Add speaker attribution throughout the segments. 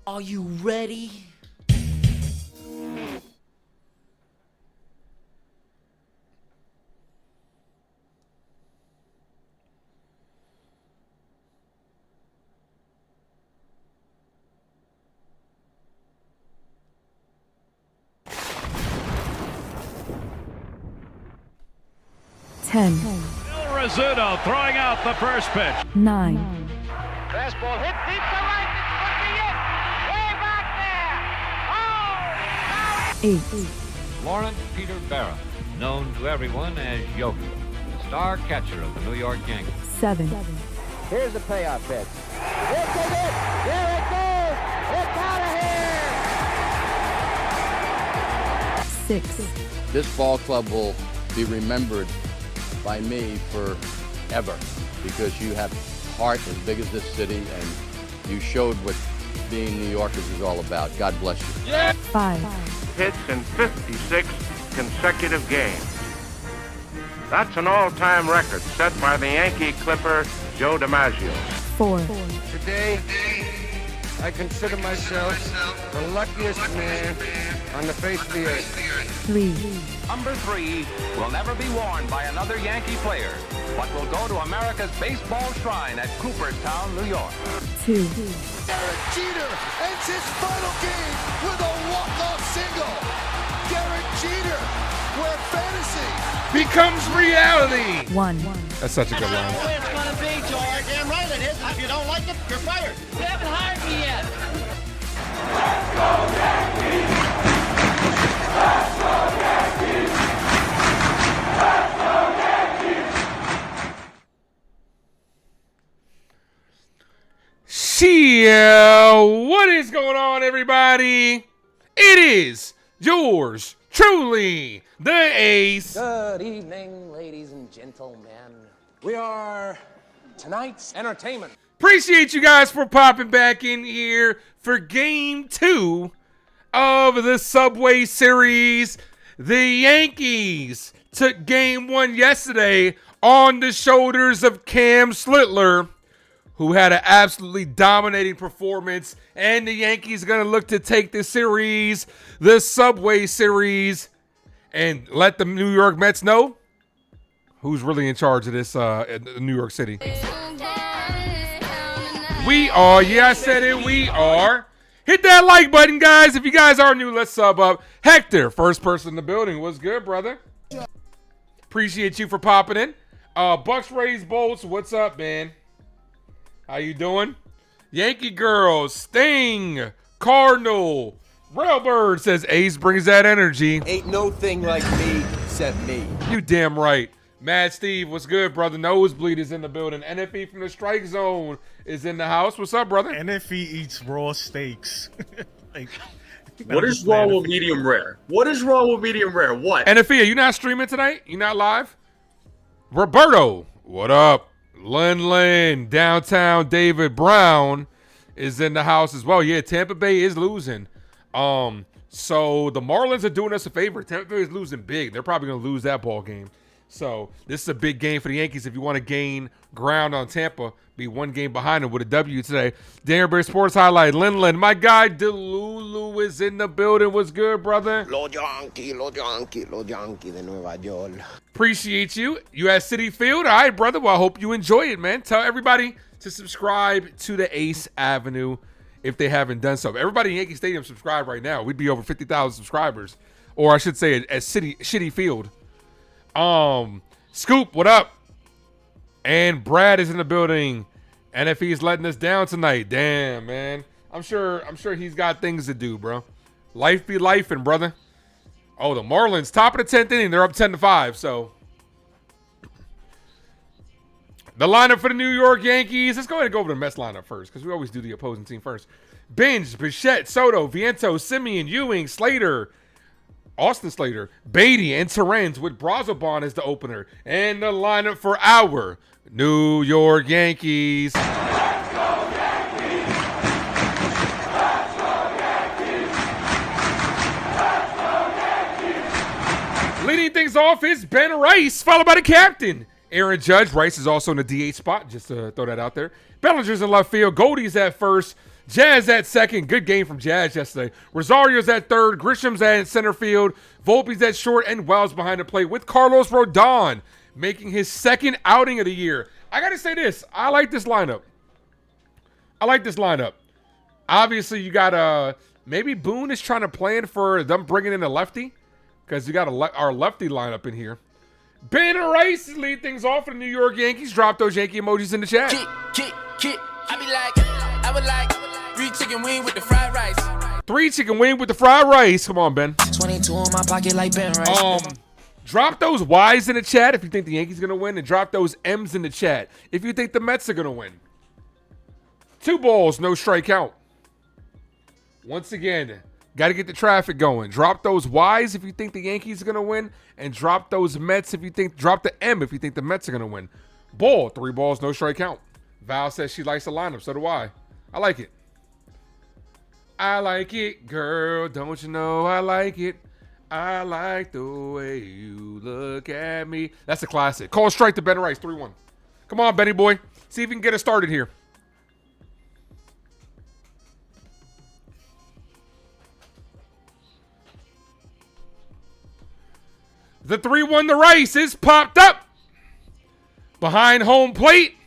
Speaker 1: Are you ready?
Speaker 2: Ten.
Speaker 3: Rizzuto throwing out the first pitch.
Speaker 2: 9.
Speaker 4: Fastball hit deep to right. This could be it. Way back there. Oh!
Speaker 2: 8.
Speaker 5: Lawrence Peter Barra, known to everyone as Yogi, the star catcher of the New York Yankees.
Speaker 2: 7.
Speaker 4: Here's the payoff pitch. This is it. There it goes. It's out of here.
Speaker 2: 6.
Speaker 6: This ball club will be remembered by me forever because you have heart as big as this city and you showed what being New Yorkers is all about. God bless you.
Speaker 2: 5.
Speaker 7: Hits in 56 consecutive games. That's an all-time record set by the Yankee Clipper Joe DiMaggio.
Speaker 2: 4.
Speaker 8: Today, I consider myself the luckiest man on the face of the earth.
Speaker 2: 3.
Speaker 9: Number 3 will never be worn by another Yankee player, but will go to America's baseball shrine at Cooperstown, New York.
Speaker 2: 2.
Speaker 10: Derek Jeter ends his final game with a walk-off single. Derek Jeter, where fantasy
Speaker 11: becomes reality.
Speaker 2: 1.
Speaker 11: That's such a good line.
Speaker 4: That's the way it's gonna be, George. Damn right it is. If you don't like it, you're fired. You haven't hired me yet.
Speaker 10: Let's go Yankees! Let's go Yankees! Let's go Yankees!
Speaker 11: What is going on, everybody? It is yours truly, the Ace.
Speaker 12: Good evening, ladies and gentlemen. We are tonight's entertainment.
Speaker 11: Appreciate you guys for popping back in here for game 2 of the Subway Series. The Yankees took game 1 yesterday on the shoulders of Cam Slitler, who had an absolutely dominating performance, and the Yankees are going to look to take the series, the Subway Series, and let the New York Mets know who's really in charge of this in New York City. We are. Yeah, I said it. We are. Hit that like button, guys. If you guys are new, let's sub up. Hector, first person in the building. What's good, brother? Appreciate you for popping in. Bucks Rays Bolts, what's up, man? How you doing? Yankee Girls, Sting, Cardinal, Railbird says Ace brings that energy.
Speaker 13: Ain't no thing like me except me.
Speaker 11: You damn right. Mad Steve, what's good, brother? Nosebleed is in the building. NFE from the Strike Zone is in the house. What's up, brother?
Speaker 14: NFE eats raw steaks.
Speaker 15: What is wrong with medium rare? What is wrong with medium rare? What?
Speaker 11: NFE, are you not streaming tonight? You not live? Roberto, what up? Lin, downtown David Brown is in the house as well. Yeah, Tampa Bay is losing. So the Marlins are doing us a favor. Tampa Bay is losing big. They're probably going to lose that ball game. So this is a big game for the Yankees if you want to gain ground on Tampa. Be one game behind them with a W today. Daniel Bear Sports Highlight. Lin, my guy Delulu is in the building. What's good, brother?
Speaker 13: Los Yankees de Nueva York.
Speaker 11: Appreciate you. You at City Field? All right, brother. Well, I hope you enjoy it, man. Tell everybody to subscribe to the Ace Avenue if they haven't done so. Everybody in Yankee Stadium subscribe right now. We'd be over 50,000 subscribers. Or I should say at Shitty Field. Scoop, what up? And Brad is in the building. NFE is letting us down tonight. Damn, man. I'm sure he's got things to do, bro. Life be lifing, brother. Oh, the Marlins, top of the 10th inning. They're up 10-5, so. The lineup for the New York Yankees. Let's go ahead and go over the Mets lineup first, because we always do the opposing team first. Binge, Bichette, Soto, Viento, Simeon, Ewing, Slater, Austin Slater, Beatty, and Terrence with Brazoban as the opener. And the lineup for our New York Yankees.
Speaker 10: Let's go Yankees! Let's go Yankees! Let's go Yankees!
Speaker 11: Leading things off is Ben Rice, followed by the captain, Aaron Judge. Rice is also in the DH spot, just to throw that out there. Bellinger's in left field. Goldie's at first. Jazz at second. Good game from Jazz yesterday. Rosario's at third. Grisham's at center field. Volpe's at short. And Wells behind the plate with Carlos Rodon making his second outing of the year. I got to say this. I like this lineup. Obviously, you got maybe Boone is trying to plan for them bringing in a lefty because you got our lefty lineup in here. Ben Rice lead things off for the New York Yankees. Drop those Yankee emojis in the chat.
Speaker 1: Kick. I would like 3 chicken wing with the fried rice.
Speaker 11: 3 chicken wing with the fried rice. Come on, Ben.
Speaker 1: 22 in my pocket like Ben Rice.
Speaker 11: Drop those Y's in the chat if you think the Yankees are going to win, and drop those M's in the chat if you think the Mets are going to win. 2 balls, no strike count. Once again, got to get the traffic going. Drop those Y's if you think the Yankees are going to win, and drop those Mets drop the M if you think the Mets are going to win. Ball, 3 balls, no strike count. Val says she likes the lineup, so do I. I like it. I like it, girl. Don't you know I like it? I like the way you look at me. That's a classic. Call strike to Ben Rice, 3-1. Come on, Benny boy. See if you can get us started here. The 3-1 to Rice is popped up. Behind home plate.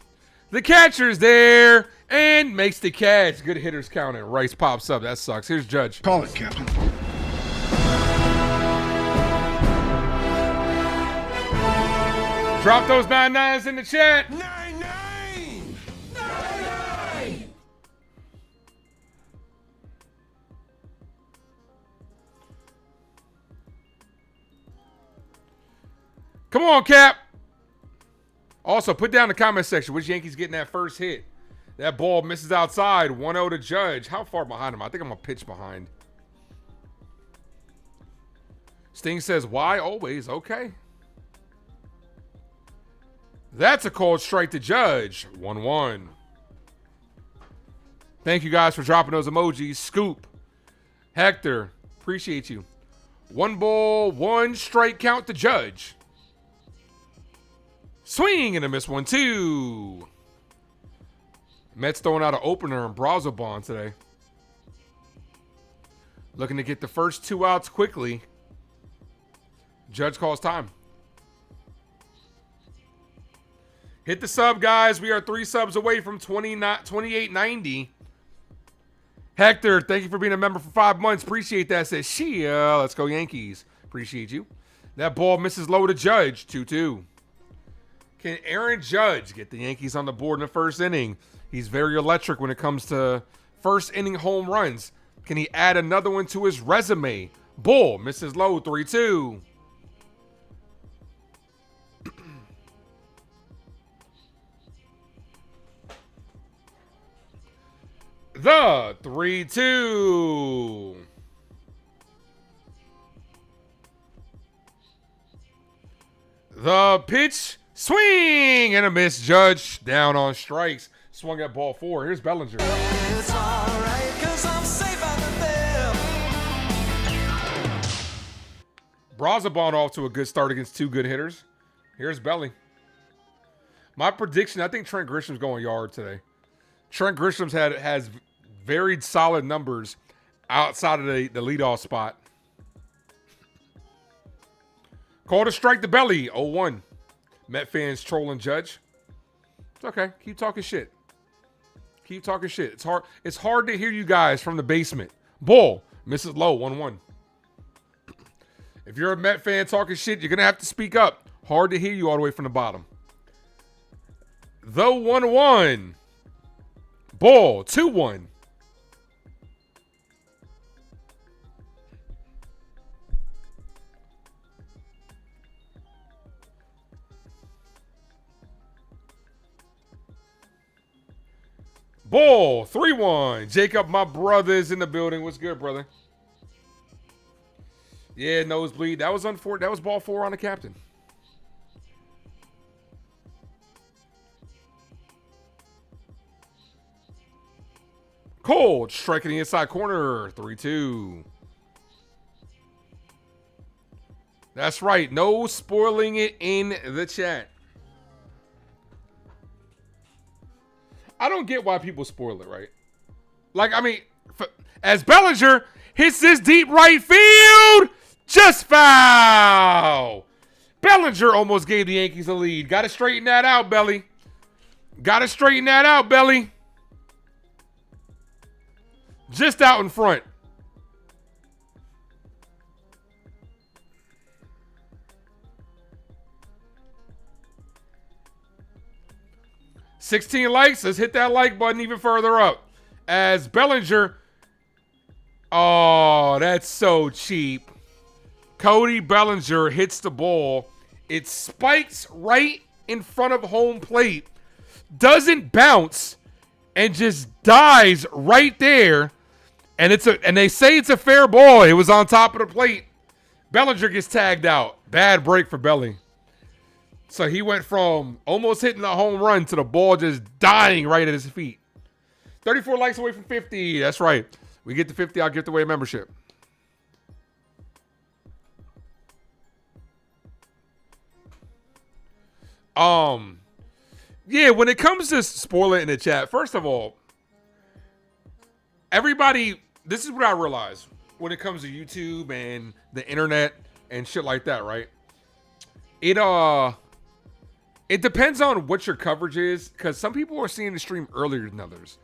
Speaker 11: The catcher's there and makes the catch. Good hitters counted. Rice pops up. That sucks. Here's Judge.
Speaker 14: Call it, Captain.
Speaker 11: Drop those 9-9s in the chat.
Speaker 10: 9-9!
Speaker 11: Come on, Cap. Also, put down in the comment section which Yankees getting that first hit. That ball misses outside. 1-0 to Judge. How far behind him? I think I'm a pitch behind. Sting says, why always? Okay. That's a called strike to Judge. 1-1. Thank you guys for dropping those emojis. Scoop. Hector. Appreciate you. 1 ball, 1 strike count to Judge. Swing and a miss 1-2. Mets throwing out an opener in Brazobon today. Looking to get the first 2 outs quickly. Judge calls time. Hit the sub, guys. We are 3 subs away from 2890. Hector, thank you for being a member for 5 months. Appreciate that. Says, Shia. Let's go Yankees. Appreciate you. That ball misses low to Judge. 2-2. Can Aaron Judge get the Yankees on the board in the first inning? He's very electric when it comes to first inning home runs. Can he add another one to his resume? Bull misses low. 3-2. The 3-2. The pitch. Swing and a miss. Judge down on strikes. Swung at ball 4. Here's Bellinger.
Speaker 10: It's all right, 'cause I'm safe out of there.
Speaker 11: Brazobon off to a good start against 2 good hitters. Here's Belly. My prediction, I think Trent Grisham's going yard today. Trent Grisham's has very solid numbers outside of the leadoff spot. Call to strike the Belly. 0-1. Met fans trolling Judge. It's okay. Keep talking shit. Keep talking shit. It's hard to hear you guys from the basement. Bull misses low. 1-1. If you're a Met fan talking shit, you're going to have to speak up. Hard to hear you all the way from the bottom. The 1-1. Bull. 2-1. Bull, 3-1. Jacob, my brother, is in the building. What's good, brother? Yeah, nosebleed. That was unfortunate. That was ball 4 on the captain. Cold, striking the inside corner. 3-2. That's right. No spoiling it in the chat. I don't get why people spoil it, right? Like, I mean, as Bellinger hits this deep right field, just foul. Bellinger almost gave the Yankees a lead. Got to straighten that out, Belly. Got to straighten that out, Belly. Just out in front. $16 likes. Let's hit that like button even further up. As Bellinger. Oh, that's so cheap. Cody Bellinger hits the ball. It spikes right in front of home plate. Doesn't bounce and just dies right there. And they say it's a fair ball. It was on top of the plate. Bellinger gets tagged out. Bad break for Belly. So he went from almost hitting the home run to the ball just dying right at his feet. 34 likes away from 50. That's right. We get to 50, I'll give away a membership. Yeah, when it comes to spoiling in the chat, first of all, everybody, this is what I realize when it comes to YouTube and the internet and shit like that, right? It depends on what your coverage is, because some people are seeing the stream earlier than others.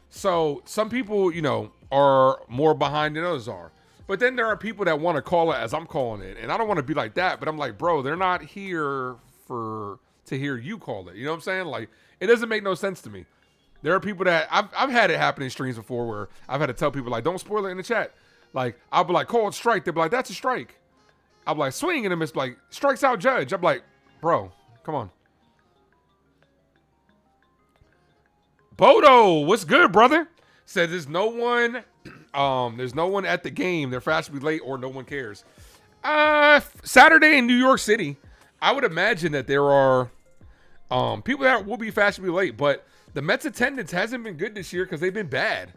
Speaker 11: So some people, you know, are more behind than others are. But then there are people that want to call it as I'm calling it. And I don't want to be like that, but I'm like, bro, they're not here to hear you call it. You know what I'm saying? Like, it doesn't make no sense to me. There are people that I've had it happen in streams before where I've had to tell people, like, don't spoil it in the chat. Like, I'll be like, call it strike. They'll be like, that's a strike. I'll be like, swing, and it's like, strikes out Judge. I'm like, bro, come on. Bodo, what's good, brother? Said there's no one at the game. They're fashionably late or no one cares. Saturday in New York City, I would imagine that there are people that will be fashionably late, but the Mets attendance hasn't been good this year because they've been bad.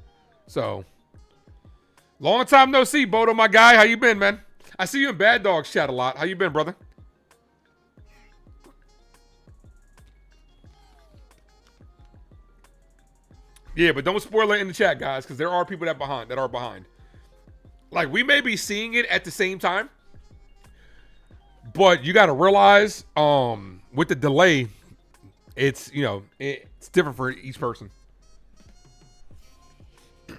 Speaker 11: So, long time no see, Bodo, my guy. How you been, man? I see you in Bad Dogs chat a lot. How you been, brother? Yeah, but don't spoil it in the chat, guys, because there are people that are behind. Like, we may be seeing it at the same time, but you got to realize, with the delay, it's, you know, it's different for each person.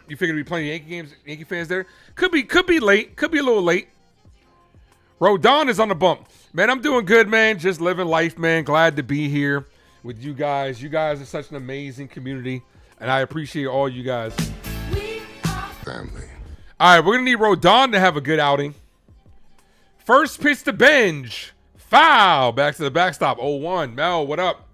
Speaker 11: You figure to be playing Yankee fans there? Could be late. Could be a little late. Rodon is on the bump. Man, I'm doing good, man. Just living life, man. Glad to be here with you guys. You guys are such an amazing community. And I appreciate all you guys.
Speaker 10: Family.
Speaker 11: All right, we're going to need Rodon to have a good outing. First pitch to Benj. Foul. Back to the backstop. 0-1. Mel, what up?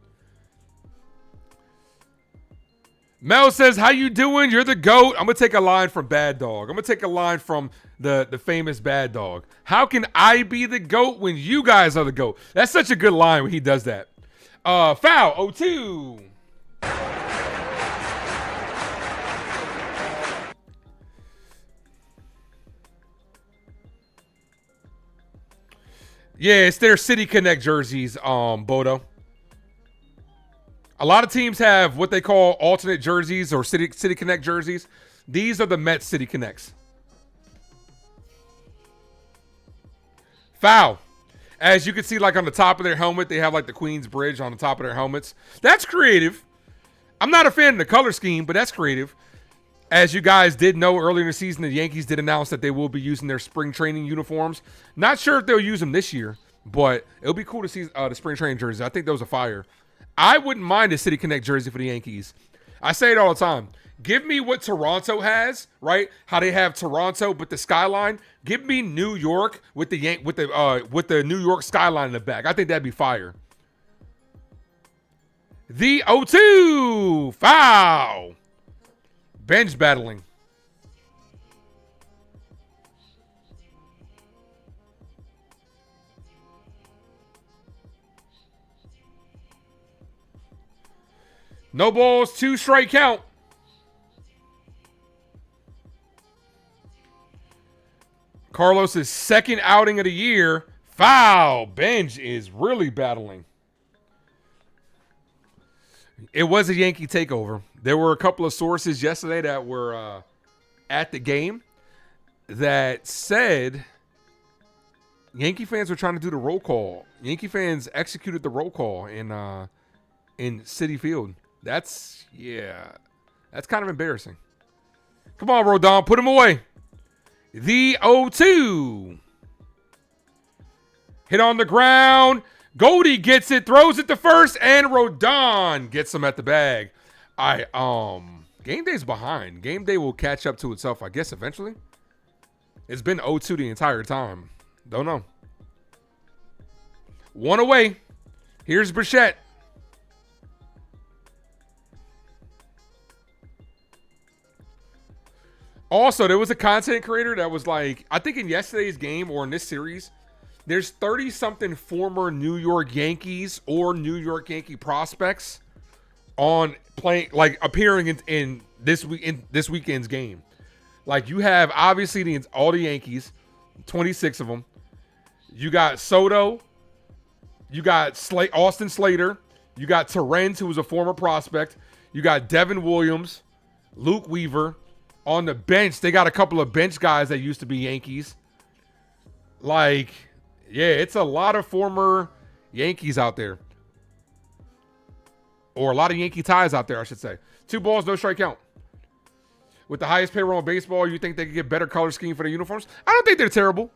Speaker 11: Mel says, how you doing? You're the GOAT. I'm going to take a line from Bad Dog. I'm going to take a line from the famous Bad Dog. How can I be the GOAT when you guys are the GOAT? That's such a good line when he does that. Foul. 0-2. Yeah, it's their City Connect jerseys, Bodo. A lot of teams have what they call alternate jerseys or City Connect jerseys. These are the Mets City Connects. Foul. As you can see, like on the top of their helmet, they have like the Queen's Bridge on the top of their helmets. That's creative. I'm not a fan of the color scheme, but that's creative. As you guys did know earlier in the season, the Yankees did announce that they will be using their spring training uniforms. Not sure if they'll use them this year, but it'll be cool to see the spring training jerseys. I think those are fire. I wouldn't mind a City Connect jersey for the Yankees. I say it all the time. Give me what Toronto has, right? How they have Toronto with the skyline. Give me New York with the New York skyline in the back. I think that'd be fire. The 0-2 foul. Bench battling. No balls, 2 strike count. Carlos's second outing of the year. Foul. Bench is really battling. It was a Yankee takeover. There were a couple of sources yesterday that were at the game that said Yankee fans were trying to do the roll call. Yankee fans executed the roll call in Citi Field. That's kind of embarrassing. Come on, Rodon, put him away. The 0-2. Hit on the ground. Goldie gets it, throws it to first, and Rodon gets him at the bag. All right, game day's behind. Game day will catch up to itself, I guess, eventually. It's been 0-2 the entire time. Don't know. One away. Here's Bichette. Also, there was a content creator that was like, I think in yesterday's game or in this series, there's 30-something former New York Yankees or New York Yankee prospects on playing, like appearing in this weekend's game. Like you have obviously all the Yankees, 26 of them. You got Soto, you got Austin Slater, you got Terrence, who was a former prospect, you got Devin Williams, Luke Weaver. On the bench, they got a couple of bench guys that used to be Yankees. Like, yeah, it's a lot of former Yankees out there. Or a lot of Yankee ties out there, I should say. 2 balls, no strike count. With the highest payroll in baseball, you think they could get better color scheme for the uniforms? I don't think they're terrible.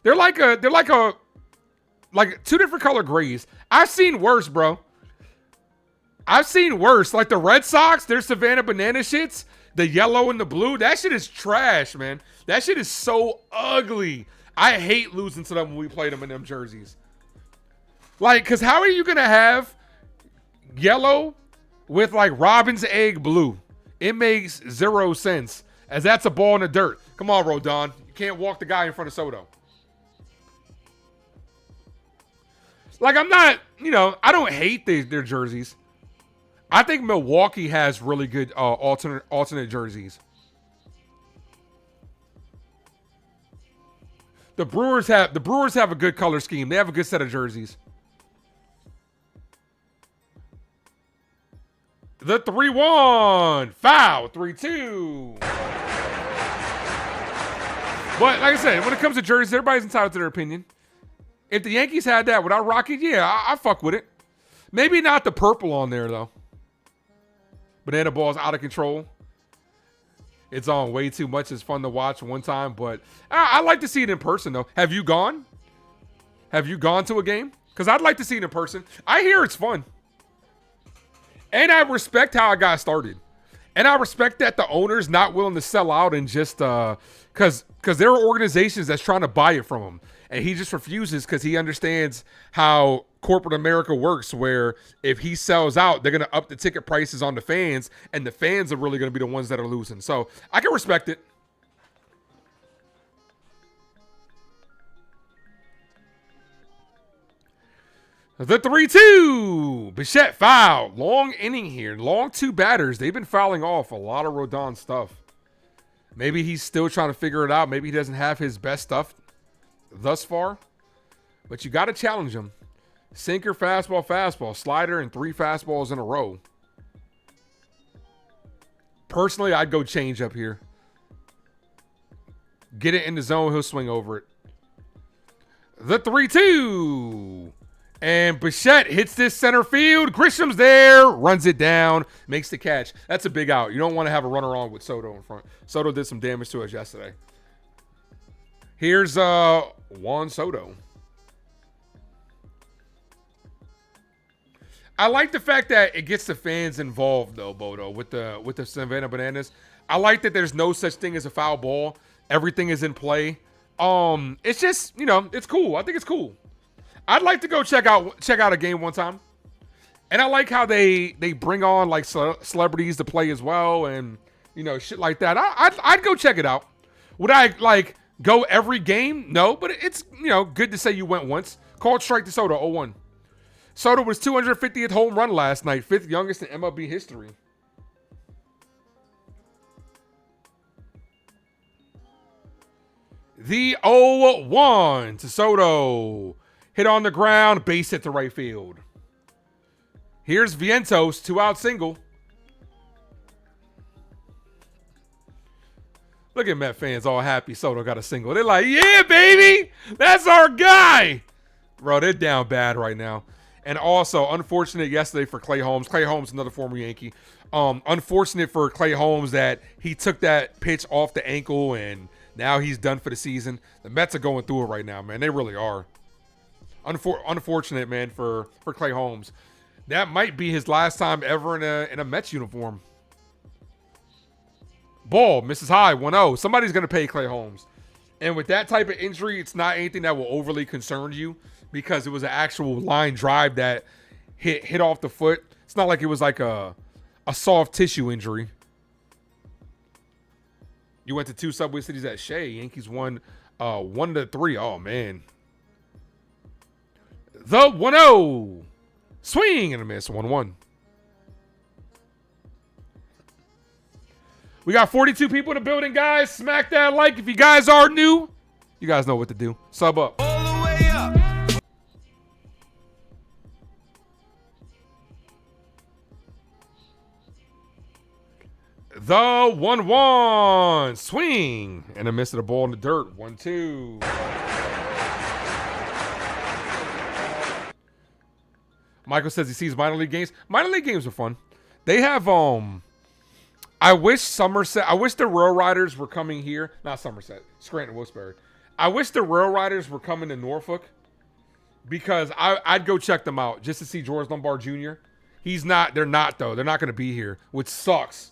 Speaker 11: They're like 2 different color grays. I've seen worse, bro. I've seen worse. Like the Red Sox, their Savannah Banana shits. The yellow and the blue, that shit is trash, man. That shit is so ugly. I hate losing to them when we play them in them jerseys. Like, because how are you going to have yellow with, like, robin's egg blue? It makes 0 sense, as that's a ball in the dirt. Come on, Rodon. You can't walk the guy in front of Soto. Like, I'm not, I don't hate their jerseys. I think Milwaukee has really good alternate jerseys. The Brewers have a good color scheme. They have a good set of jerseys. The 3-1 foul, 3-2. But like I said, when it comes to jerseys, everybody's entitled to their opinion. If the Yankees had that without Rocky, yeah, I fuck with it. Maybe not the purple on there though. Banana ball's out of control. It's on way too much. It's fun to watch one time, but I like to see it in person, though. Have you gone? Have you gone to a game? Because I'd like to see it in person. I hear it's fun. And I respect how I got started. And I respect that the owner's not willing to sell out and just because there are organizations that's trying to buy it from him. And he just refuses because he understands how corporate America works, where if he sells out, they're going to up the ticket prices on the fans, and the fans are really going to be the ones that are losing. So I can respect it. The 3-2. Bichette foul. Long inning here. Long 2 batters. They've been fouling off a lot of Rodon stuff. Maybe he's still trying to figure it out. Maybe he doesn't have his best stuff thus far. But you got to challenge him. Sinker, fastball, slider, and 3 fastballs in a row. Personally, I'd go change up here. Get it in the zone. He'll swing over it. The 3-2. And Bichette hits this center field. Grisham's there. Runs it down. Makes the catch. That's a big out. You don't want to have a runner on with Soto in front. Soto did some damage to us yesterday. Here's Juan Soto. I like the fact that it gets the fans involved, though, Bodo, with the Savannah Bananas. I like that there's no such thing as a foul ball. Everything is in play. It's just, it's cool. I think it's cool. I'd like to go check out a game one time. And I like how they bring on like celebrities to play as well, and shit like that. I'd go check it out. Would I like go every game? No, but it's good to say you went once. Called strike to Soto, 0-1. Soto was 250th home run last night, 5th youngest in MLB history. The 0-1 to Soto. Hit on the ground, base hit to right field. Here's Vientos, 2-out single. Look at Met fans all happy Soto got a single. They're like, yeah, baby, that's our guy. Bro, they're down bad right now. And also, unfortunate yesterday for Clay Holmes. Clay Holmes, another former Yankee. Unfortunate for Clay Holmes that he took that pitch off the ankle and now he's done for the season. The Mets are going through it right now, man. They really are. Unfortunate, man, for Clay Holmes. That might be his last time ever in a Mets uniform. Ball misses high, 1-0. Somebody's going to pay Clay Holmes. And with that type of injury, it's not anything that will overly concern you because it was an actual line drive that hit off the foot. It's not like it was like a soft tissue injury. You went to 2 Subway Cities at Shea. Yankees won 1-3. Oh, man. The 1-0. Swing and a miss. 1-1. We got 42 people in the building, guys. Smack that like. If you guys are new, you guys know what to do. Sub up.
Speaker 1: All the way up.
Speaker 11: The 1-1. Swing and a miss of the ball in the dirt. 1-2. Michael says he sees minor league games. Minor league games are fun. They have I wish the Rail Riders were coming here. Not Somerset. Scranton, Wilkes-Barre. I wish the Rail Riders were coming to Norfolk because I'd go check them out just to see George Lombard Jr. They're not, though. They're not going to be here, which sucks.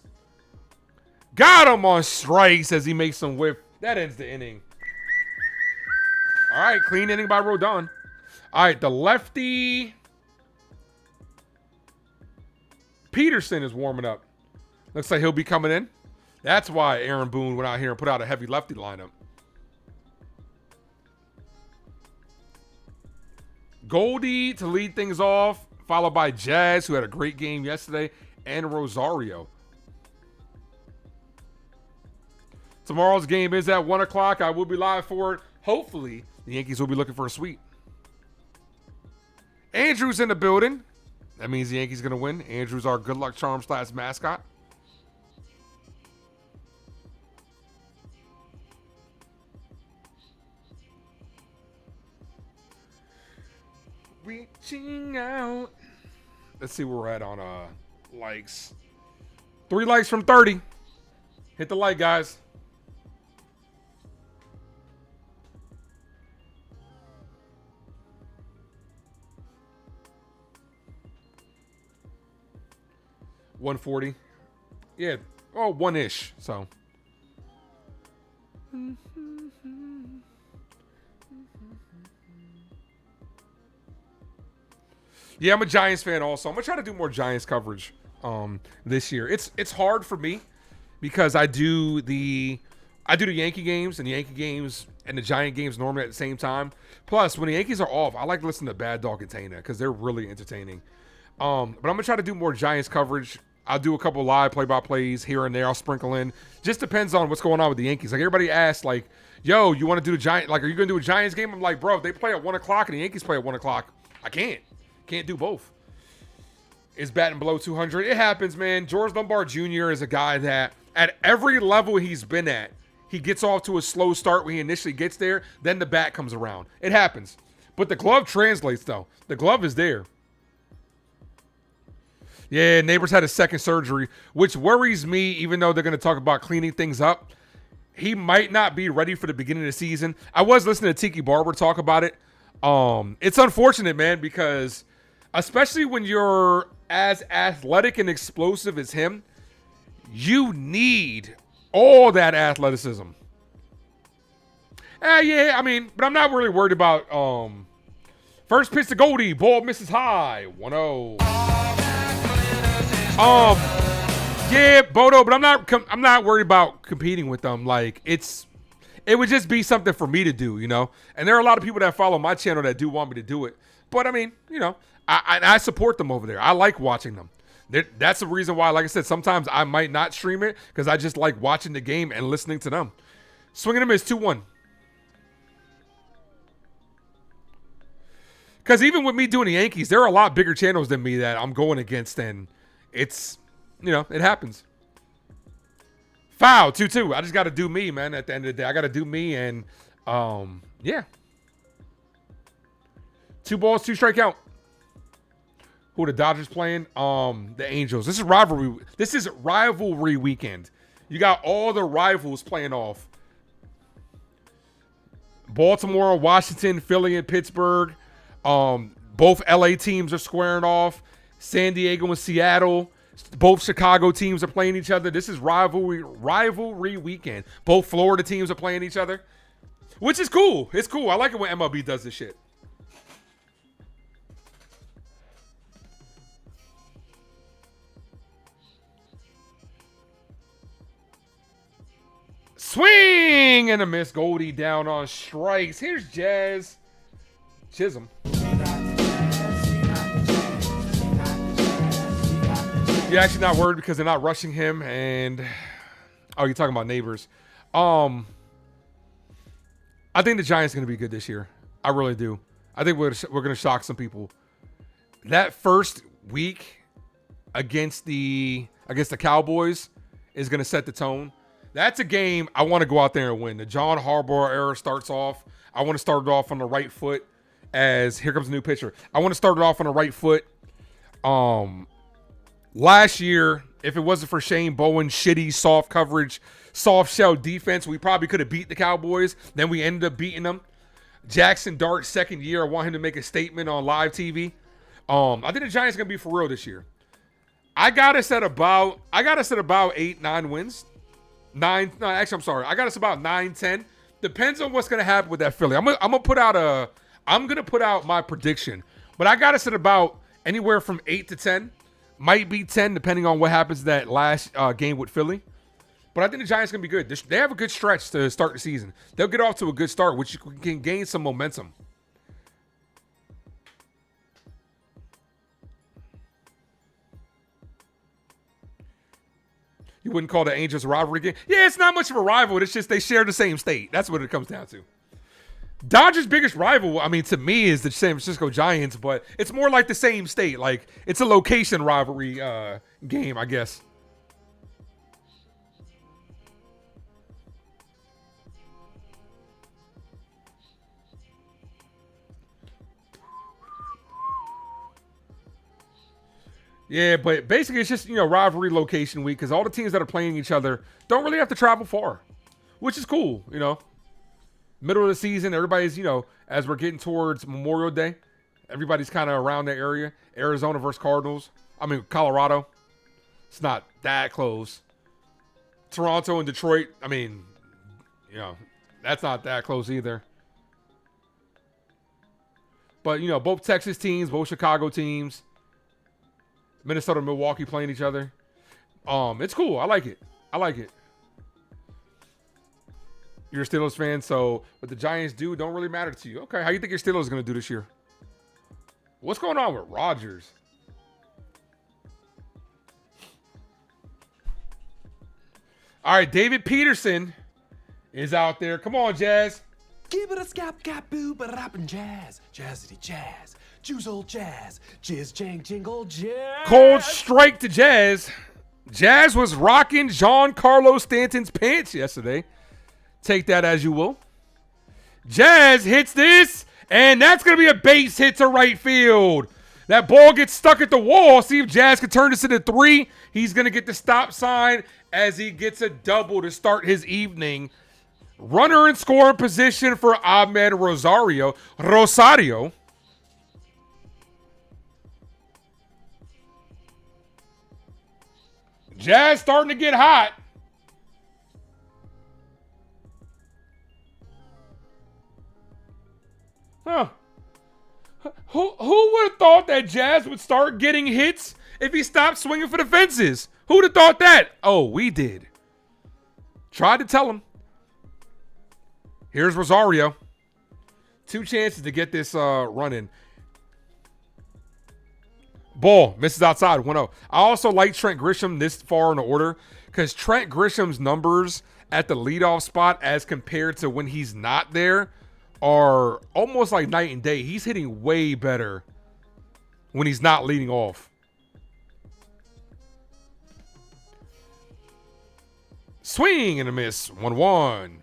Speaker 11: Got him on strikes as he makes some whip. That ends the inning. All right, clean inning by Rodon. All right, the lefty Peterson is warming up. Looks like he'll be coming in. That's why Aaron Boone went out here and put out a heavy lefty lineup. Goldie to lead things off, followed by Jazz, who had a great game yesterday, and Rosario. Tomorrow's game is at 1 o'clock. I will be live for it. Hopefully, the Yankees will be looking for a sweep. Andrew's in the building. That means the Yankees going to win. Andrew's our good luck charm / mascot. Reaching out. Let's see where we're at on likes. 3 likes from 30. Hit the like, guys. $140. Yeah. Oh, 1-ish. So. Yeah, I'm a Giants fan also. I'm going to try to do more Giants coverage this year. It's hard for me because I do the Yankee games and the Giant games normally at the same time. Plus, when the Yankees are off, I like listening to Bad Dog and Tana because they're really entertaining. But I'm going to try to do more Giants coverage. I'll do a couple live play-by-plays here and there. I'll sprinkle in. Just depends on what's going on with the Yankees. Like, everybody asks, like, yo, you want to do the Giant? Like, are you going to do a Giants game? I'm like, bro, if they play at 1 o'clock and the Yankees play at 1 o'clock, I can't do both. Is batting below 200. It happens, man. George Lombard Jr. is a guy that at every level he's been at, he gets off to a slow start when he initially gets there. Then the bat comes around. It happens. But the glove translates, though. The glove is there. Yeah, Neighbors had a second surgery, which worries me, even though they're going to talk about cleaning things up. He might not be ready for the beginning of the season. I was listening to Tiki Barber talk about it. It's unfortunate, man, because especially when you're as athletic and explosive as him, you need all that athleticism. Yeah, I mean, but I'm not really worried about first pitch to Goldie, ball misses high, 1-0. Yeah, Bodo, but I'm not worried about competing with them. Like, it would just be something for me to do, you know. And there are a lot of people that follow my channel that do want me to do it. But I mean, you know, I support them over there. I like watching them. That's the reason why, like I said, sometimes I might not stream it because I just like watching the game and listening to them. Swinging and a miss, 2-1. Because even with me doing the Yankees, there are a lot bigger channels than me that I'm going against, and it's, it happens. Foul, 2-2. I just got to do me, man, at the end of the day. I got to do me, and, yeah. 2 balls, 2 strike count. Who are the Dodgers playing? The Angels. This is rivalry. This is rivalry weekend. You got all the rivals playing off. Baltimore, Washington, Philly, and Pittsburgh. Both LA teams are squaring off. San Diego and Seattle. Both Chicago teams are playing each other. This is rivalry weekend. Both Florida teams are playing each other, which is cool. It's cool. I like it when MLB does this shit. Swing and a miss. Goldie down on strikes. Here's Jazz Chisholm. You're actually not worried because they're not rushing him. And you're talking about neighbors. I think the Giants are going to be good this year. I really do. I think we're going to shock some people. That first week against the Cowboys is going to set the tone. That's a game I want to go out there and win. The John Harbaugh era starts off. I want to start it off on the right foot as here comes a new pitcher. I want to start it off on the right foot. Last year, if it wasn't for Shane Bowen's shitty soft coverage, soft shell defense, we probably could have beat the Cowboys. Then we ended up beating them. Jackson Dart's second year, I want him to make a statement on live TV. I think the Giants are going to be for real this year. I got us at about 8-9 wins. I got us about 9-10. Depends on what's gonna happen with that Philly. I'm gonna put out my prediction, but I got us at about anywhere from 8 to 10, might be 10 depending on what happens that last game with Philly. But I think the Giants are gonna be good. They have a good stretch to start the season. They'll get off to a good start, which can gain some momentum. You wouldn't call the Angels a rivalry game? Yeah, it's not much of a rival. It's just they share the same state. That's what it comes down to. Dodgers' biggest rival, to me, is the San Francisco Giants, but it's more like the same state. Like, it's a location rivalry game, I guess. Yeah, but basically it's just, rivalry location week because all the teams that are playing each other don't really have to travel far, which is cool, Middle of the season, everybody's, as we're getting towards Memorial Day, everybody's kind of around the area. Arizona versus Colorado. It's not that close. Toronto and Detroit, that's not that close either. But, both Texas teams, both Chicago teams. Minnesota and Milwaukee playing each other. It's cool. I like it. You're a Steelers fan, so what the Giants do don't really matter to you. Okay, how you think your Steelers are going to do this year? What's going on with Rodgers? All right, David Peterson is out there. Come on, Jazz.
Speaker 12: Give it a scap, cap, boo, but rapping jazz. Jazzity jazz. Juice old jazz. Jizz, jang, jingle, jazz.
Speaker 11: Cold strike to Jazz. Jazz was rocking Giancarlo Stanton's pants yesterday. Take that as you will. Jazz hits this, and that's going to be a base hit to right field. That ball gets stuck at the wall. See if Jazz can turn this into 3. He's going to get the stop sign as he gets a double to start his evening. Runner in scoring position for Ahmed Rosario. Jazz starting to get hot. Huh. Who would have thought that Jazz would start getting hits if he stopped swinging for the fences? Who would have thought that? Oh, we did. Tried to tell him. Here's Rosario. 2 chances to get this running. Ball misses outside, 1-0. I also like Trent Grisham this far in the order because Trent Grisham's numbers at the leadoff spot as compared to when he's not there are almost like night and day. He's hitting way better when he's not leading off. Swing and a miss. 1-1.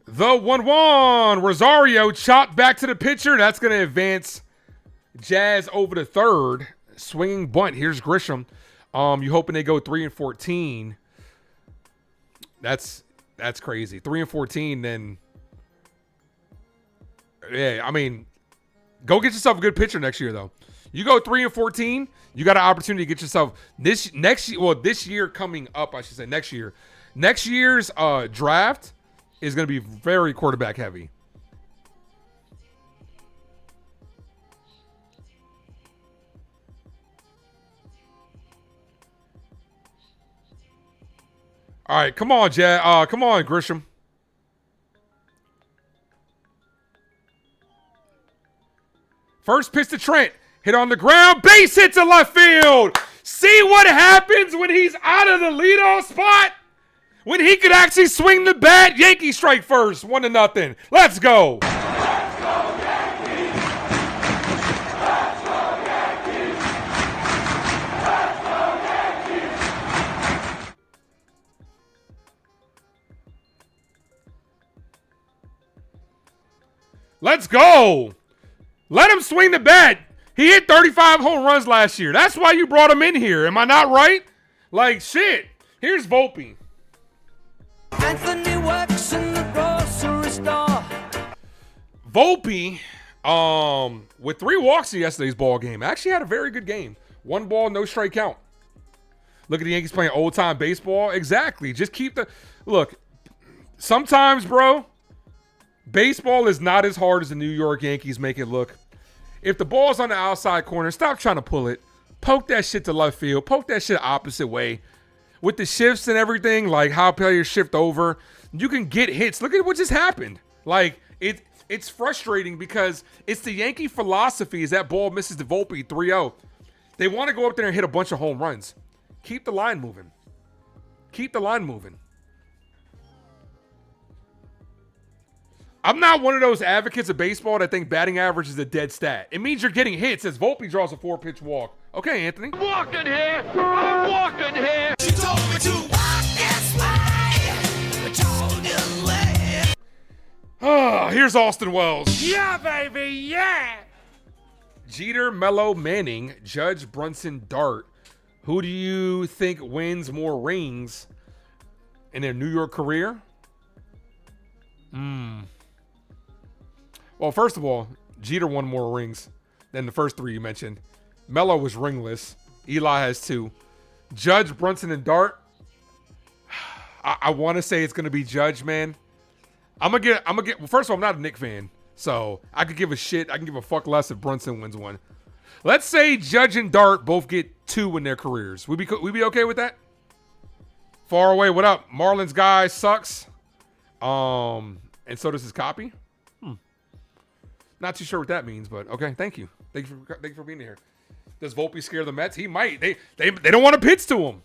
Speaker 11: The 1-1. Rosario chopped back to the pitcher. That's going to advance Jazz over to third. Swinging bunt. Here's Grisham. You hoping they go 3-14. That's crazy. 3-14, then yeah, I mean, go get yourself a good pitcher next year though. You go 3-14, you got an opportunity to get yourself this year coming up, I should say next year. Next year's draft is going to be very quarterback heavy. All right, come on, come on, Grisham. First pitch to Trent. Hit on the ground. Base hit to left field. See what happens when he's out of the leadoff spot? When he could actually swing the bat. Yankees strike first. 1-0. Let's go. Let's go. Let him swing the bat. He hit 35 home runs last year. That's why you brought him in here. Am I not right? Like, shit. Here's Volpe.
Speaker 16: Anthony works in the grocery store.
Speaker 11: Volpe, with 3 walks in yesterday's ball game, actually had a very good game. 1 ball, no strike count. Look at the Yankees playing old-time baseball. Exactly. Just keep the... Look, sometimes, bro... Baseball is not as hard as the New York Yankees make it look. If the ball's on the outside corner, stop trying to pull it. Poke that shit to left field. Poke that shit opposite way. With the shifts and everything, like how players shift over, you can get hits. Look at what just happened. Like, it's frustrating because it's the Yankee philosophy is that ball misses the Volpe 3-0. They want to go up there and hit a bunch of home runs. Keep the line moving. Keep the line moving. I'm not one of those advocates of baseball that think batting average is a dead stat. It means you're getting hits as Volpe draws a 4-pitch walk. Okay, Anthony.
Speaker 16: I'm walking here. I'm walking here. She told me to walk this way. I told you where.
Speaker 11: Oh, here's Austin Wells.
Speaker 16: Yeah, baby, yeah.
Speaker 11: Jeter, Mello, Manning, Judge, Brunson, Dart. Who do you think wins more rings in their New York career? Well, first of all, Jeter won more rings than the first 3 you mentioned. Mello was ringless. Eli has 2. Judge, Brunson, and Dart. I want to say it's going to be Judge, man. I'm gonna get. Well, first of all, I'm not a Knicks fan, so I could give a shit. I can give a fuck less if Brunson wins one. Let's say Judge and Dart both get 2 in their careers. We be okay with that? Far away. What up? Marlins guy sucks. And so does his copy. Not too sure what that means, but okay. Thank you. Thank you for being here. Does Volpe scare the Mets? He might. They don't want to pitch to him.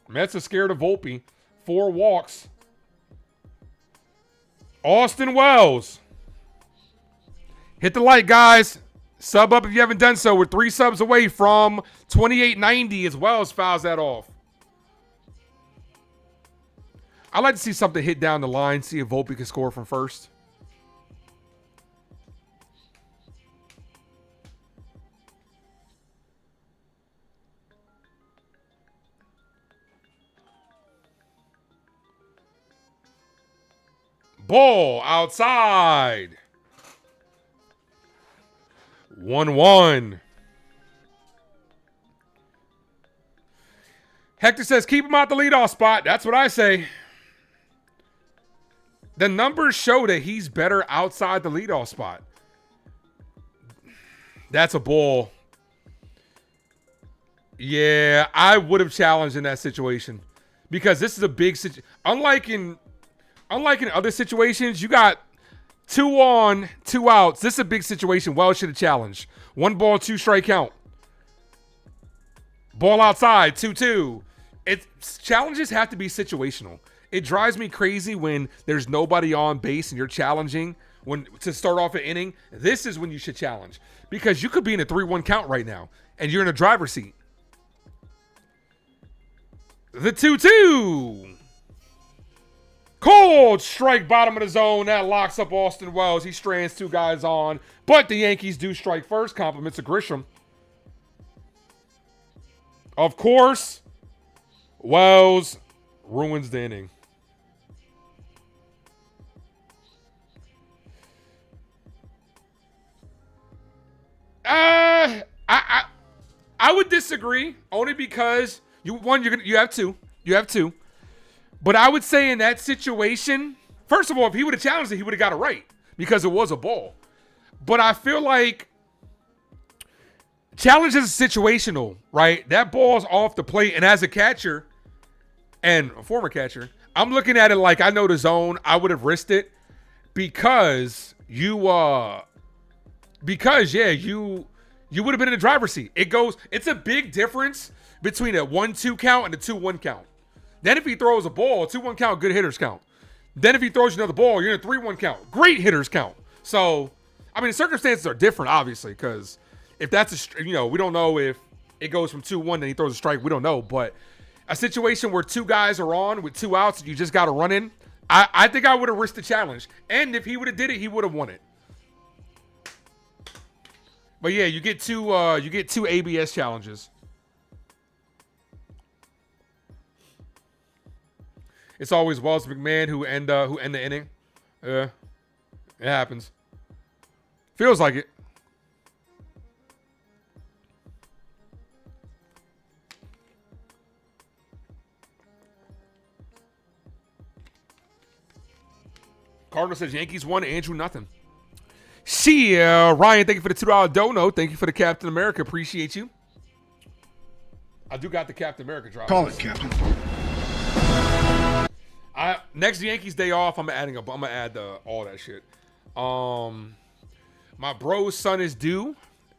Speaker 11: Mets are scared of Volpe. 4 walks. Austin Wells. Hit the like, guys. Sub up if you haven't done so. We're 3 subs away from 2890 as Wells fouls that off. I'd like to see something hit down the line, see if Volpe can score from first. Ball outside. 1-1. Hector says, keep him out the leadoff spot. That's what I say. The numbers show that he's better outside the leadoff spot. That's a ball. Yeah, I would have challenged in that situation because this is a big situation. Unlike in other situations, you got 2 on, 2 outs. This is a big situation. Wells should have challenged. 1 ball, 2 strike count. Ball outside, 2-2. Challenges have to be situational. It drives me crazy when there's nobody on base and you're challenging to start off an inning. This is when you should challenge because you could be in a 3-1 count right now and you're in a driver's seat. The 2-2. Cold strike bottom of the zone. That locks up Austin Wells. He strands 2 guys on, but the Yankees do strike first. Compliments to Grisham. Of course, Wells ruins the inning. I would disagree only because you have two. But I would say in that situation, first of all, if he would have challenged it, he would have got it right because it was a ball. But I feel like challenge is situational, right? That ball's off the plate, and as a catcher and a former catcher, I'm looking at it like I know the zone. I would have risked it because you would have been in the driver's seat. It's a big difference between a 1-2 count and a 2-1 count. Then if he throws a ball, a 2-1 count, good hitters count. Then if he throws you another ball, you're in a 3-1 count. Great hitters count. So, I mean, the circumstances are different, obviously, because if that's we don't know if it goes from 2-1 and he throws a strike. We don't know. But a situation where 2 guys are on with 2 outs and you just got to run in, I think I would have risked the challenge. And if he would have did it, he would have won it. But yeah, you get two ABS challenges. It's always Wells McMahon who end the inning. It happens. Feels like it. Cardinal says Yankees won, Andrew nothing. Ryan, thank you for the $2 dono. Thank you for the Captain America. Appreciate you. I do got the Captain America drop.
Speaker 14: Call it, Captain.
Speaker 11: Next Yankees day off, I'm gonna add all that shit. My bro's son is due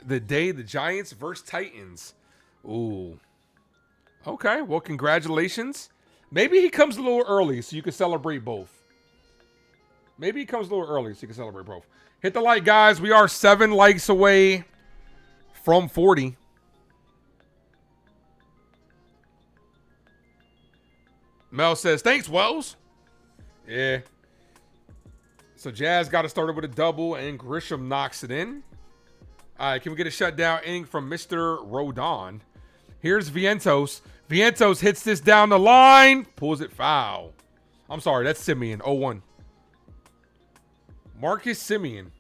Speaker 11: the day the Giants versus Titans. Ooh. Okay, well, congratulations. Maybe he comes a little early so you can celebrate both. Maybe he comes a little early so you can celebrate both. Hit the like, guys. We are 7 likes away from 40. Mel says, thanks, Wells. Yeah. So Jazz got to start it with a double, and Grisham knocks it in. All right, can we get a shutdown inning from Mr. Rodon? Here's Vientos. Vientos hits this down the line. Pulls it foul. I'm sorry, that's Simeon. 0-1. Marcus Simeon.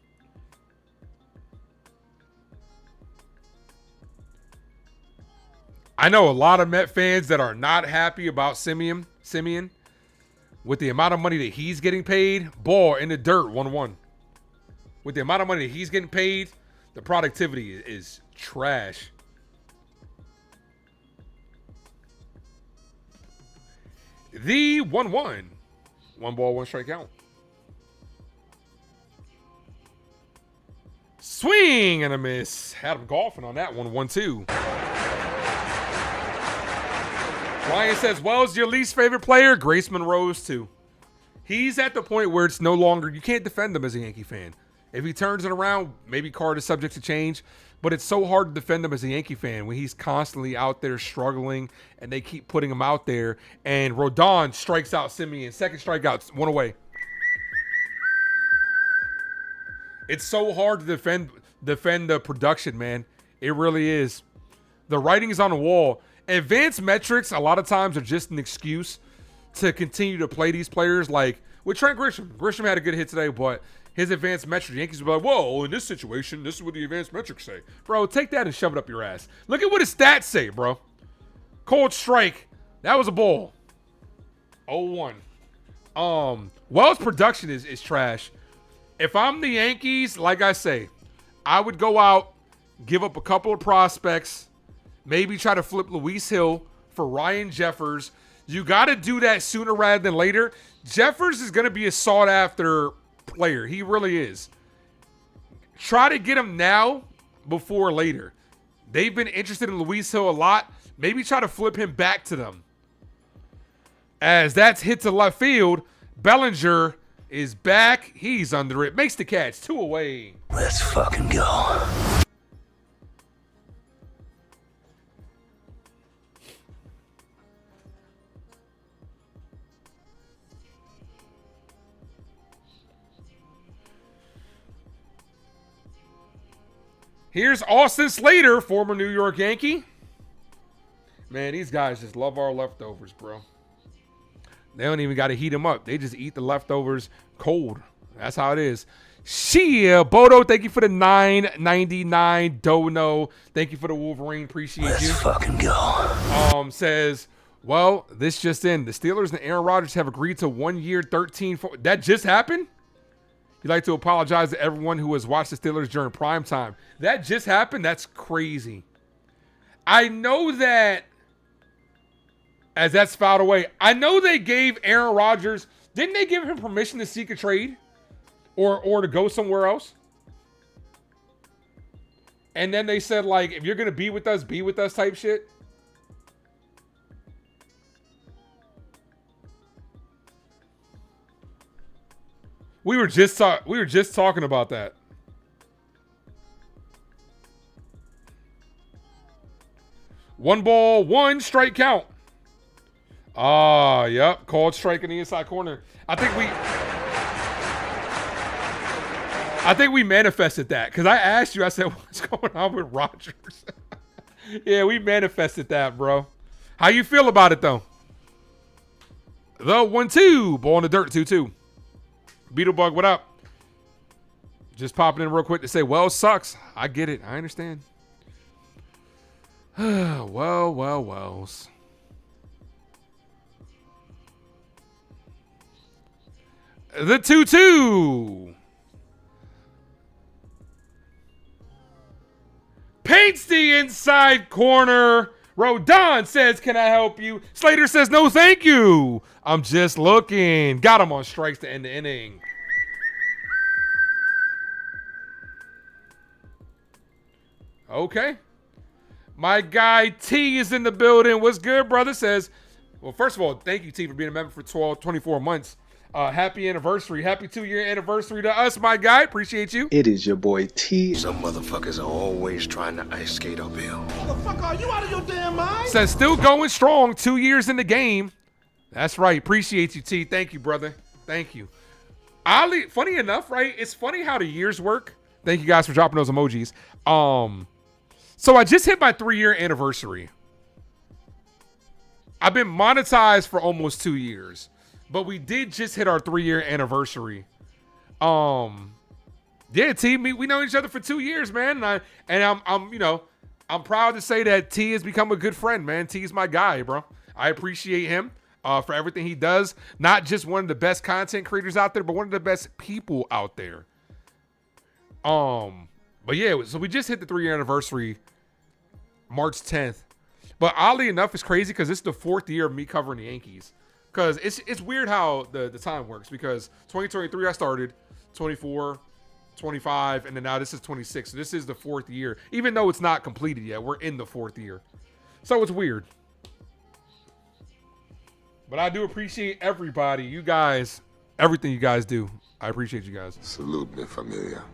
Speaker 11: I know a lot of Met fans that are not happy about Simeon with the amount of money that he's getting paid. Ball in the dirt, 1-1. With the amount of money that he's getting paid, the productivity is trash. The 1-1. 1 ball, 1 strike count. Swing and a miss. Had him golfing on that one. 1-2. Ryan says, Wells, your least favorite player? Grace Monroe's too. He's at the point where it's no longer, you can't defend him as a Yankee fan. If he turns it around, maybe card is subject to change, but it's so hard to defend him as a Yankee fan when he's constantly out there struggling and they keep putting him out there. And Rodon strikes out Simeon. Second strikeout, 1 away. It's so hard to defend the production, man. It really is. The writing is on the wall. Advanced metrics a lot of times are just an excuse to continue to play these players. Like with Trent Grisham. Grisham had a good hit today, but his advanced metrics, Yankees will be like, whoa, in this situation, this is what the advanced metrics say. Bro, take that and shove it up your ass. Look at what his stats say, bro. Cold strike. That was a ball. 0-1. Wells' production is trash. If I'm the Yankees, like I say, I would go out, give up a couple of prospects, Maybe try to flip Luis Hill for Ryan Jeffers. You got to do that sooner rather than later. Jeffers is going to be a sought-after player. He really is. Try to get him now before later. They've been interested in Luis Hill a lot. Maybe try to flip him back to them. As that's hit to left field, Bellinger is back. He's under it. Makes the catch. 2 away.
Speaker 16: Let's fucking go.
Speaker 11: Here's Austin Slater, former New York Yankee. Man, these guys just love our leftovers, bro. They don't even got to heat them up. They just eat the leftovers cold. That's how it is. Shia, Bodo, thank you for the $9.99 dono. Thank you for the Wolverine. Appreciate you.
Speaker 16: Let's fucking go.
Speaker 11: Says, well, this just in. The Steelers and Aaron Rodgers have agreed to 1 year, 13. That just happened? You'd like to apologize to everyone who has watched the Steelers during prime time. That just happened? That's crazy. I know that, as that's filed away, I know they gave Aaron Rodgers, didn't they give him permission to seek a trade? Or to go somewhere else? And then they said, like, if you're going to be with us type shit. We were just talking about that. One ball, 1 strike count. Yep. Called strike in the inside corner. I think we manifested that. Because I asked you, I said, what's going on with Rodgers? Yeah, we manifested that, bro. How you feel about it, though? The 1-2. Ball in the dirt, 2-2. Beetlebug, what up? Just popping in real quick to say, well, sucks. I get it. I understand. Wells. The 2-2. Paints the inside corner. Rodon says, can I help you? Slater says, no, thank you. I'm just looking. Got him on strikes to end the inning. Okay. My guy T is in the building. What's good, brother? Says, well, first of all, thank you, T, for being a member for 24 months. Happy anniversary. Happy 2-year anniversary to us, my guy. Appreciate you.
Speaker 17: It is your boy T. Some motherfuckers are always trying to ice skate uphill.
Speaker 10: The fuck are you out of your damn mind?
Speaker 11: Says still going strong. 2 years in the game. That's right. Appreciate you, T. Thank you, brother. Thank you. Oddly, funny enough, right? It's funny how the years work. Thank you guys for dropping those emojis. So I just hit my 3-year anniversary. I've been monetized for almost 2 years. But we did just hit our 3-year anniversary. Yeah, T, we know each other for 2 years, man. I'm proud to say that T has become a good friend, man. T's my guy, bro. I appreciate him for everything he does. Not just one of the best content creators out there, but one of the best people out there. But yeah, so we just hit the 3-year anniversary March 10th. But oddly enough, it's crazy because it's the 4th year of me covering the Yankees. Because it's weird how the time works. Because 2023 I started, 24, 25, and then now this is 26. So this is the 4th year. Even though it's not completed yet, we're in the 4th year. So it's weird. But I do appreciate everybody, you guys, everything you guys do. I appreciate you guys.
Speaker 17: Salute me, familia.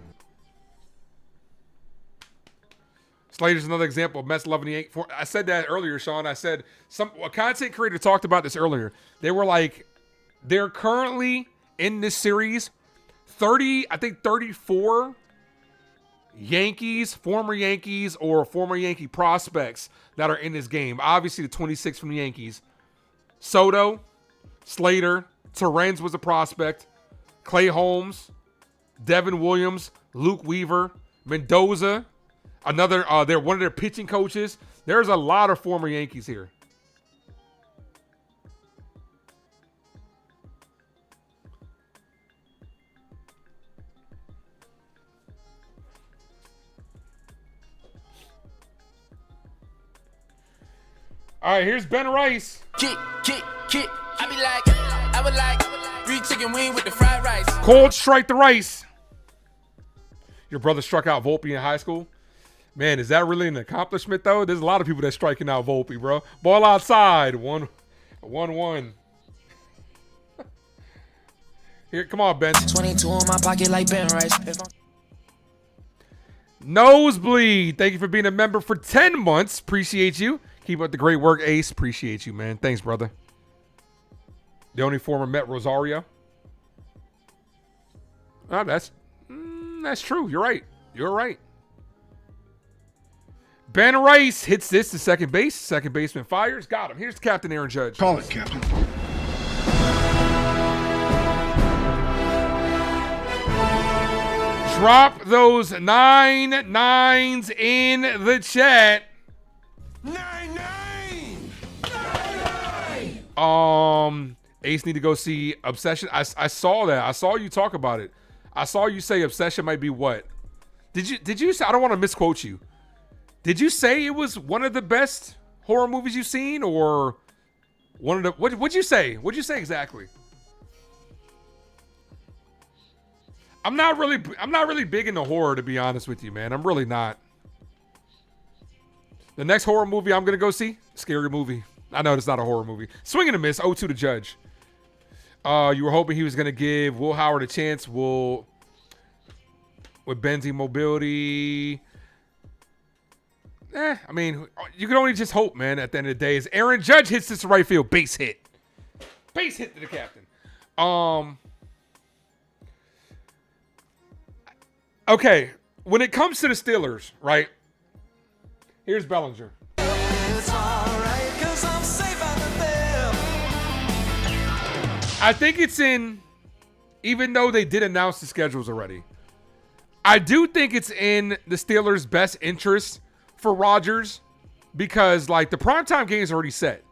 Speaker 11: Slater's another example of Mets loving the Yankees. I said that earlier, Sean. I said a content creator talked about this earlier. They were like, they're currently in this series 34 Yankees, former Yankees, or former Yankee prospects that are in this game. Obviously, the 26 from the Yankees. Soto, Slater, Torrens was a prospect. Clay Holmes, Devin Williams, Luke Weaver, Mendoza. They're one of their pitching coaches. There's a lot of former Yankees here. All right, here's Ben Rice.
Speaker 1: Kick. I would like 3 chicken wing with the fried rice.
Speaker 11: Cold strike the rice. Your brother struck out Volpe in high school. Man, is that really an accomplishment, though? There's a lot of people that's striking out Volpe, bro. Ball outside. 1-1. Here, come on, Ben.
Speaker 16: 22 in my pocket like Ben Rice.
Speaker 11: Nosebleed. Thank you for being a member for 10 months. Appreciate you. Keep up the great work, Ace. Appreciate you, man. Thanks, brother. The only former Met Rosario. Oh, that's true. You're right. You're right. Ben Rice hits this to second base. Second baseman fires. Got him. Here's Captain Aaron Judge.
Speaker 14: Call it, Captain.
Speaker 11: Drop those 9 9s in the chat.
Speaker 10: 9-9.
Speaker 11: Ace need to go see Obsession. I saw that. I saw you talk about it. I saw you say Obsession might be what? Did you say, I don't want to misquote you. Did you say it was one of the best horror movies you've seen, or one of the what'd you say? What'd you say exactly? I'm not really big into horror, to be honest with you, man. I'm really not. The next horror movie I'm gonna go see, Scary Movie. I know it's not a horror movie. Swing and a miss, 0-2 to Judge. You were hoping he was gonna give Will Howard a chance. With Benzie mobility. I mean, you can only just hope, man, at the end of the day. As Aaron Judge hits this to right field, base hit. Base hit to the captain. Okay, when it comes to the Steelers, right? Here's Bellinger.
Speaker 16: It's alright, 'cause I'm safe out of them.
Speaker 11: I think it's in, even though they did announce the schedules already, I do think it's in the Steelers' best interest for Rodgers, because like the primetime game is already set.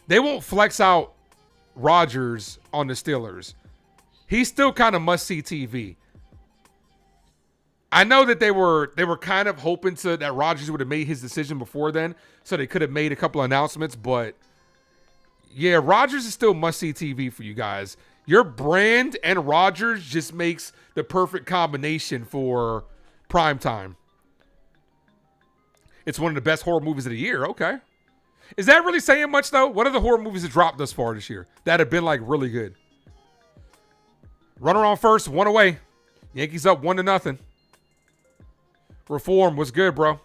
Speaker 11: They won't flex out Rodgers on the Steelers. He's still kind of must-see TV. I know that they were kind of hoping that Rodgers would have made his decision before then, so they could have made a couple of announcements, but yeah, Rodgers is still must-see TV for you guys. Your brand and Rodgers just makes the perfect combination for primetime. It's one of the best horror movies of the year. Okay. Is that really saying much, though? What are the horror movies that dropped thus far this year that have been, like, really good? Runner on first, 1 away. Yankees up 1-0. Reform was good, bro.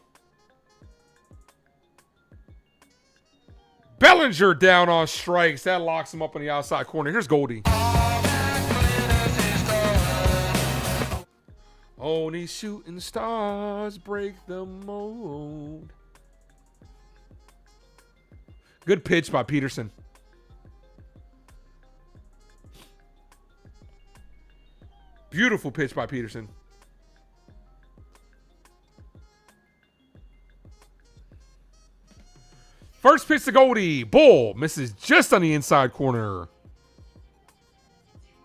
Speaker 11: Bellinger down on strikes. That locks him up in the outside corner. Here's Goldie. Only shooting stars break the mold. Good pitch by Peterson. Beautiful pitch by Peterson. First pitch to Goldie. Bull misses just on the inside corner.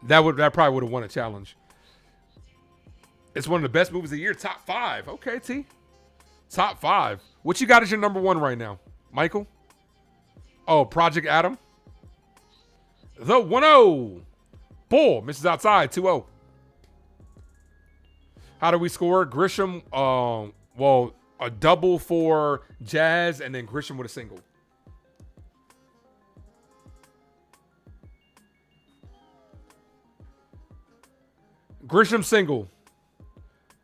Speaker 11: That probably would have won a challenge. It's one of the best movies of the year. Top 5. Okay, T. Top 5. What you got as your number 1 right now? Michael? Oh, Project Adam. The 1-0. Bull misses outside. 2-0. How do we score? Grisham, well, a double for Jazz, and then Grisham with a single. Grisham single.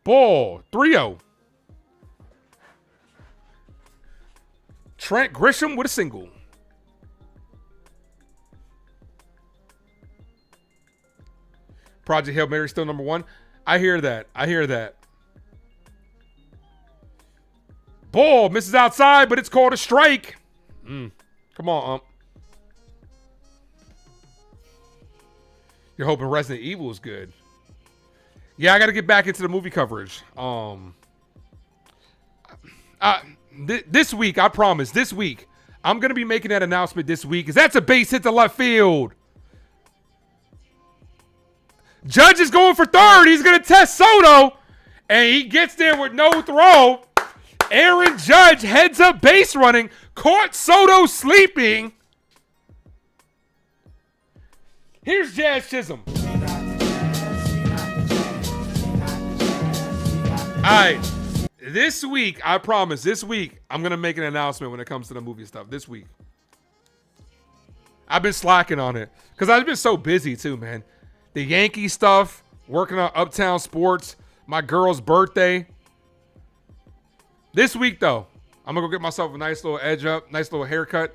Speaker 11: Ball, 3-0. Trent Grisham with a single. Project Hail Mary still number 1. I hear that. Ball misses outside, but it's called a strike. Come on, You're hoping Resident Evil is good. Yeah, I got to get back into the movie coverage. This week, I promise, this week, I'm going to be making that announcement this week, because that's a base hit to left field. Judge is going for third. He's going to test Soto, and he gets there with no throw. Aaron Judge heads up base running. Caught Soto sleeping. Here's Jazz Chisholm. All right. This week, I promise, this week, I'm going to make an announcement when it comes to the movie stuff. This week. I've been slacking on it because I've been so busy too, man. The Yankee stuff, working on Uptown Sports, my girl's birthday. This week, though, I'm going to go get myself a nice little edge up, nice little haircut.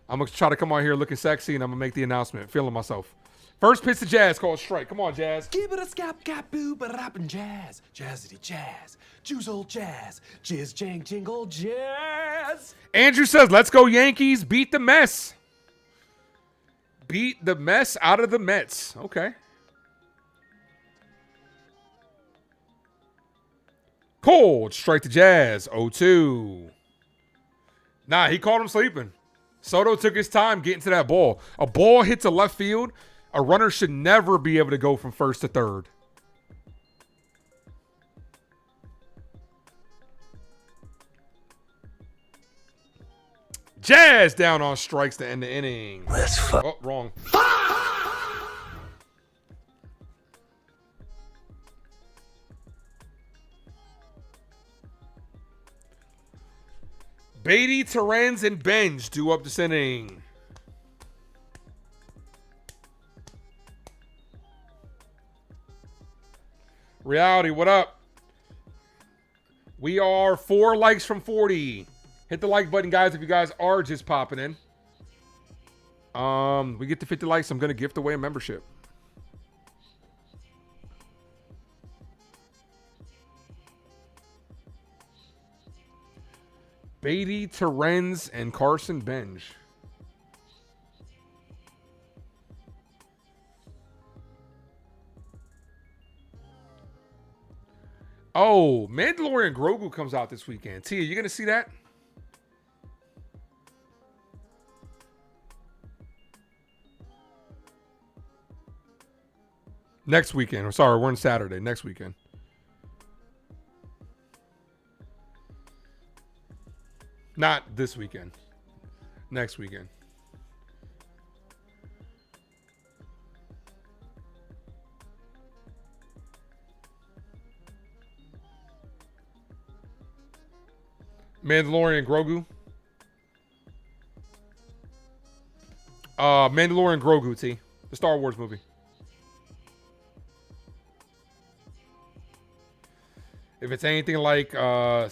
Speaker 11: I'm going to try to come on here looking sexy, and I'm going to make the announcement, feeling myself. First pitch to Jazz called strike. Come on, Jazz.
Speaker 12: Give it a scap, cap, boo, ba rapping jazz. Jazzity jazz. Juice old jazz. Jizz, jang, jingle, jazz.
Speaker 11: Andrew says, let's go Yankees. Beat the mess. Beat the mess out of the Mets. Okay. Cold strike to Jazz. 0-2. Nah, he called him sleeping. Soto took his time getting to that ball. A ball hits a left field. A runner should never be able to go from first to third. Jazz down on strikes to end the inning. Oh, wrong. Beatty, Terrence, and Benj due up this inning. Reality, what up? We are 4 likes from 40. Hit the like button, guys, if you guys are just popping in. We get to 50 likes. I'm going to gift away a membership. Beatty, Terrence, and Carson Benj. Oh, Mandalorian Grogu comes out this weekend. Tia, you going to see that? Next weekend. I'm sorry, we're on Saturday. Next weekend. Not this weekend. Next weekend. Mandalorian Grogu. Mandalorian Grogu, T. The Star Wars movie. If it's anything like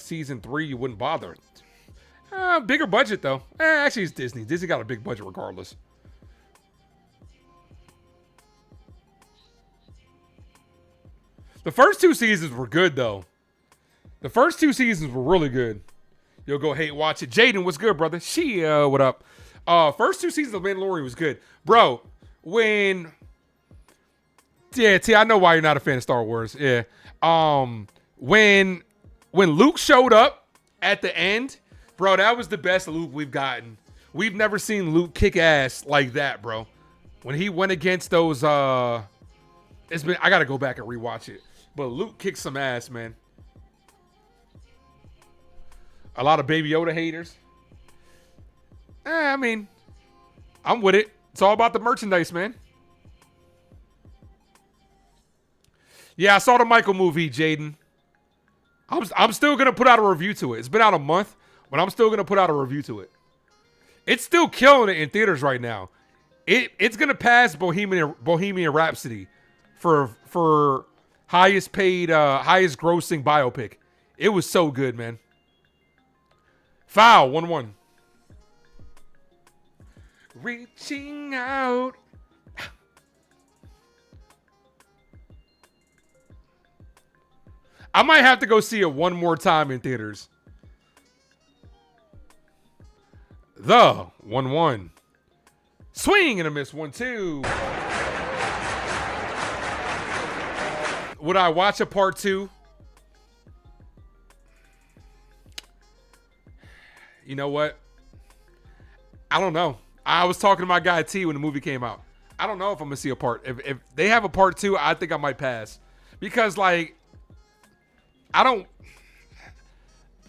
Speaker 11: season 3, you wouldn't bother. Bigger budget, though. Actually, it's Disney. Disney got a big budget regardless. The first 2 seasons were good, though. The first 2 seasons were really good. You'll go hate watch it. Jaden, what's good, brother? What up? First 2 seasons of Mandalorian was good. Bro, when... Yeah, T, I know why you're not a fan of Star Wars. Yeah. When Luke showed up at the end, bro, that was the best Luke we've gotten. We've never seen Luke kick ass like that, bro. When he went against those, I gotta go back and rewatch it. But Luke kicked some ass, man. A lot of Baby Yoda haters. I mean, I'm with it. It's all about the merchandise, man. Yeah, I saw the Michael movie, Jaden. I'm still going to put out a review to it. It's been out a month, but I'm still going to put out a review to it. It's still killing it in theaters right now. It's going to pass Bohemian Rhapsody for highest paid, highest grossing biopic. It was so good, man. Foul, 1-1. Reaching out. I might have to go see it one more time in theaters. The 1-1. Swing and a miss. 1-2. Would I watch a part 2? You know what? I don't know. I was talking to my guy T when the movie came out. I don't know if I'm gonna see a part. If they have a part 2, I think I might pass. Because like,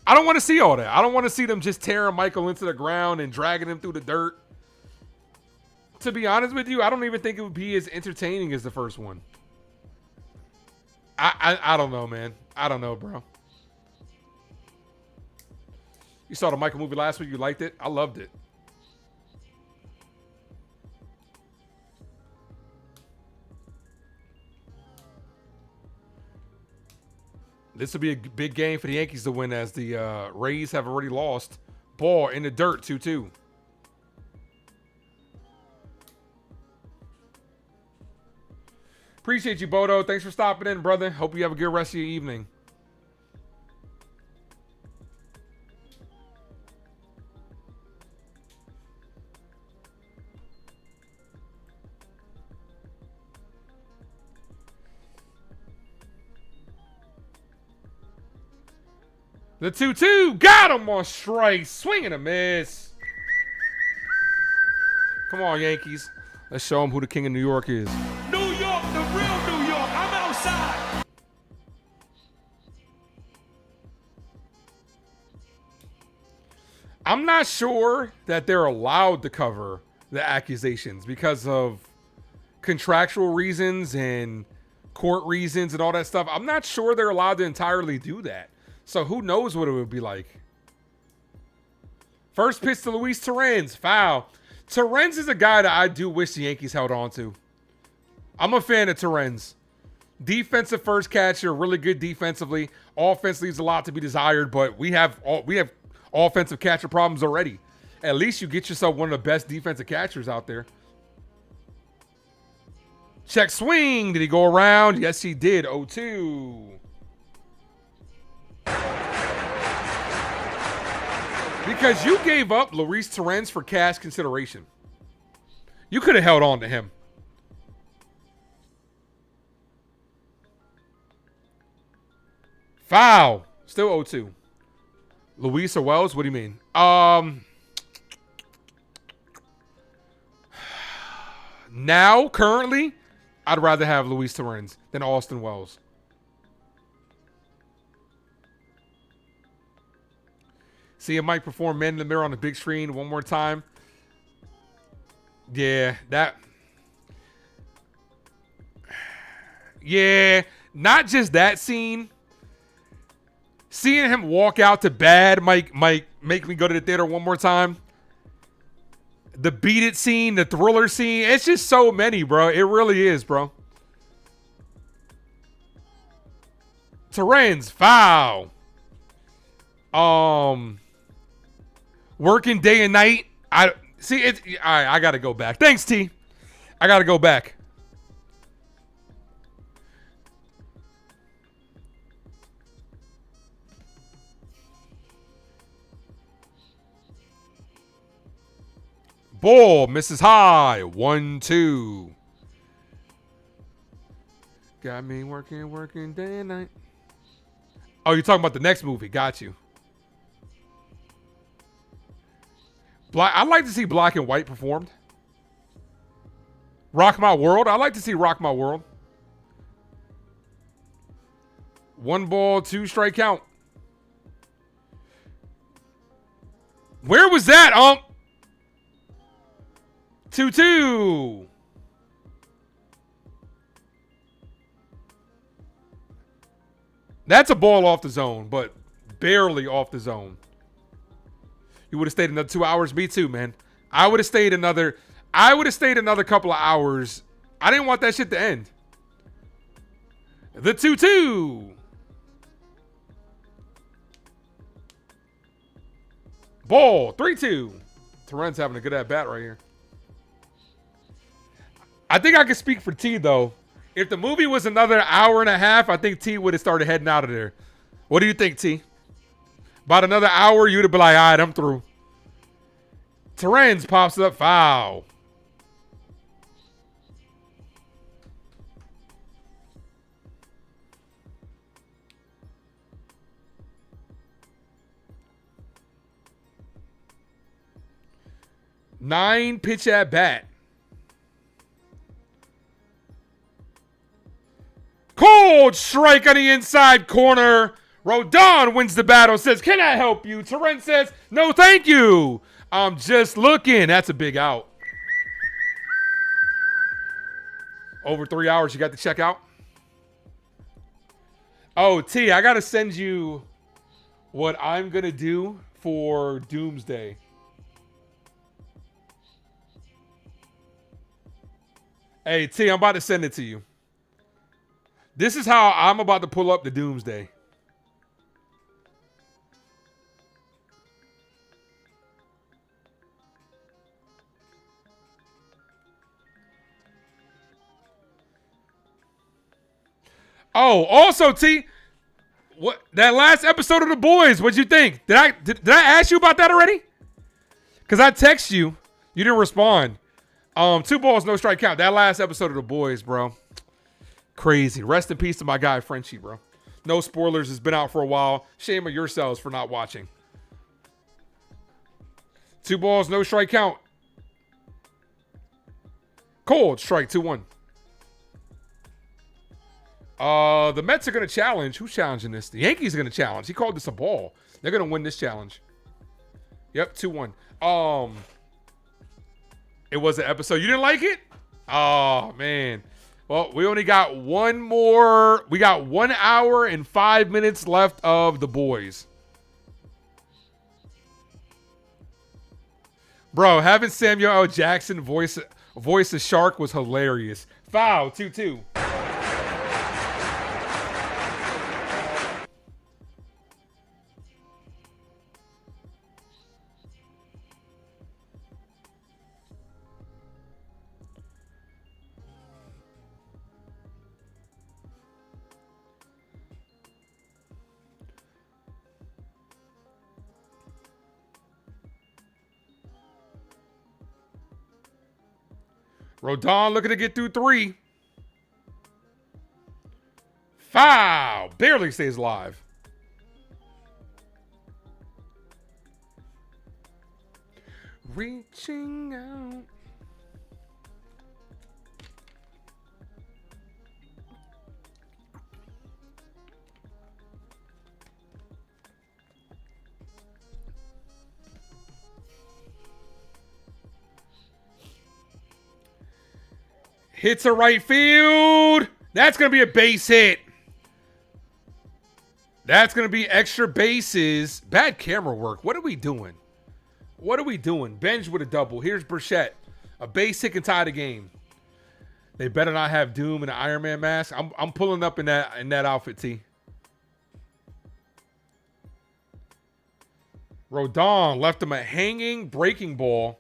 Speaker 11: I don't want to see all that. I don't want to see them just tearing Michael into the ground and dragging him through the dirt. To be honest with you, I don't even think it would be as entertaining as the first one. I don't know, man. I don't know, bro. You saw the Michael movie last week. You liked it? I loved it. This will be a big game for the Yankees to win as the Rays have already lost. Ball in the dirt, 2-2. Appreciate you, Bodo. Thanks for stopping in, brother. Hope you have a good rest of your evening. The 2-2 got him on strike. Swing and a miss. Come on, Yankees. Let's show them who the king of New York is.
Speaker 16: New York, the real New York. I'm outside.
Speaker 11: I'm not sure that they're allowed to cover the accusations because of contractual reasons and court reasons and all that stuff. I'm not sure they're allowed to entirely do that. So who knows what it would be like. First pitch to Luis Torrens. Foul. Torrens is a guy that I do wish the Yankees held on to. I'm a fan of Torrens. Defensive first catcher, really good defensively. Offense leaves a lot to be desired, but we have offensive catcher problems already. At least you get yourself one of the best defensive catchers out there. Check swing. Did he go around? Yes, he did. 0-2. Because you gave up Luis Torrens for cash consideration. You could have held on to him. Foul. Still 0-2. Luis or Wells? What do you mean? Now, currently, I'd rather have Luis Torrens than Austin Wells. See Mike perform Man in the Mirror on the big screen one more time. Yeah, yeah, not just that scene. Seeing him walk out to bad might make me go to the theater one more time. The Beat It scene, the Thriller scene, it's just so many, bro. It really is, bro. Torrens, foul. Working day and night. I see it. All right, I gotta go back. Thanks, T. I gotta go back. Ball misses high. 1-2. Got me working day and night. Oh, you're talking about the next movie. Got you. I'd like to see Black and White performed. Rock My World. I'd like to see Rock My World. 1 ball, 2 strike count. Where was that, 2-2. That's a ball off the zone, but barely off the zone. You would have stayed another 2 hours. Me too, man. I would have stayed another couple of hours. I didn't want that shit to end. The 2-2. Ball. 3-2. Torrens having a good at bat right here. I think I can speak for T, though. If the movie was another hour and a half, I think T would have started heading out of there. What do you think, T? About another hour, you'd have been like, all right, I'm through. Torrens pops up, foul. Nine pitch at bat. Cold strike on the inside corner. Rodon wins the battle, says, can I help you? Terrence says, no, thank you. I'm just looking. That's a big out. Over 3 hours, you got to check out? Oh, T, I got to send you what I'm going to do for Doomsday. Hey, T, I'm about to send it to you. This is how I'm about to pull up the Doomsday. Oh, also, T, what that last episode of The Boys, what'd you think? Did I ask you about that already? Because I text you. You didn't respond. 2 balls, no strike count. That last episode of The Boys, bro. Crazy. Rest in peace to my guy, Frenchie, bro. No spoilers. It's been out for a while. Shame on yourselves for not watching. 2 balls, no strike count. Cold strike, 2-1. The Mets are going to challenge. Who's challenging this? The Yankees are going to challenge. He called this a ball. They're going to win this challenge. Yep, 2-1. It was an episode. You didn't like it? Oh, man. Well, we only got one more. We got 1 hour and 5 minutes left of The Boys. Bro, having Samuel L. Jackson voice a shark was hilarious. Foul, 2-2. Rodon looking to get through 3. Foul. Barely stays alive. Reaching out. Hits a right field. That's going to be a base hit. That's going to be extra bases. Bad camera work. What are we doing? What are we doing? Benj with a double. Here's Burchett. A base hit can tie the game. They better not have Doom in an Iron Man mask. I'm pulling up in that outfit, T. Rodon left him a hanging breaking ball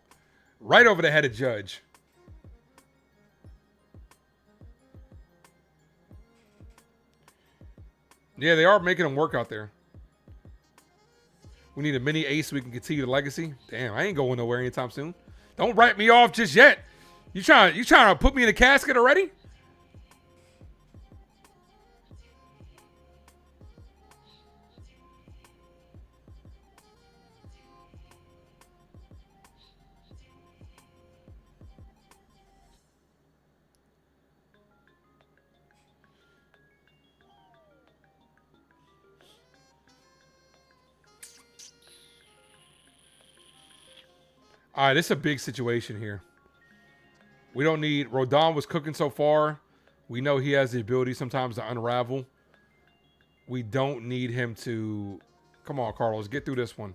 Speaker 11: right over the head of Judge. Yeah, they are making them work out there. We need a mini ace so we can continue the legacy. Damn, I ain't going nowhere anytime soon. Don't write me off just yet. You trying to put me in a casket already? All right, this is a big situation here. We don't need... Rodon was cooking so far. We know he has the ability sometimes to unravel. We don't need him to... Come on, Carlos. Get through this one.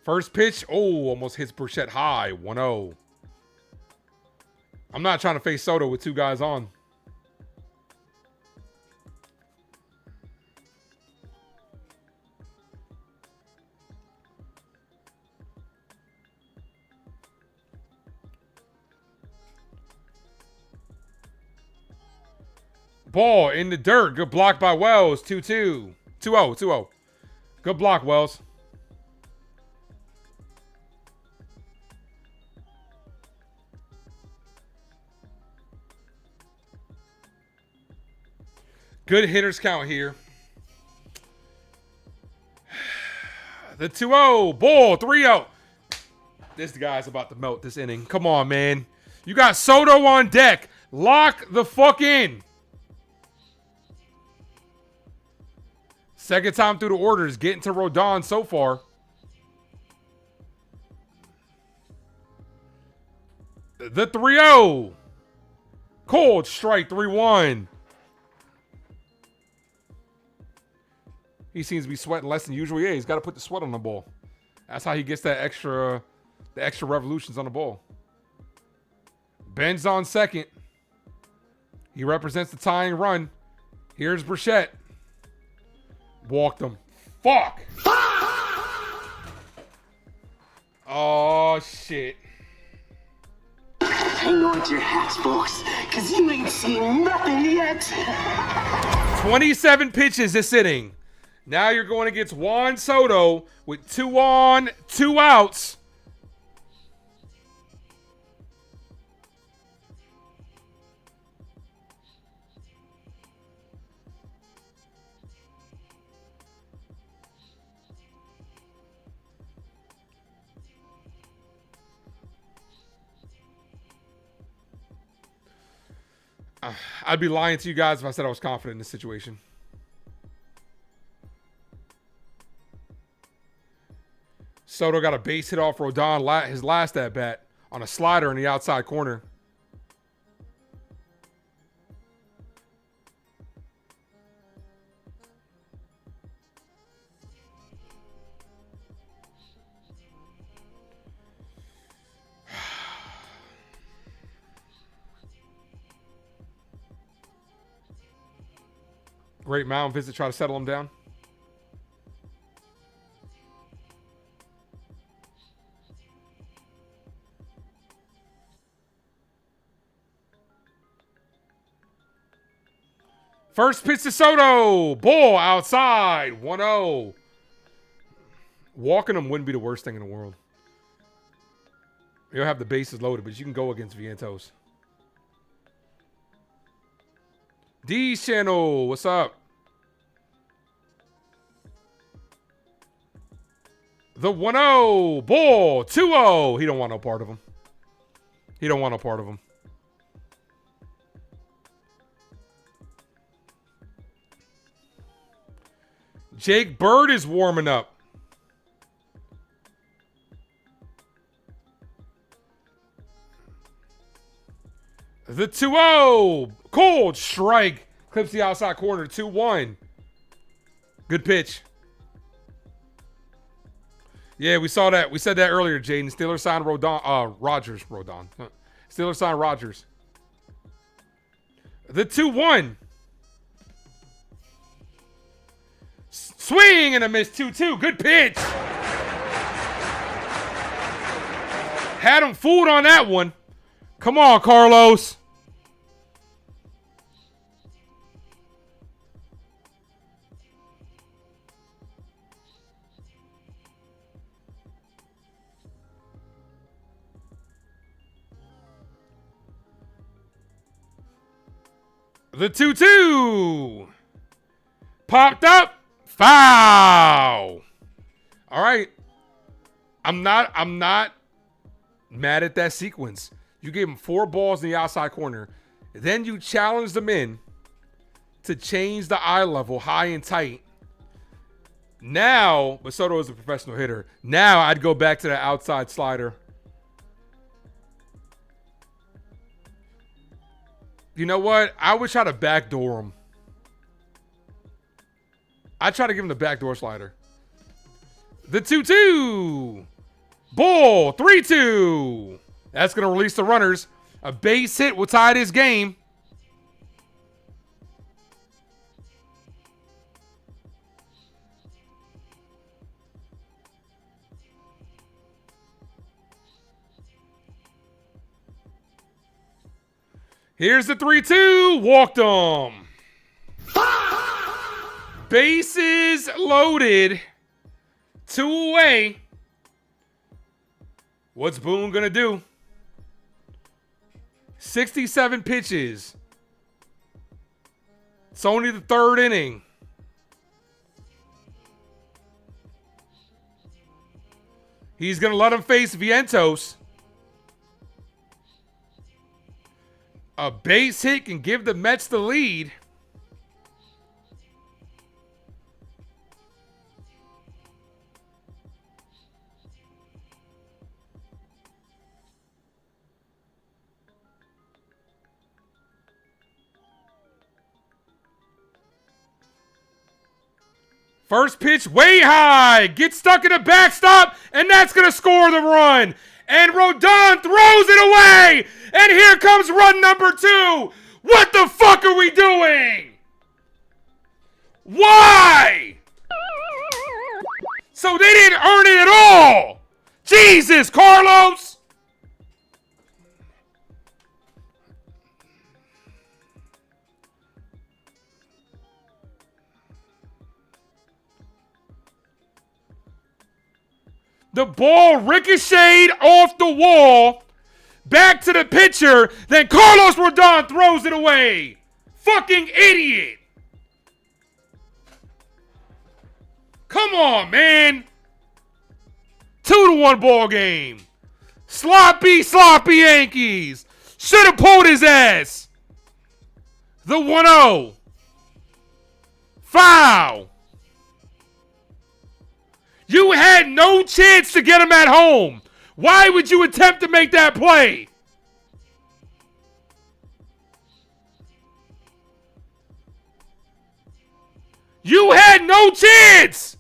Speaker 11: First pitch. Oh, almost hits Burchett high. 1-0. I'm not trying to face Soto with 2 guys on. Ball in the dirt. Good block by Wells. 2-2. 2-0. 2-0. Good block, Wells. Good hitters count here. The 2-0. Ball. 3-0. This guy's about to melt this inning. Come on, man. You got Soto on deck. Lock the fuck in. Second time through the orders, getting to Rodon so far. The 3-0. Cold strike 3-1. He seems to be sweating less than usual. Yeah, he's got to put the sweat on the ball. That's how he gets the extra revolutions on the ball. Ben's on second. He represents the tying run. Here's Burchett. Walked him. Fuck. Oh, shit.
Speaker 16: Hang on to your hats, folks, because you ain't seen nothing yet.
Speaker 11: 27 pitches this inning. Now you're going against Juan Soto with 2 on, 2 outs. I'd be lying to you guys if I said I was confident in this situation. Soto got a base hit off Rodon his last at bat on a slider in the outside corner. Great mound visit, try to settle him down. First pitch to Soto. Ball outside. 1-0. Walking him wouldn't be the worst thing in the world. You'll have the bases loaded, but you can go against Vientos. D's channel, what's up? The 1-0. Ball. 2-0. He don't want no part of him. He don't want no part of him. Jake Bird is warming up. The 2-0. Cold strike. Clips the outside corner. 2-1. Good pitch. Yeah, we saw that. We said that earlier, Jaden. Steelers signed Rogers. Steelers signed Rogers. The 2-1. Swing and a miss. 2-2. Good pitch. Had him fooled on that one. Come on, Carlos. The 2-2. Popped up. Foul. All right. I'm not mad at that sequence. You gave him 4 balls in the outside corner. Then you challenged them in to change the eye level high and tight. Now, but Soto is a professional hitter. Now I'd go back to the outside slider. You know what? I would try to backdoor him. I'd try to give him the backdoor slider. The 2-2. Ball. 3-2. That's going to release the runners. A base hit will tie this game. Here's the 3-2. Walked him. Bases loaded. 2 away. What's Boone going to do? 67 pitches. It's only the 3rd inning. He's going to let him face Vientos. A base hit can give the Mets the lead. First pitch way high. Gets stuck in a backstop, and that's going to score the run. And Rodon throws it away. And here comes run number 2. What the fuck are we doing? Why? So they didn't earn it at all. Jesus, Carlos. The ball ricocheted off the wall, back to the pitcher, then Carlos Rodon throws it away. Fucking idiot. Come on, man. 2-1 ball game. Sloppy Yankees. Should have pulled his ass. The 1-0. Foul. You had no chance to get him at home. Why would you attempt to make that play? You had no chance.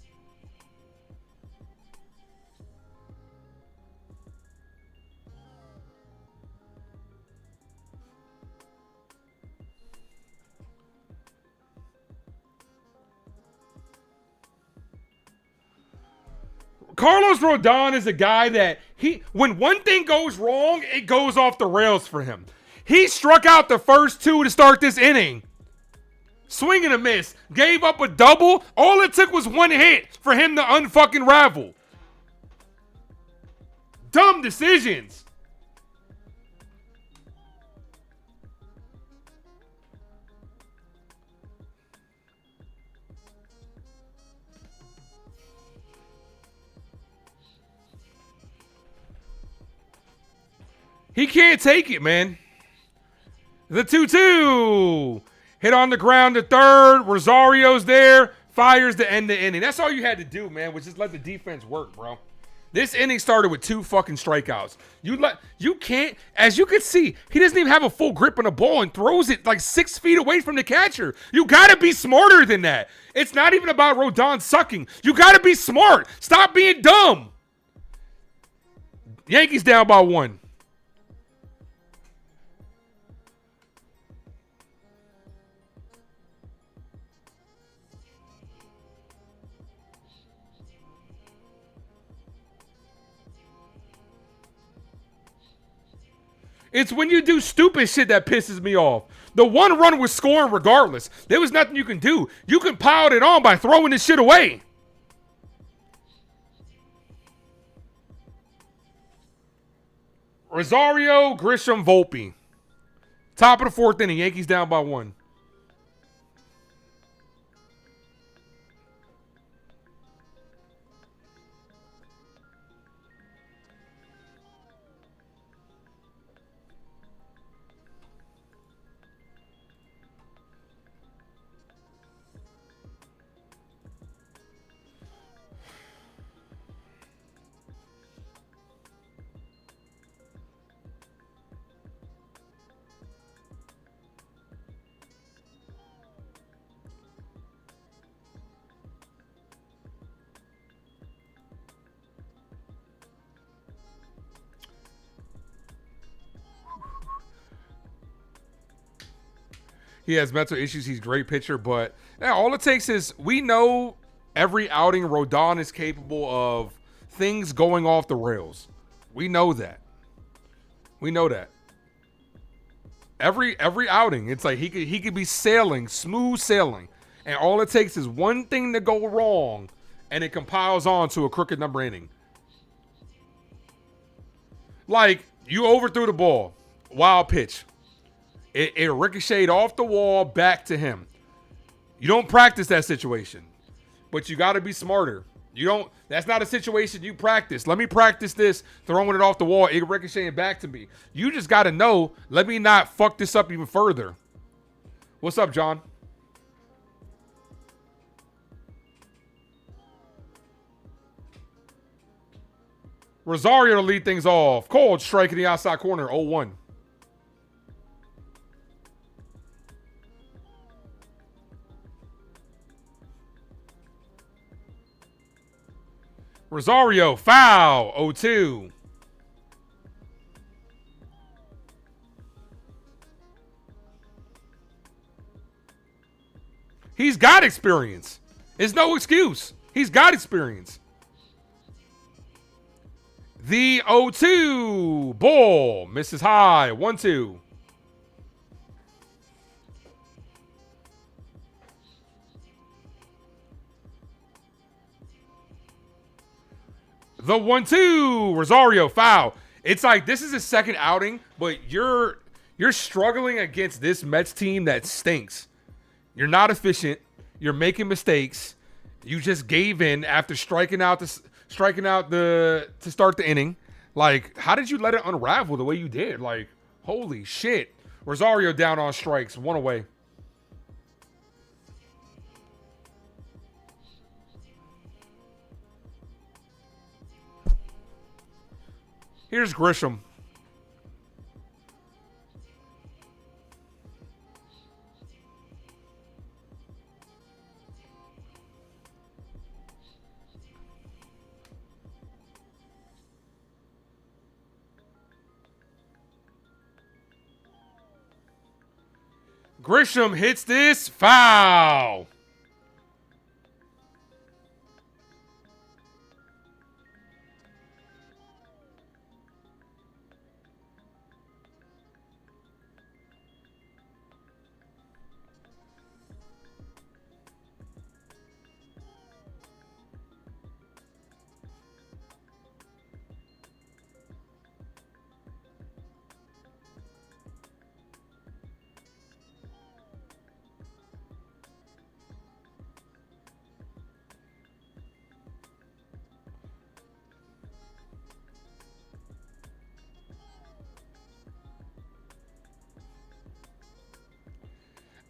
Speaker 11: Carlos Rodon is a guy that when one thing goes wrong, it goes off the rails for him. He struck out the first 2 to start this inning. Swing and a miss. Gave up a double. All it took was one hit for him to unfucking ravel. Dumb decisions. He can't take it, man. The 2-2. Hit on the ground to third. Rosario's there. Fires to end the inning. That's all you had to do, man, was just let the defense work, bro. This inning started with 2 fucking strikeouts. You can't, as you can see, he doesn't even have a full grip on the ball and throws it like 6 feet away from the catcher. You got to be smarter than that. It's not even about Rodon sucking. You got to be smart. Stop being dumb. Yankees down by 1. It's when you do stupid shit that pisses me off. The 1 run was scoring regardless. There was nothing you can do. You can pile it on by throwing this shit away. Rosario, Grisham, Volpe. Top of the 4th inning. Yankees down by 1. He has mental issues. He's a great pitcher, but yeah, all it takes is we know every outing Rodon is capable of things going off the rails. We know that. We know that. Every outing, it's like he could be sailing, smooth sailing, and all it takes is one thing to go wrong, and it compiles on to a crooked number inning. Like you overthrew the ball, wild pitch. It ricocheted off the wall back to him. You don't practice that situation, but you got to be smarter. That's not a situation you practice. Let me practice this, throwing it off the wall, it ricocheting back to me. You just got to know, let me not fuck this up even further. What's up, John? Rosario to lead things off. Cold strike in the outside corner, 0-1. Rosario, foul, 0-2. He's got experience. It's no excuse. He's got experience. The 0-2 ball misses high, 1-2. The 1-2 Rosario, foul. It's like this is his second outing, but you're struggling against this Mets team that stinks. You're not efficient. You're making mistakes. You just gave in after striking out to start the inning. Like, how did you let it unravel the way you did? Like, holy shit. Rosario down on strikes, 1 away. Here's Grisham. Grisham hits this, foul.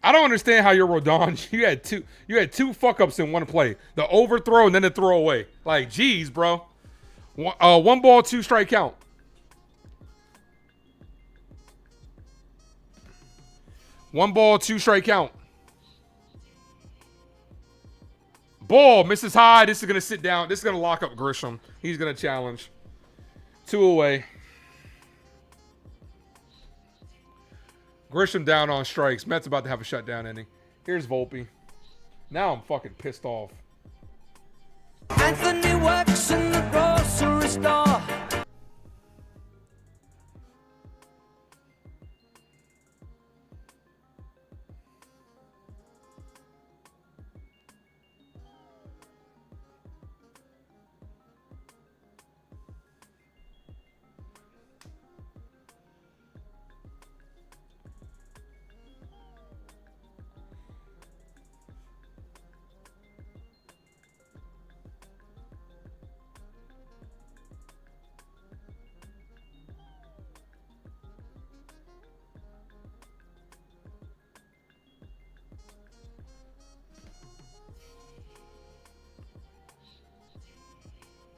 Speaker 11: I don't understand how you're Rodon. You had two fuck ups in one play. The overthrow and then the throwaway. Like, geez, bro. 1 ball, 2 strike count. One ball, 2 strike count. Ball misses high. This is gonna sit down. This is gonna lock up Grisham. He's gonna challenge. 2 away. Grisham down on strikes. Mets about to have a shutdown inning. Here's Volpe. Now I'm fucking pissed off.
Speaker 16: Anthony works in the grocery store.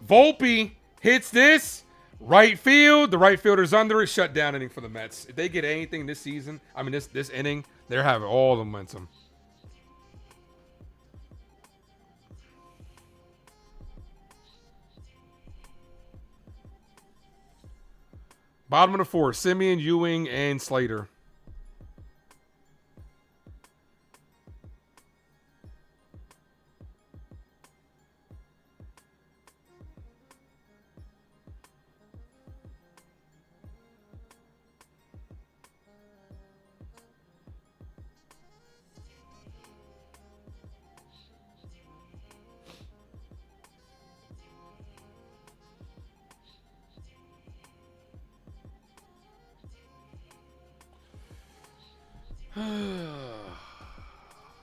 Speaker 11: Volpe hits this. Right field. The right fielder's under it. Shut down inning for the Mets. If they get anything this season, I mean this inning, they're having all the momentum. Bottom of the 4th, Simeon, Ewing, and Slater.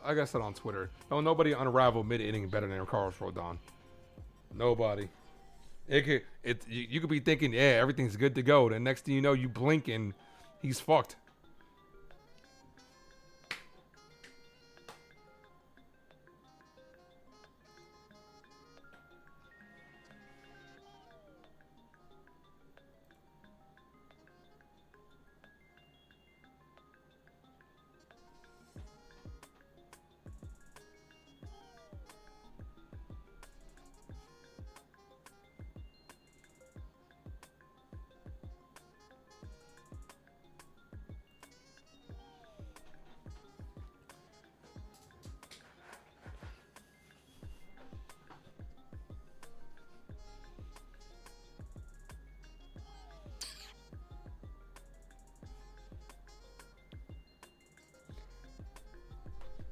Speaker 11: I got that on Twitter. No, nobody unraveled mid-inning better than Carlos Rodon. Nobody. You could be thinking, yeah, everything's good to go. Then next thing you know, you blink and he's fucked.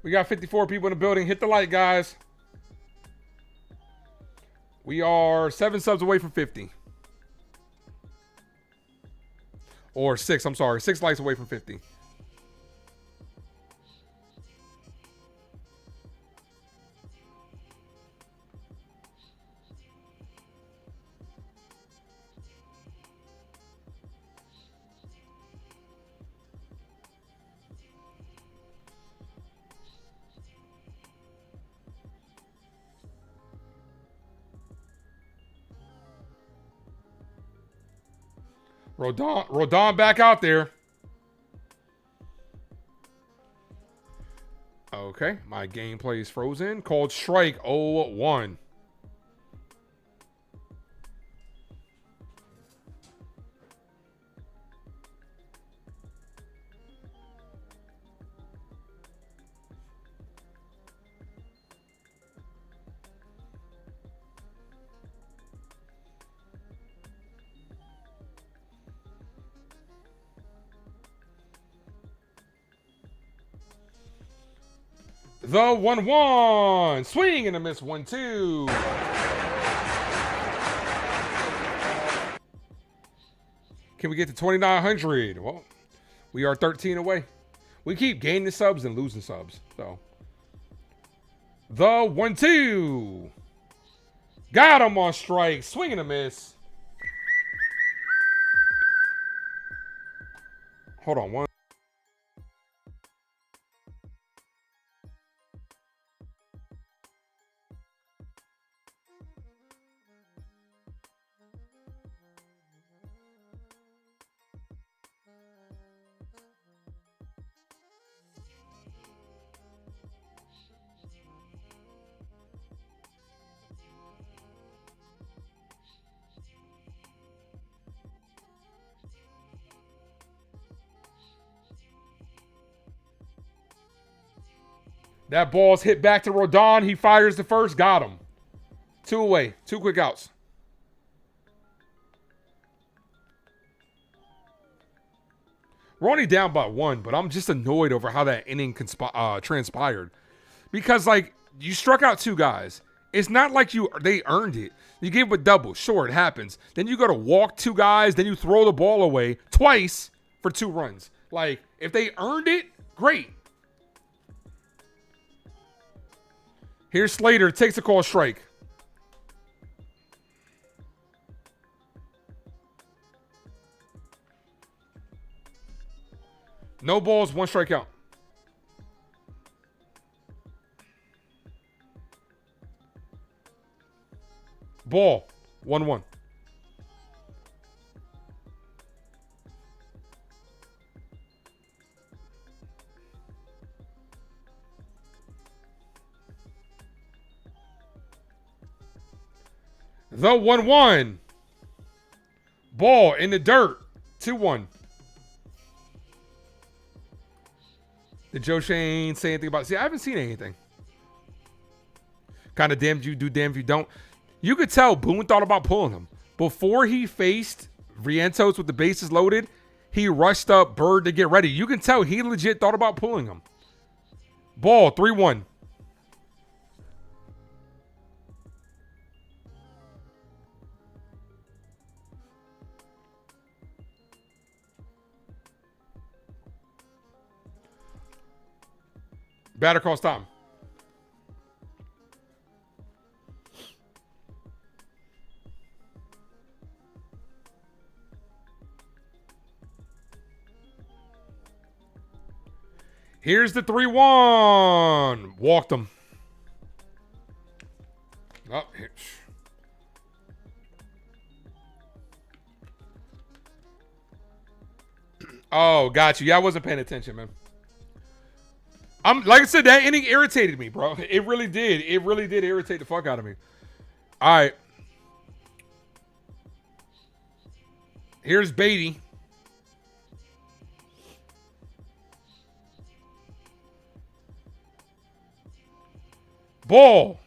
Speaker 11: We got 54 people in the building. Hit the like, guys. We are 7 subs away from 50. Or 6, I'm sorry. 6 likes away from 50. Rodon back out there. Okay, my gameplay is frozen. Called strike 0-1. The 1-1. Swing and a miss. 1-2. Can we get to 2,900? Well, we are 13 away. We keep gaining subs and losing subs. So, the 1-2. Got him on strike. Swing and a miss. Hold on. One. That ball's hit back to Rodon. He fires the first. Got him. 2 away. 2 quick outs. We're only down by 1, but I'm just annoyed over how that inning transpired. Because, like, you struck out 2 guys. It's not like they earned it. You gave them a double. Sure, it happens. Then you got to walk 2 guys. Then you throw the ball away twice for 2 runs. Like, if they earned it, great. Here's Slater. Takes a call strike. No balls, 1 strikeout. Ball, 1-1. The 1-1. Ball in the dirt. 2-1. Did Joe Shane say anything about it? See, I haven't seen anything. Kind of damned you do, damned if you don't. You could tell Boone thought about pulling him. Before he faced Vientos with the bases loaded, he rushed up Bird to get ready. You can tell he legit thought about pulling him. Ball, 3-1. Batter calls time. Here's the 3-1. Walked him. Oh, here. Oh, got you. Yeah, I wasn't paying attention, man. Like I said, that inning irritated me, bro. It really did. It really did irritate the fuck out of me. All right. Here's Beatty. Ball.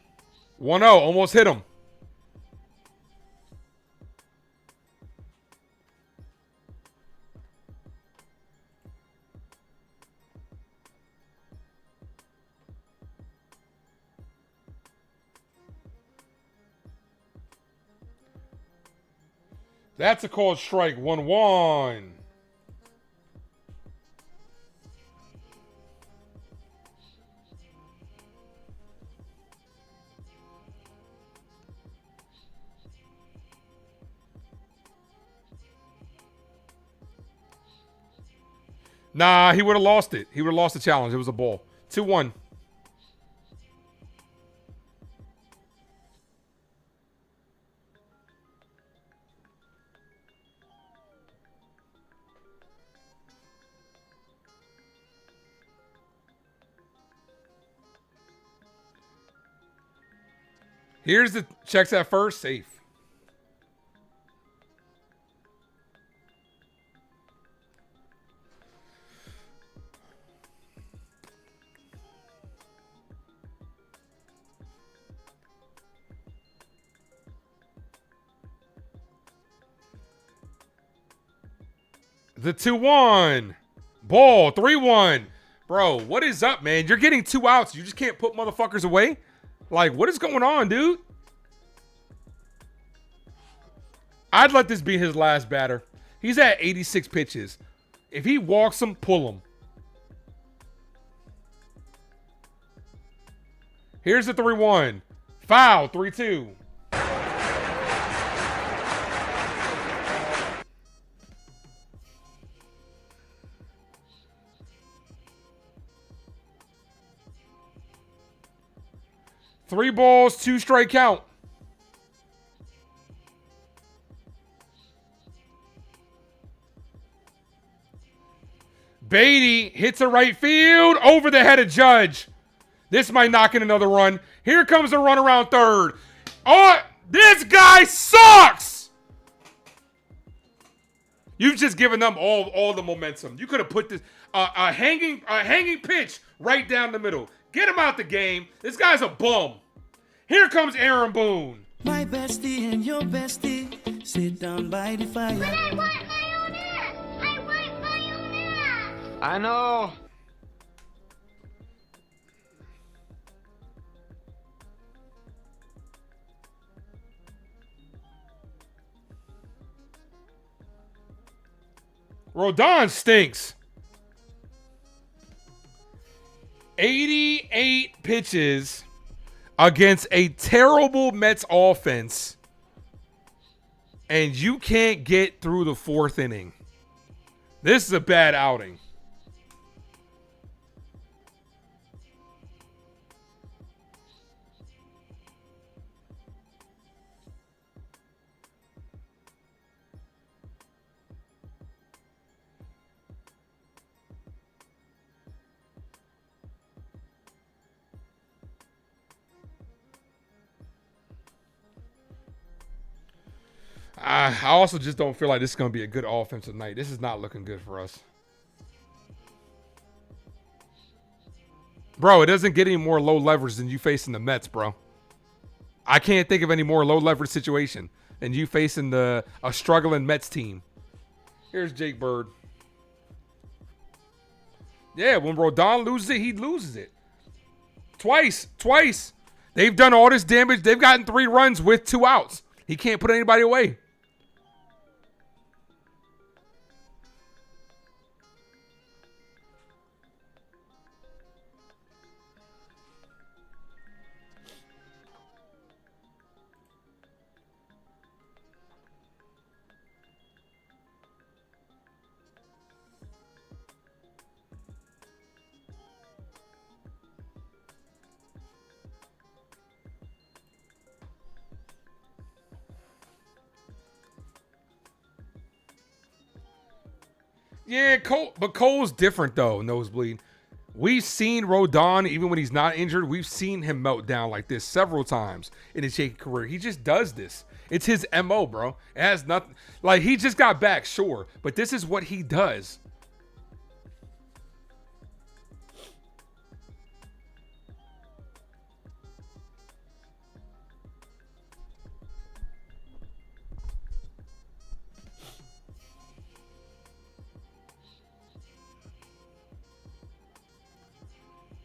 Speaker 11: 1-0. Almost hit him. That's a called strike. 1-1. Nah, he would have lost it. He would have lost the challenge. It was a ball. 2-1. Here's the checks at first. Safe. The 2-1. Ball. 3-1. Bro, what is up, man? You're getting 2 outs. You just can't put motherfuckers away? Like, what is going on, dude? I'd let this be his last batter. He's at 86 pitches. If he walks him, pull him. Here's the 3-1. Foul. 3-2. Three balls, 2 strike count. Beatty hits a right field over the head of Judge. This might knock in another run. Here comes the run around third. Oh, this guy sucks. You've just given them all the momentum. You could have put this a hanging pitch right down the middle. Get him out the game. This guy's a bum. Here comes Aaron Boone.
Speaker 16: My bestie and your bestie sit down by the fire. But I want my own ass. I want my own ass.
Speaker 5: I know.
Speaker 11: Rodon stinks. 88 pitches against a terrible Mets offense, and you can't get through the 4th inning. This is a bad outing. I also just don't feel like this is going to be a good offensive night. This is not looking good for us. Bro, it doesn't get any more low leverage than you facing the Mets, bro. I can't think of any more low leverage situation than you facing a struggling Mets team. Here's Jake Bird. Yeah, when Rodon loses it, he loses it. Twice. They've done all this damage. They've gotten 3 runs with 2 outs. He can't put anybody away. Yeah, but Cole's different, though, Nosebleed. We've seen Rodon, even when he's not injured, we've seen him melt down like this several times in his Yankee career. He just does this. It's his MO, bro. It has nothing. Like, he just got back, sure, but this is what he does.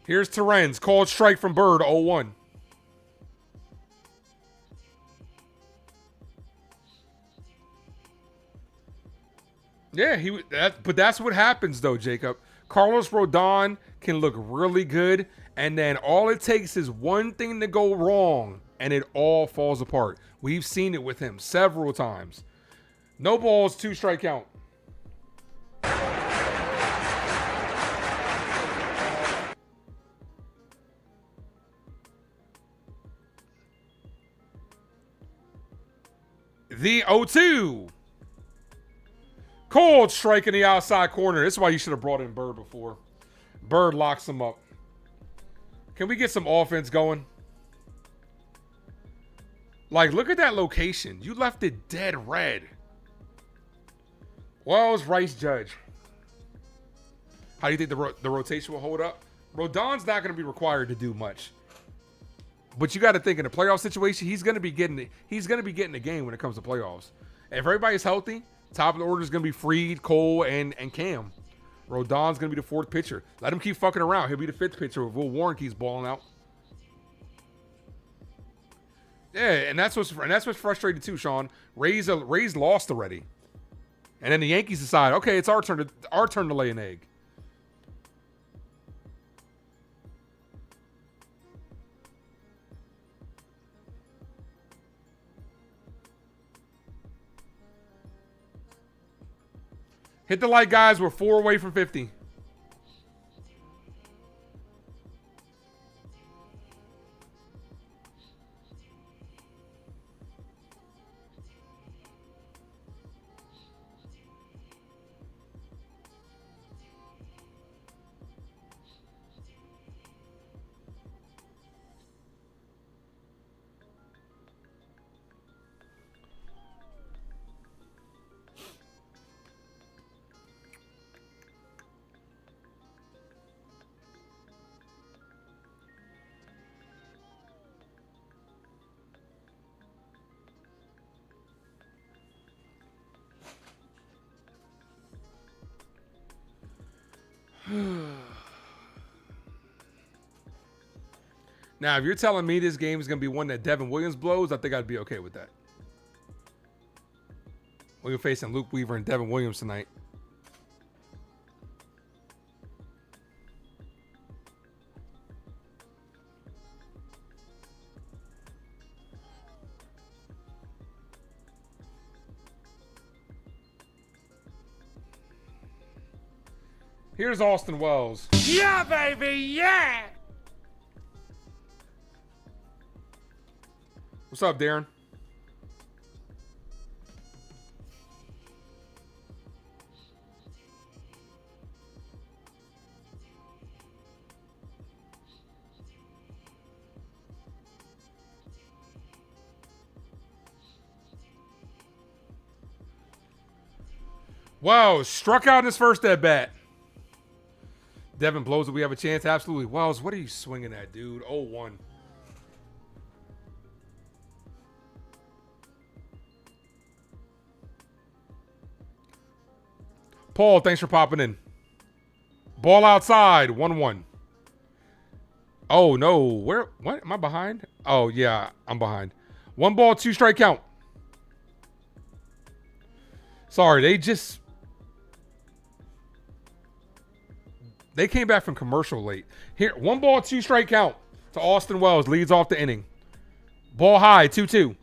Speaker 11: Here's Terrence. Called strike from Bird, 0-1. Yeah, but that's what happens though, Jacob. Carlos Rodon can look really good, and then all it takes is one thing to go wrong, and it all falls apart. We've seen it with him several times. No balls, 2 strike count. The 0-2. Cold strike in the outside corner. This is why you should have brought in Bird before. Bird locks him up. Can we get some offense going? Like, look at that location. You left it dead red. Wells, Rice, Judge. How do you think the rotation will hold up? Rodon's not going to be required to do much. But you got to think in a playoff situation, he's going to be getting the game when it comes to playoffs. If everybody's healthy, top of the order is going to be Freed, Cole, and Cam. Rodon's going to be the 4th pitcher. Let him keep fucking around. He'll be the 5th pitcher if Will Warren keeps balling out. Yeah, and that's what's frustrating too, Sean. Rays lost already, and then the Yankees decide, okay, it's our turn to lay an egg. Hit the light, guys. We're 4 away from 50. Now, if you're telling me this game is going to be one that Devin Williams blows, I think I'd be okay with that. We're facing Luke Weaver and Devin Williams tonight. Here's Austin Wells.
Speaker 16: Yeah, baby, yeah!
Speaker 11: What's up, Darren? Wow, struck out in his first at bat. Devin blows it. We have a chance. Absolutely. Wells, what are you swinging at, dude? 0-1. Paul, thanks for popping in. Ball outside. 1-1. Oh, no. Where? What? Am I behind? Oh, yeah. I'm behind. 1 ball, 2 strike count. Sorry, they came back from commercial late. Here, 1 ball, 2 strike count to Austin Wells. Leads off the inning. Ball high, 2-2.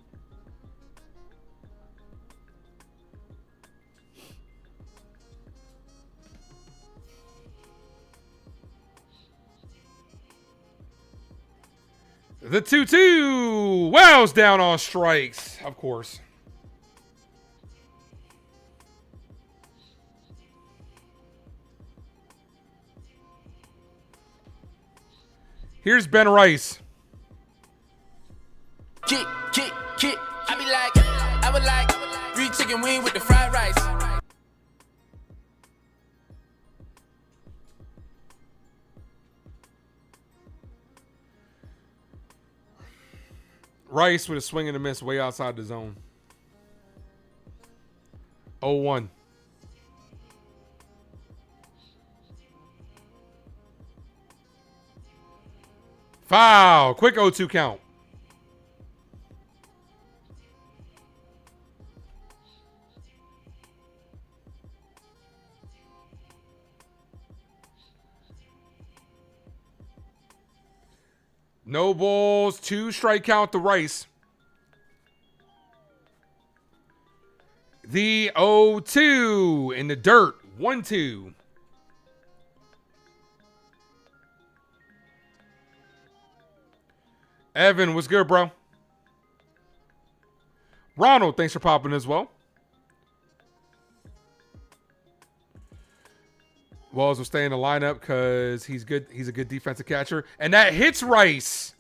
Speaker 11: The 2-2. Wells down on strikes, of course. Here's Ben Rice.
Speaker 1: Kick. I would like 3 chicken wing with the fried rice.
Speaker 11: Rice with a swing and a miss way outside the zone. 0-1. Foul. Quick 0-2 count. No balls, 2 strike count to Rice. The 0-2 in the dirt, 1-2. Evan, what's good, bro? Ronald, thanks for popping as well. Wells will stay in the lineup because he's good. He's a good defensive catcher. And that hits Rice.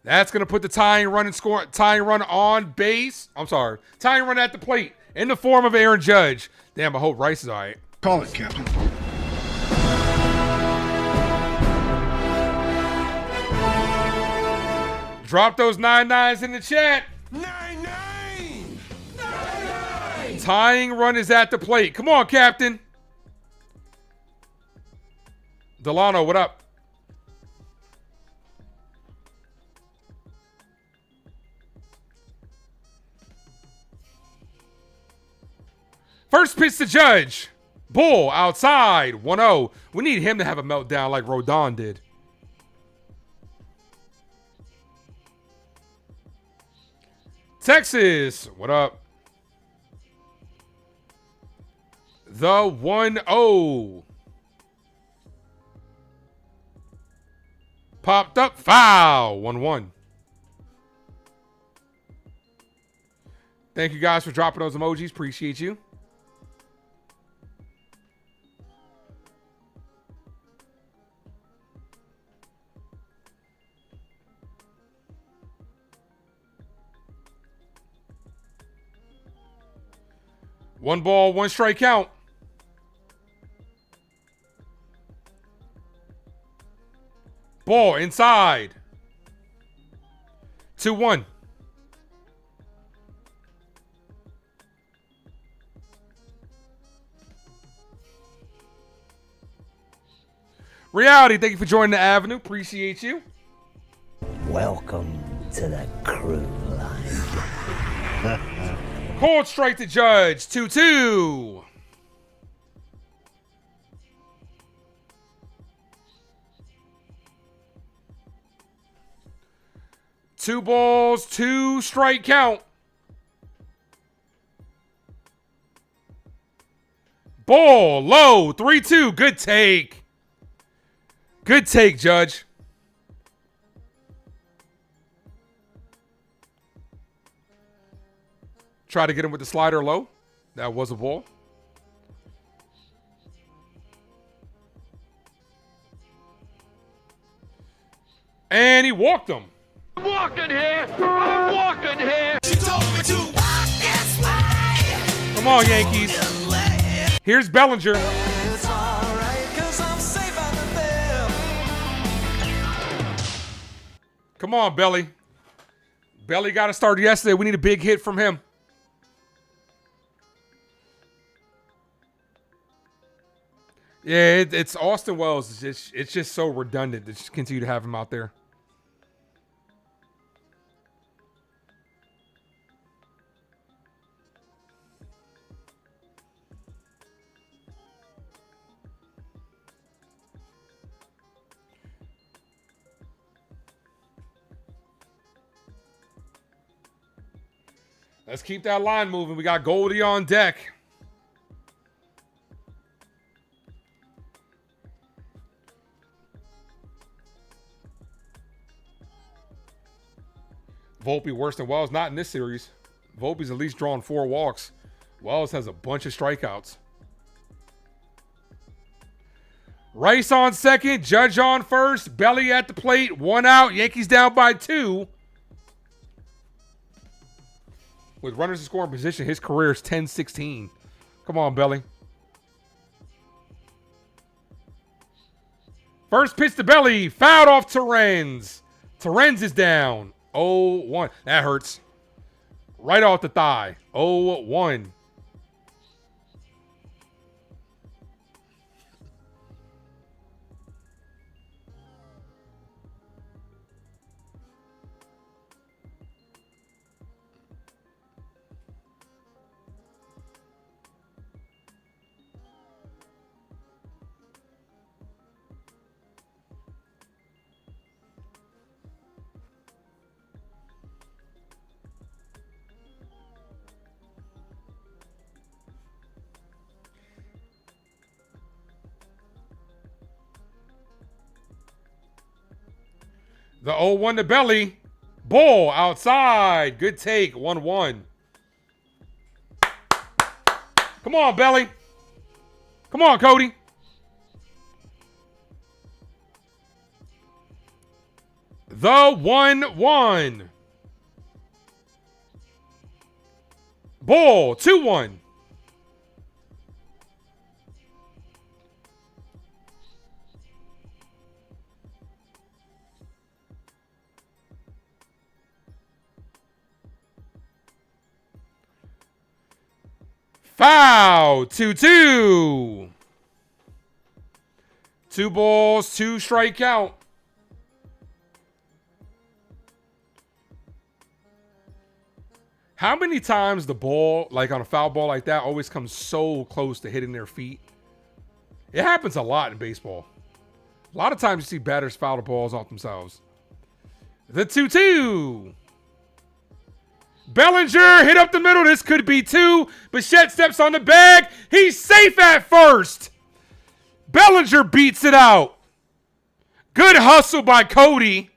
Speaker 11: That's going to put the tying run on base. I'm sorry. Tying run at the plate in the form of Aaron Judge. Damn, I hope Rice is all right.
Speaker 14: Call it, Captain.
Speaker 11: Drop those 9-9s in the chat.
Speaker 12: 9-9!
Speaker 11: Tying run is at the plate. Come on, Captain. Delano, what up? First pitch to Judge. Bull outside. 1-0. We need him to have a meltdown like Rodon did. Texas, what up? The 1-0. Popped up, foul, 1-1. Thank you guys for dropping those emojis. Appreciate you. One ball, 1 strike count. Ball inside. 2-1. Reality, thank you for joining the Avenue. Appreciate you.
Speaker 18: Welcome to the crew line.
Speaker 11: Cold strike to Judge. 2-2. Two balls, 2 strike count. Ball low, 3-2. Good take. Good take, Judge. Try to get him with the slider low. That was a ball. And he walked him.
Speaker 16: I'm walking here. I'm walking here. She told me to walk this way.
Speaker 11: Come on, Yankees. Here's Bellinger.
Speaker 16: It's all right, 'cause I'm safe out there.
Speaker 11: Come on, Belly. Belly got to start yesterday. We need a big hit from him. Yeah, it's Austin Wells. It's just so redundant to just continue to have him out there. Let's keep that line moving. We got Goldie on deck. Volpe worse than Wells. Not in this series. Volpe's at least drawn 4 walks. Wells has a bunch of strikeouts. Rice on second. Judge on first. Belly at the plate. 1 out. Yankees down by 2. With runners in scoring position, his career is 10-16. Come on, Belly. First pitch to Belly. Fouled off Terrens. Terrens is down. 0-1. That hurts. Right off the thigh. 0-1. The 0-1 to Belly. Ball outside. Good take. 1-1. Come on, Belly. Come on, Cody. The 1-1. Ball. 2-1. Foul. 2-2. 2 balls, 2 strike count. How many times the ball, like on a foul ball like that, always comes so close to hitting their feet? It happens a lot in baseball. A lot of times you see batters foul the balls off themselves. The 2-2. Bellinger hit up the middle. This could be 2. Bichette steps on the bag. He's safe at first. Bellinger beats it out. Good hustle by Cody.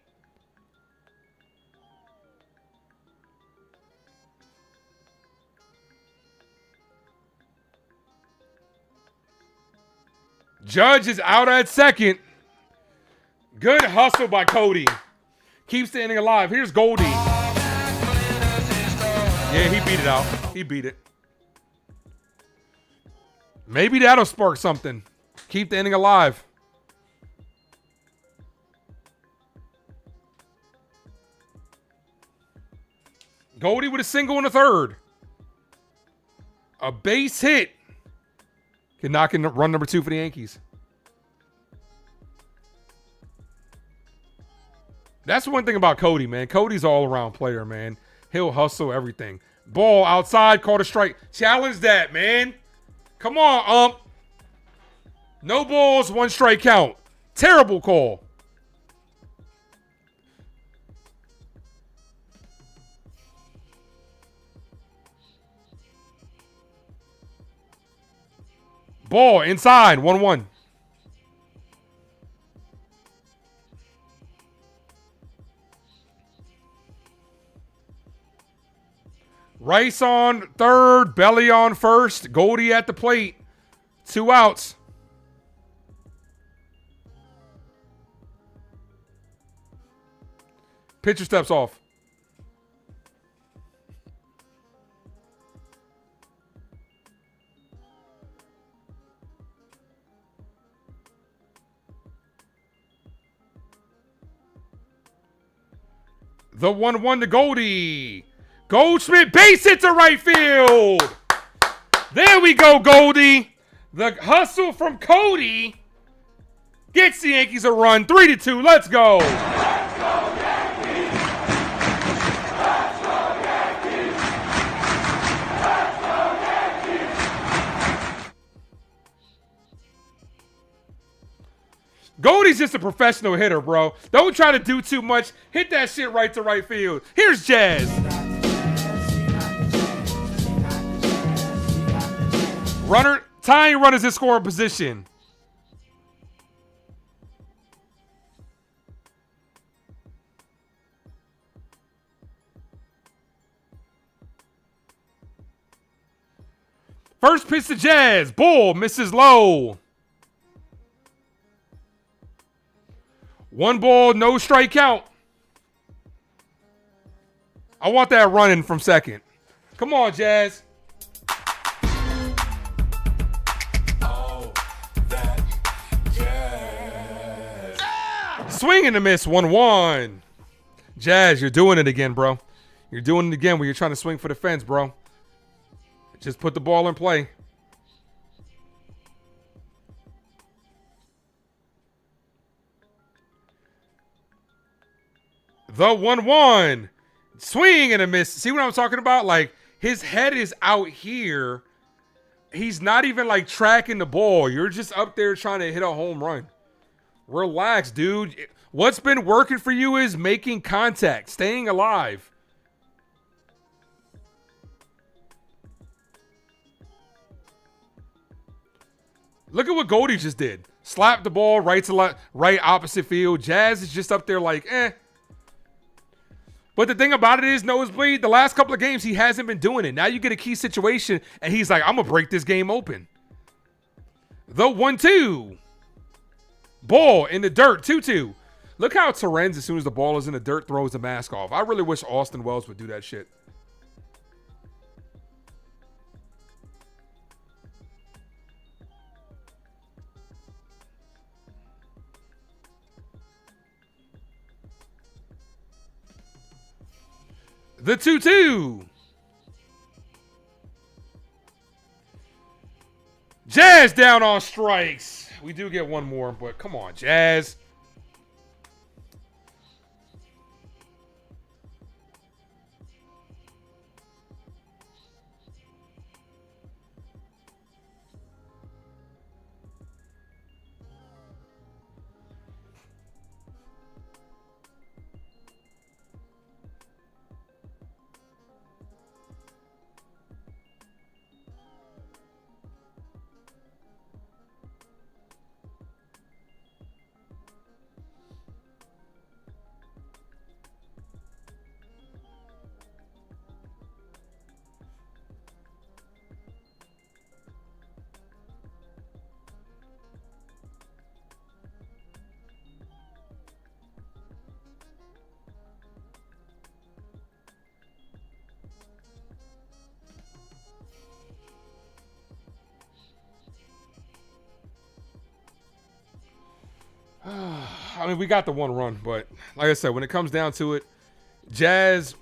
Speaker 11: Judge is out at second. Good hustle by Cody. Keeps the inning alive. Here's Goldie. Yeah, he beat it out. He beat it. Maybe that'll spark something. Keep the inning alive. Goldie with a single in the third. A base hit. Can knock in run number 2 for the Yankees. That's one thing about Cody, man. Cody's all around player, man. He'll hustle everything. Ball outside, caught a strike. Challenge that, man. Come on, No balls, 1 strike count. Terrible call. Ball inside, 1-1. Rice on third, Belly on first, Goldie at the plate. 2 outs. Pitcher steps off. The 1-1 to Goldie. Goldschmidt base hit to right field. There we go, Goldie. The hustle from Cody gets the Yankees a run. 3-2. Let's go.
Speaker 16: Let's go, Yankees. Let's go, Yankees. Let's go, Yankees.
Speaker 11: Goldie's just a professional hitter, bro. Don't try to do too much. Hit that shit right to right field. Here's Jazz. Tying runners in scoring position. First pitch to Jazz. Bull misses low. 1 ball, no strike count. I want that running from second. Come on, Jazz. Swing and a miss, 1-1. Jazz, you're doing it again, bro. You're doing it again when you're trying to swing for the fence, bro. Just put the ball in play. The 1-1. Swing and a miss. See what I'm talking about? Like, his head is out here. He's not even, like, tracking the ball. You're just up there trying to hit a home run. Relax, dude. What's been working for you is making contact, staying alive. Look at what Goldie just did. Slapped the ball right to left, right opposite field. Jazz is just up there like, But the thing about it is, Nosebleed, the last couple of games, he hasn't been doing it. Now you get a key situation, and he's like, I'm going to break this game open. The 1-2. Ball in the dirt, 2-2. Look how Terens, as soon as the ball is in the dirt, throws the mask off. I really wish Austin Wells would do that shit. The 2-2. Jazz down on strikes. We do get one more, but come on, Jazz. I mean, we got the one run, but like I said, when it comes down to it, Jazz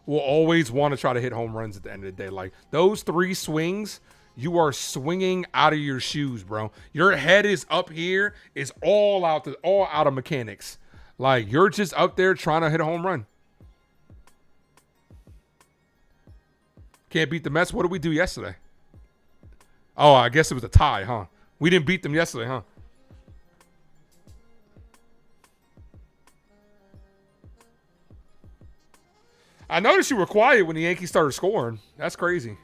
Speaker 11: will always want to try to hit home runs at the end of the day. Like those 3 swings, you are swinging out of your shoes, bro. Your head is up here, it's all out of mechanics. Like you're just up there trying to hit a home run. Can't beat the Mets. What did we do yesterday? Oh, I guess it was a tie, huh? We didn't beat them yesterday, huh? I noticed you were quiet when the Yankees started scoring. That's crazy.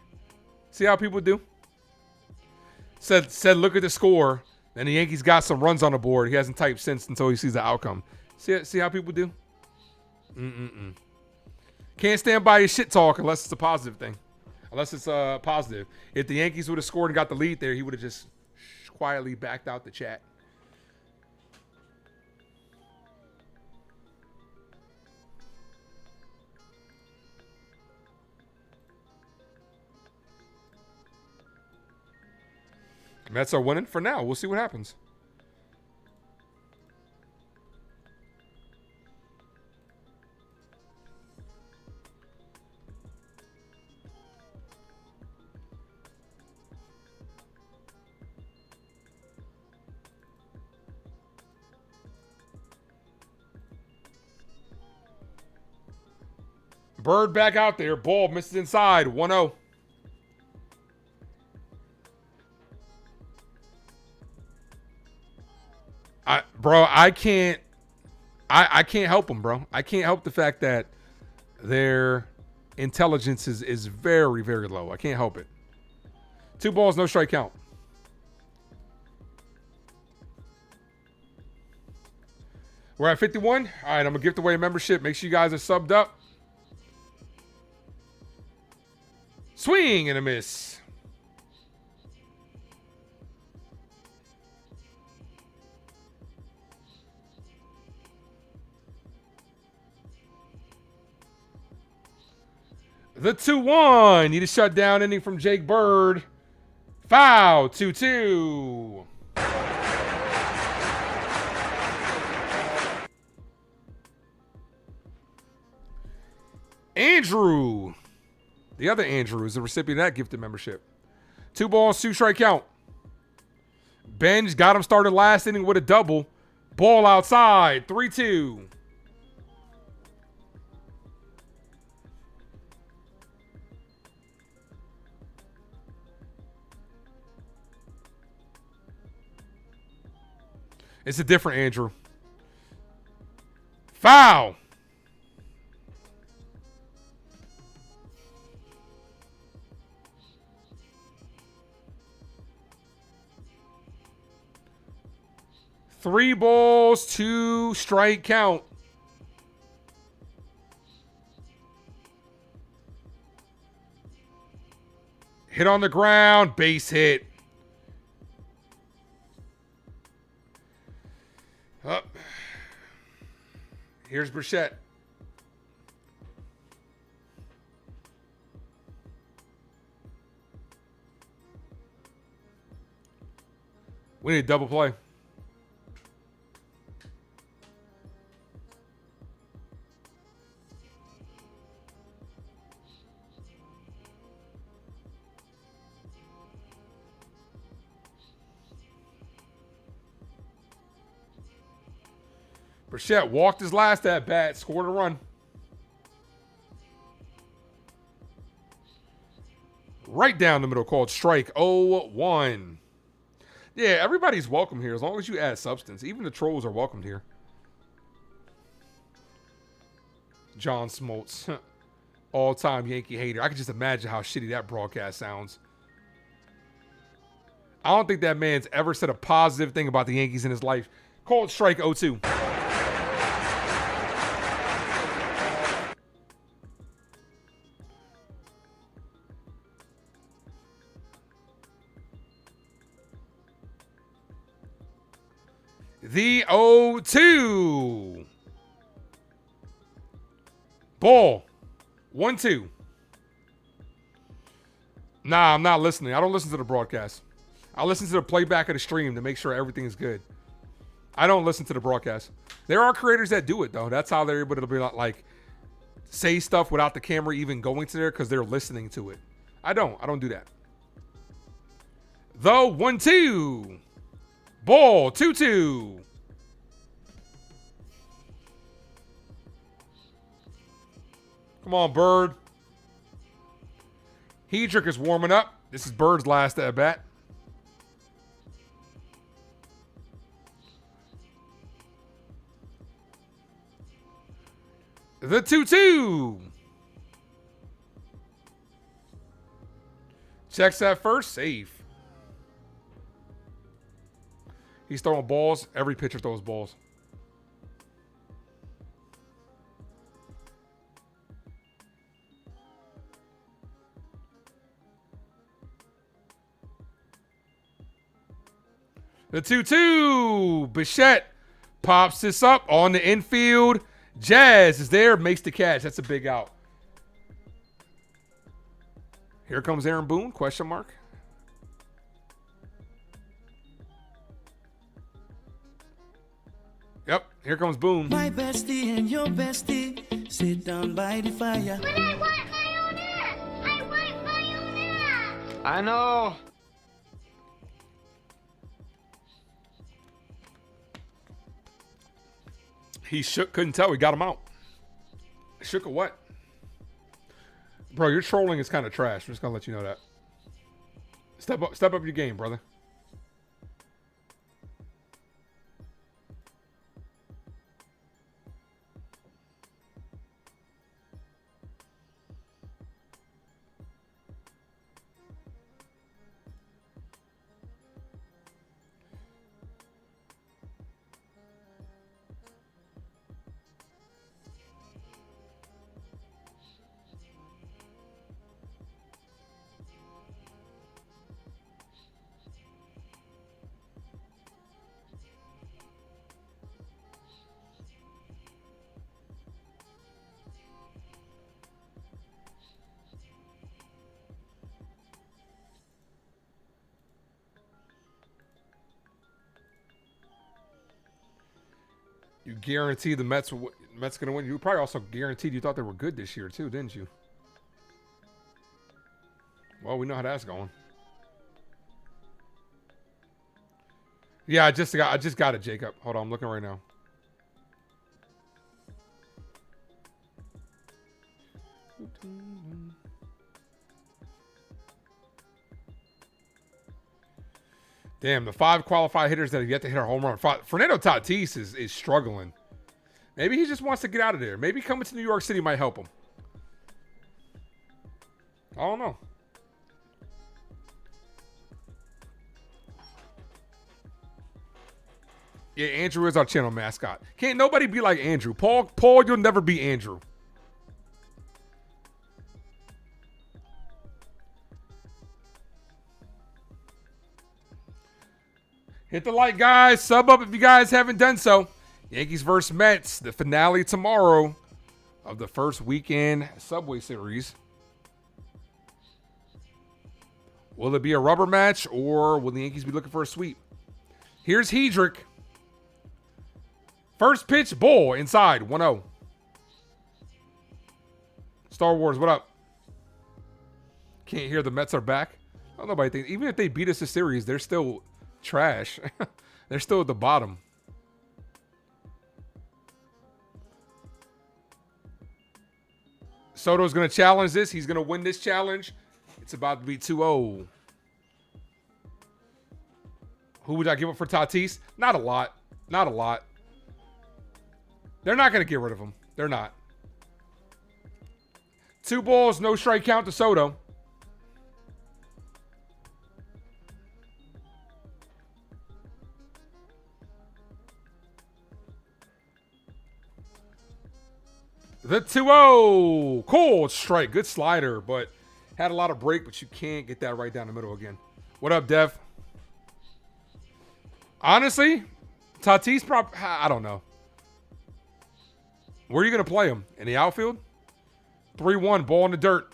Speaker 11: See how people do? Said look at the score. Then the Yankees got some runs on the board. He hasn't typed since until he sees the outcome. See how people do? Can't stand by his shit talk unless it's a positive thing. Unless it's positive. If the Yankees would have scored and got the lead there, he would have just quietly backed out the chat. Mets are winning for now. We'll see what happens. Bird back out there. Ball misses inside. 1-0. Bro, I can't help them, bro. I can't help the fact that their intelligence is very, very low. I can't help it. 2 balls, no strike count. We're at 51. All right, I'm going to gift away a membership. Make sure you guys are subbed up. Swing and a miss. The 2-1. Need a shutdown inning from Jake Bird. Foul. 2-2. Andrew. The other Andrew is the recipient of that gifted membership. 2 balls, 2 strike count. Benj got him started last inning with a double. Ball outside. 3-2. It's a different Andrew. Foul. Three balls, 2 strike count. Hit on the ground. Base hit. Up. Here's Bichette. We need a double play. Bichette walked his last at bat, scored a run. Right down the middle, called strike 0-1. Yeah, everybody's welcome here as long as you add substance. Even the trolls are welcomed here. John Smoltz, all-time Yankee hater. I can just imagine how shitty that broadcast sounds. I don't think that man's ever said a positive thing about the Yankees in his life. Called strike 0-2. The 0-2. Ball. 1-2. Nah, I'm not listening. I don't listen to the broadcast. I listen to the playback of the stream to make sure everything is good. I don't listen to the broadcast. There are creators that do it, though. That's how they're able to be like say stuff without the camera even going to there because they're listening to it. I don't do that. The 1-2. Ball, 2-2. Come on, Bird. Hedrick is warming up. This is Bird's last at bat. The 2-2. Checks that first, safe. He's throwing balls. Every pitcher throws balls. The 2-2. Bichette pops this up on the infield. Jazz is there, makes the catch. That's a big out. Here comes Aaron Boone, question mark. Yep, here comes Boone.
Speaker 16: My bestie and your bestie sit down by the fire. But I want mayonnaise. I want mayonnaise.
Speaker 5: I know.
Speaker 11: He shook, couldn't tell. We got him out. Shook a what? Bro, your trolling is kind of trash. I'm just gonna let you know that. Step up your game, brother. You guaranteed the Mets going to win. You probably also guaranteed you thought they were good this year too, didn't you? Well, we know how that's going. Yeah, I just got it, Jacob. Hold on, I'm looking right now. Damn, the 5 qualified hitters that have yet to hit a home run. Fernando Tatis is struggling. Maybe he just wants to get out of there. Maybe coming to New York City might help him. I don't know. Yeah, Andrew is our channel mascot. Can't nobody be like Andrew. Paul, you'll never be Andrew. Hit the like, guys. Sub up if you guys haven't done so. Yankees versus Mets, the finale tomorrow of the first weekend Subway Series. Will it be a rubber match, or will the Yankees be looking for a sweep? Here's Hedrick. First pitch, ball inside, 1-0. Star Wars, what up? Can't hear the Mets are back. I don't know about anything. Even if they beat us this series, they're still trash. They're still at the bottom. Soto's going to challenge this. He's going to win this challenge. It's about to be 2-0. Who would I give up for Tatis? Not a lot. Not a lot. They're not going to get rid of him. They're not. 2 balls, no strike count to Soto. The 2-0. Cold strike. Good slider, but had a lot of break, but you can't get that right down the middle again. What up, Dev? Honestly, Tatis I don't know. Where are you going to play him? In the outfield? 3-1, ball in the dirt.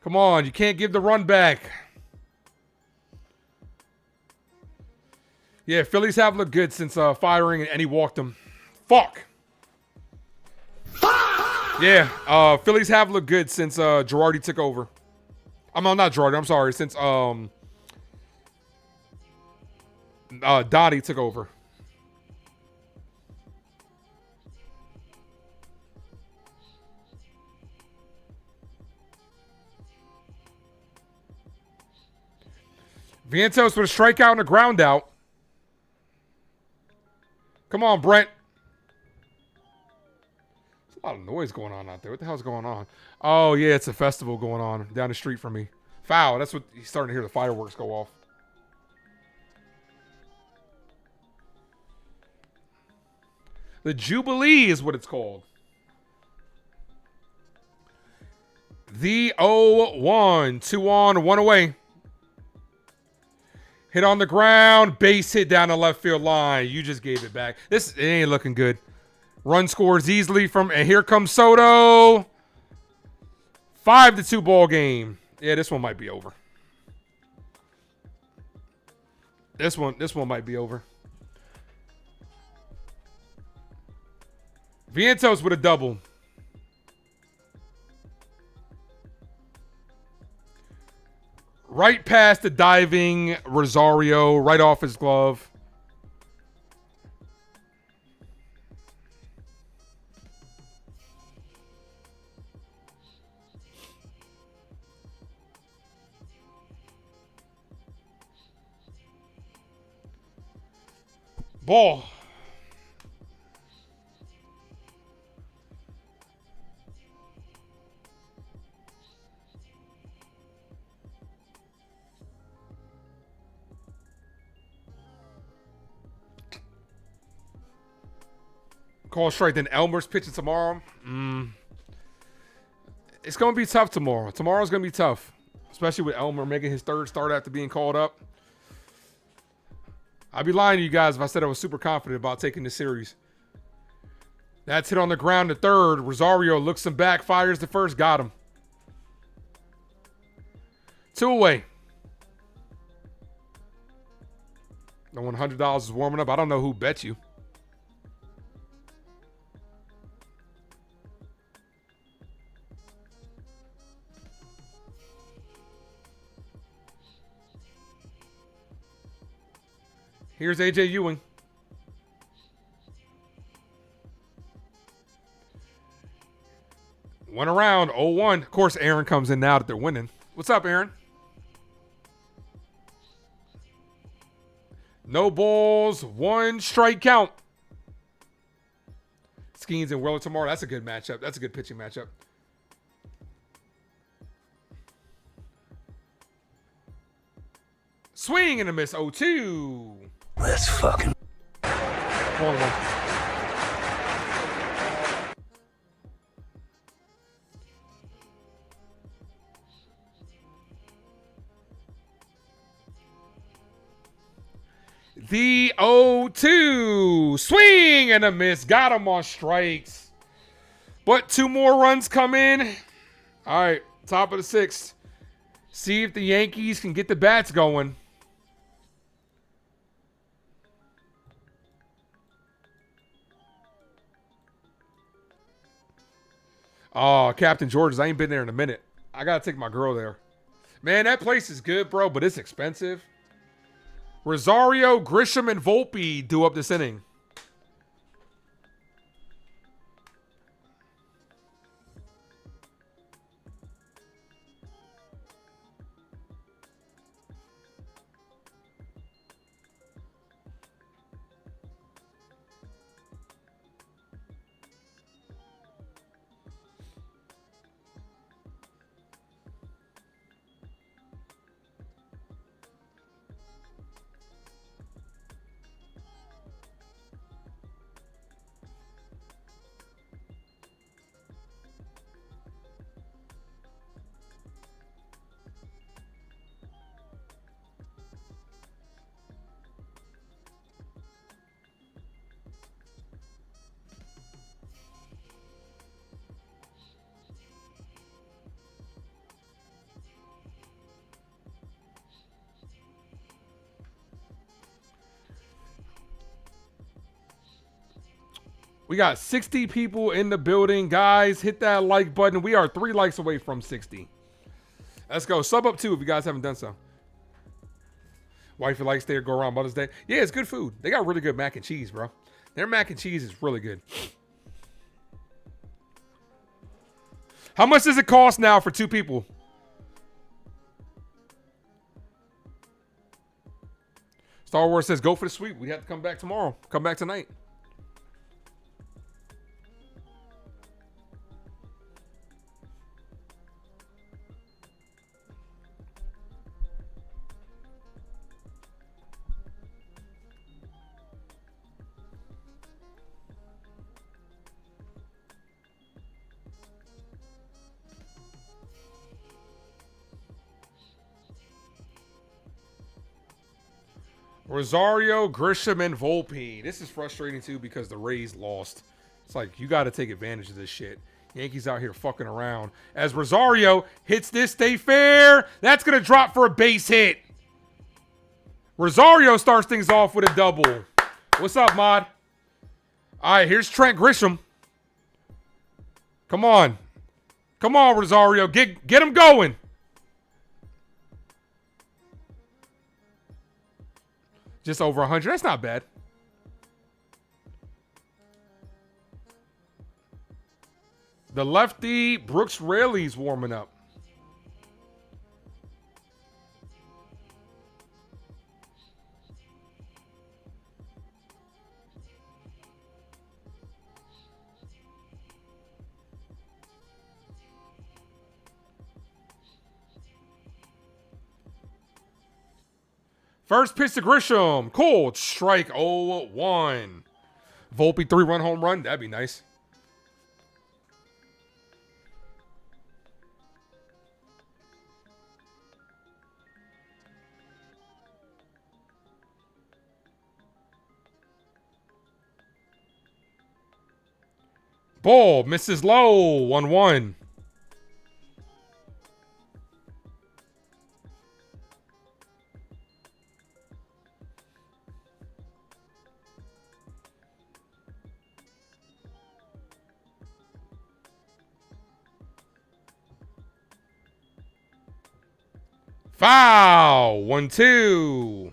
Speaker 11: Come on, you can't give the run back. Yeah, Phillies have looked good since firing, and he walked them. Fuck. Yeah, Phillies have looked good since Girardi took over. Not Girardi, I'm sorry. Since Dottie took over. Vientos with a strikeout and a ground out. Come on, Brent. There's a lot of noise going on out there. What the hell's going on? Oh, yeah, it's a festival going on down the street from me. Foul. That's what he's starting to hear the fireworks go off. The Jubilee is what it's called. The 0-1. 2 on, 1 away. Hit on the ground, base hit down the left field line. You just gave it back. It ain't looking good. Run scores easily from, and here comes Soto. 5-2 ball game. Yeah, this one might be over. This one might be over. Vientos with a double. Right past the diving Rosario, right off his glove. Ball. Call strike. Then Elmer's pitching tomorrow. It's going to be tough tomorrow. Tomorrow's going to be tough, especially with Elmer making his third start after being called up. I'd be lying to you guys if I said I was super confident about taking this series. That's hit on the ground to third. Rosario looks him back, fires the first, got him. 2 away. The $100 is warming up. I don't know who bet you. Here's AJ Ewing. One around, 0-1. Of course, Aaron comes in now that they're winning. What's up, Aaron? No balls, 1 strike count. Skeens and Wheeler tomorrow. That's a good matchup. That's a good pitching matchup. Swing and a miss, 0-2.
Speaker 18: Let's fucking.
Speaker 11: 1-1. 0-2. Swing and a miss. Got him on strikes. But 2 more runs come in. All right, top of the 6th. See if the Yankees can get the bats going. Oh, Captain George's. I ain't been there in a minute. I got to take my girl there. Man, that place is good, bro, but it's expensive. Rosario, Grisham, and Volpe do up this inning. We got 60 people in the building. Guys, hit that like button. We are 3 likes away from 60. Let's go. Sub up too if you guys haven't done so. Wifey likes there, go around Mother's Day. Yeah, it's good food. They got really good mac and cheese, bro. Their mac and cheese is really good. How much does it cost now for 2 people? Star Wars says go for the sweep. We have to come back tomorrow. Come back tonight. Rosario, Grisham, and Volpe. This is frustrating too because the Rays lost. It's like you got to take advantage of this shit. Yankees out here fucking around. As Rosario hits this, stay fair. That's going to drop for a base hit. Rosario starts things off with a double. What's up, Mod? All right, here's Trent Grisham. Come on. Come on, Rosario. Get him going. Just over 100. That's not bad. The lefty, Brooks Raley's warming up. First pitch to Grisham. Cold strike 0-1. Volpe 3-run home run. That'd be nice. Ball misses low. 1-1. Foul. 1-2.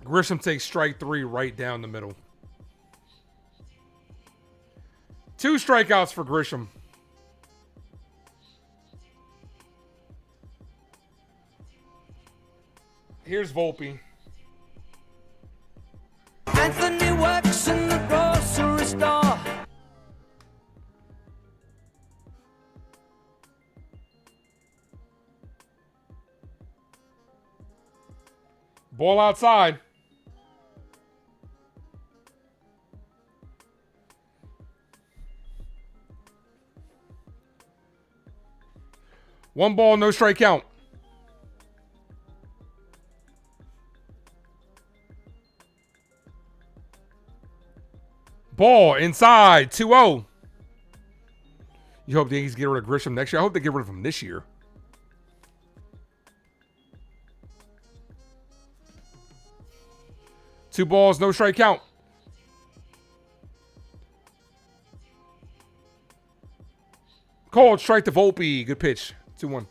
Speaker 11: Grisham takes strike 3 right down the middle. 2 strikeouts for Grisham. Here's Volpe.
Speaker 16: Anthony works in the grocery store.
Speaker 11: Ball outside. One ball, no strike count. Ball inside, 2-0. You hope the Yankees get rid of Grisham next year? I hope they get rid of him this year. Two balls, no strike count. Called strike to Volpe. Good pitch. 2-1.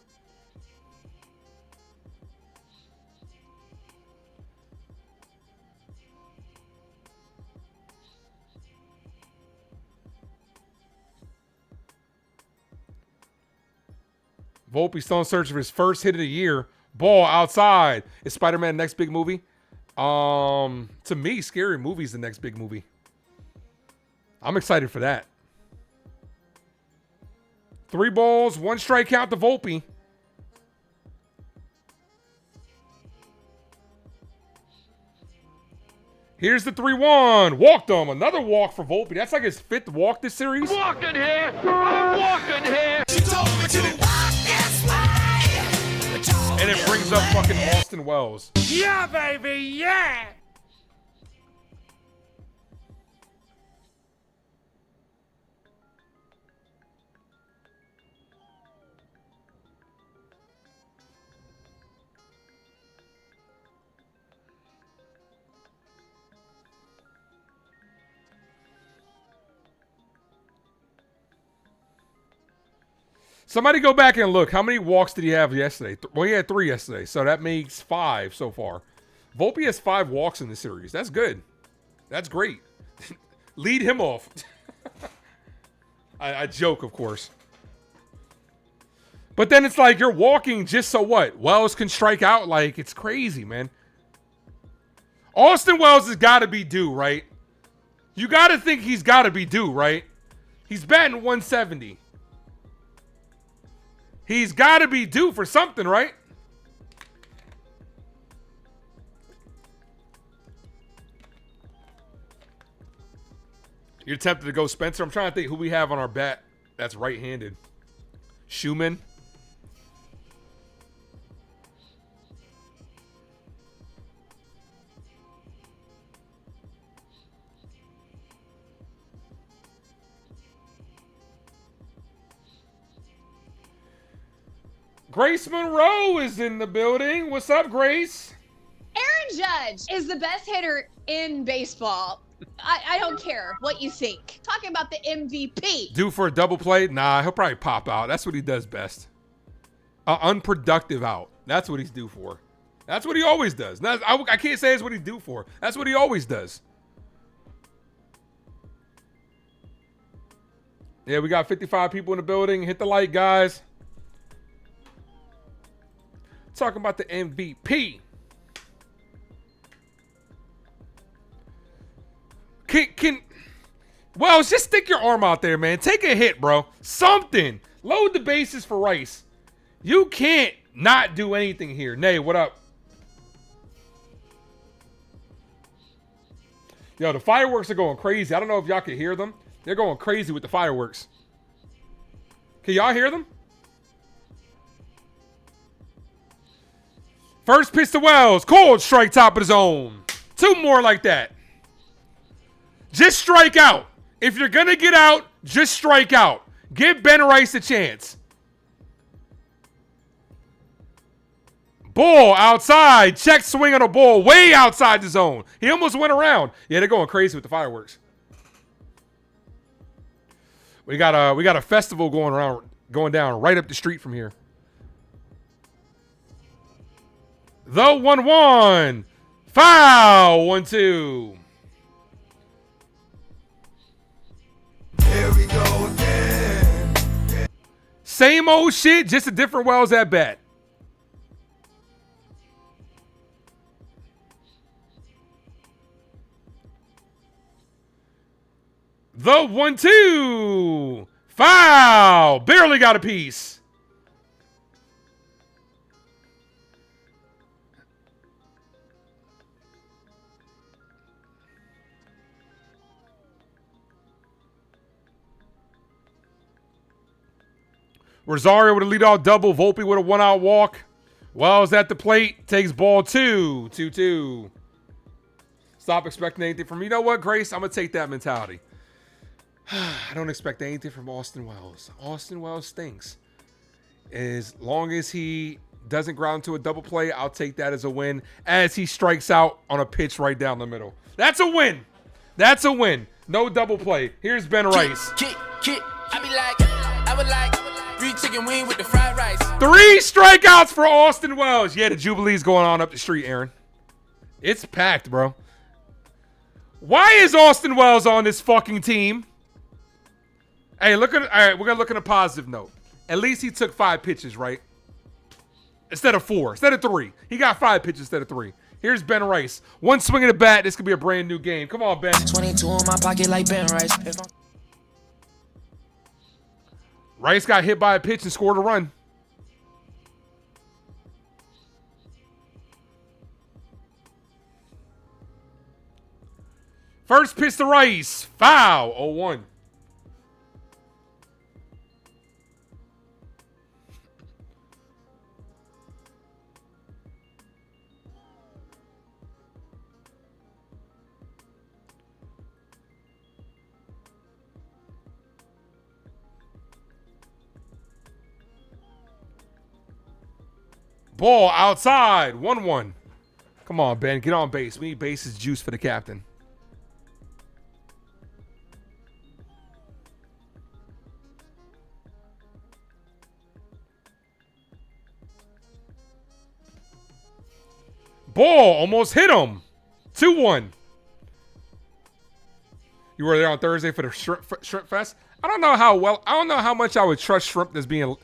Speaker 11: Volpe still in search of his first hit of the year. Ball outside. Is Spider-Man the next big movie? To me, Scary Movie's the next big movie. I'm excited for that. 3 balls, 1 strike count to Volpe. Here's the 3-1. Walked him. Another walk for Volpe. That's like his 5th walk this series.
Speaker 16: I'm walking here. I'm walking here. She told me to walk this way.
Speaker 11: And it brings up fucking Austin Wells.
Speaker 16: Yeah, baby. Yeah.
Speaker 11: Somebody go back and look. How many walks did he have yesterday? Well, he had 3 yesterday, so that makes 5 so far. Volpe has 5 walks in the series. That's good. That's great. Lead him off. I joke, of course. But then it's like you're walking just so what? Wells can strike out. Like, it's crazy, man. Austin Wells has got to be due, right? You got to think he's got to be due, right? He's batting 170. He's got to be due for something, right? You're tempted to go Spencer. I'm trying to think who we have on our bat that's right-handed. Schumann. Grace Monroe is in the building. What's up, Grace?
Speaker 19: Aaron Judge is the best hitter in baseball. I don't care what you think. Talking about the MVP.
Speaker 11: Due for a double play? Nah, he'll probably pop out. That's what he does best. Unproductive out. That's what he's due for. That's what he always does. Now, I can't say it's what he's due for. That's what he always does. Yeah, we got 55 people in the building. Hit the like, guys. Talking about the MVP. Well, just stick your arm out there, man. Take a hit, bro. Something. Load the bases for Rice. You can't not do anything here. Nay, what up? Yo, the fireworks are going crazy. I don't know if y'all can hear them. They're going crazy with the fireworks. Can y'all hear them? First pitch to Wells. Cold strike top of the zone. 2 more like that. Just strike out. If you're going to get out, just strike out. Give Ben Rice a chance. Ball outside. Check swing on a ball way outside the zone. He almost went around. Yeah, they're going crazy with the fireworks. We got a festival going down right up the street from here. The 1-1. Foul. 1-2.
Speaker 16: Here we go again.
Speaker 11: Same old shit, just a different Wells at bat. The 1-2. Foul. Barely got a piece. Rosario with a leadoff double. Volpe with a 1-out walk. Wells at the plate. Takes ball 2. 2-2. Stop expecting anything from me. You know what, Grace? I'm going to take that mentality. I don't expect anything from Austin Wells. Austin Wells stinks. As long as he doesn't ground to a double play, I'll take that as a win as he strikes out on a pitch right down the middle. That's a win. That's a win. No double play. Here's Ben Rice.
Speaker 1: I be like, I would like 3 chicken wing with the fried rice.
Speaker 11: 3 strikeouts for Austin Wells. Yeah, the Jubilee's going on up the street, Aaron. It's packed, bro. Why is Austin Wells on this fucking team? Hey, all right, we're going to look at a positive note. At least he took 5 pitches, right? Instead of 4. Instead of 3. He got 5 pitches instead of 3. Here's Ben Rice. 1 swing of the bat. This could be a brand new game. Come on, Ben.
Speaker 1: 22 in my pocket like Ben Rice.
Speaker 11: Rice got hit by a pitch and scored a run. First pitch to Rice. Foul. 0-1. Ball outside. 1-1. Come on, Ben. Get on base. We need bases juice for the captain. Ball almost hit him. 2-1. You were there on Thursday for the shrimp fest. I don't know how much I would trust shrimp that's being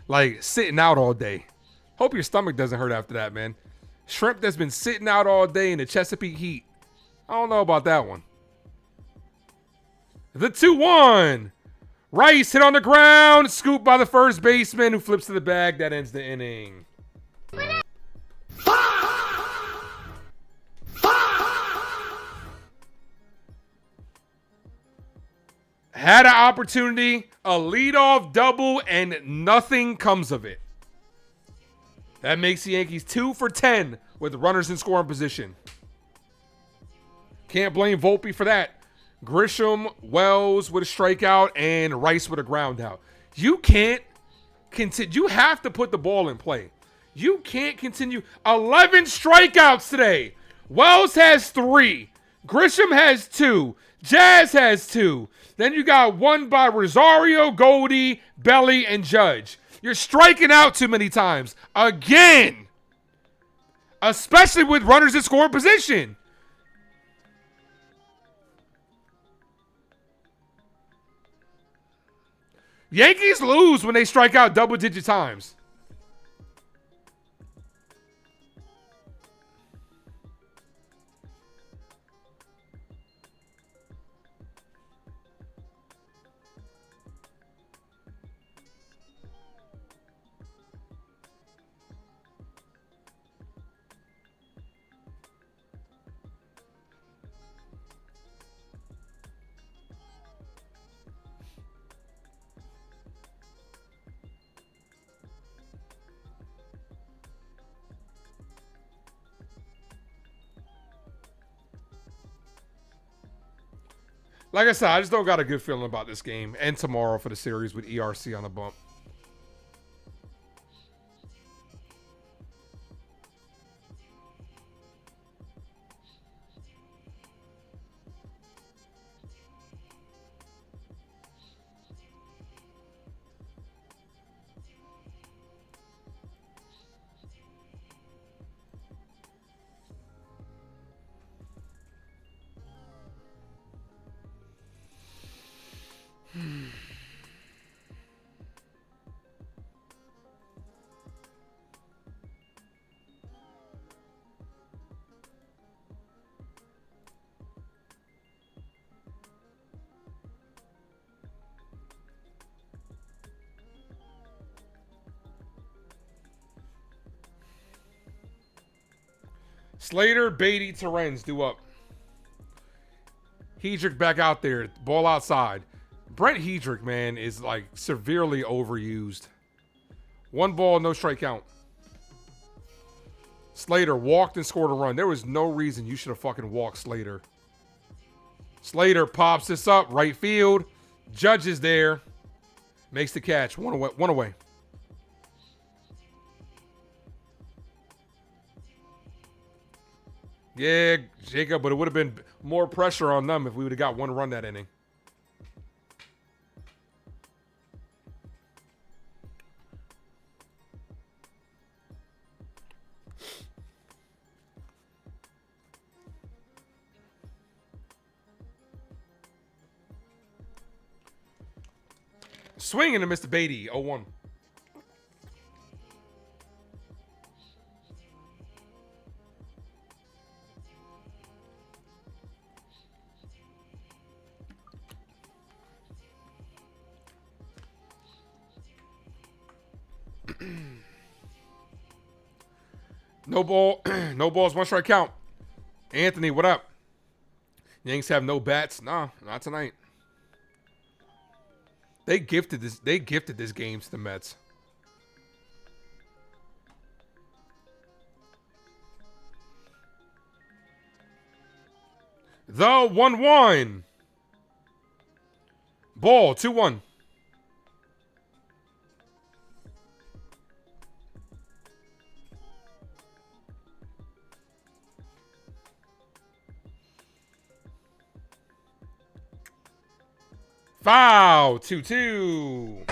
Speaker 11: like sitting out all day. Hope your stomach doesn't hurt after that, man. Shrimp that's been sitting out all day in the Chesapeake heat. I don't know about that one. The 2-1. Rice hit on the ground. Scooped by the first baseman who flips to the bag. That ends the inning. Had an opportunity, a leadoff double, and nothing comes of it. That makes the Yankees 2 for 10 with runners in scoring position. Can't blame Volpe for that. Grisham, Wells with a strikeout, and Rice with a ground out. You can't continue. You have to put the ball in play. You can't continue. 11 strikeouts today. Wells has 3. Grisham has 2. Jazz has 2. Then you got 1 by Rosario, Goldie, Belly, and Judge. You're striking out too many times. Again. Especially with runners in scoring position. Yankees lose when they strike out double-digit times. Like I said, I just don't got a good feeling about this game and tomorrow for the series with ERC on the bump. Slater, Beatty, Terrence due up. Hedrick back out there. Ball outside. Brent Hedrick, man, is like severely overused. 1 ball, no strike count. Slater walked and scored a run. There was no reason you should have fucking walked Slater. Slater pops this up, right field. Judge is there. Makes the catch. 1 away. 1 away. Yeah, Jacob, but it would have been more pressure on them if we would have got 1 run that inning. Swinging to Mr. Beatty, 0-1. No ball, no balls, 1 strike count. Anthony, what up? Yanks have no bats. Nah, not tonight. They gifted this game to the Mets. The 1-1. Ball, 2-1. Foul, 2-2.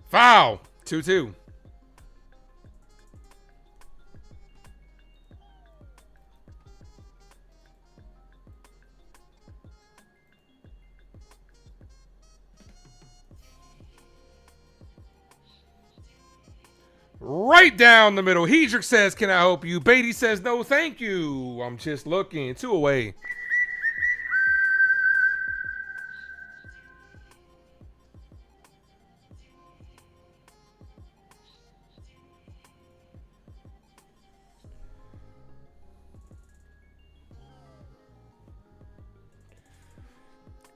Speaker 11: Foul, 2-2. Right down the middle. Hedrick says, can I help you? Beatty says, no, thank you. I'm just looking. 2 away.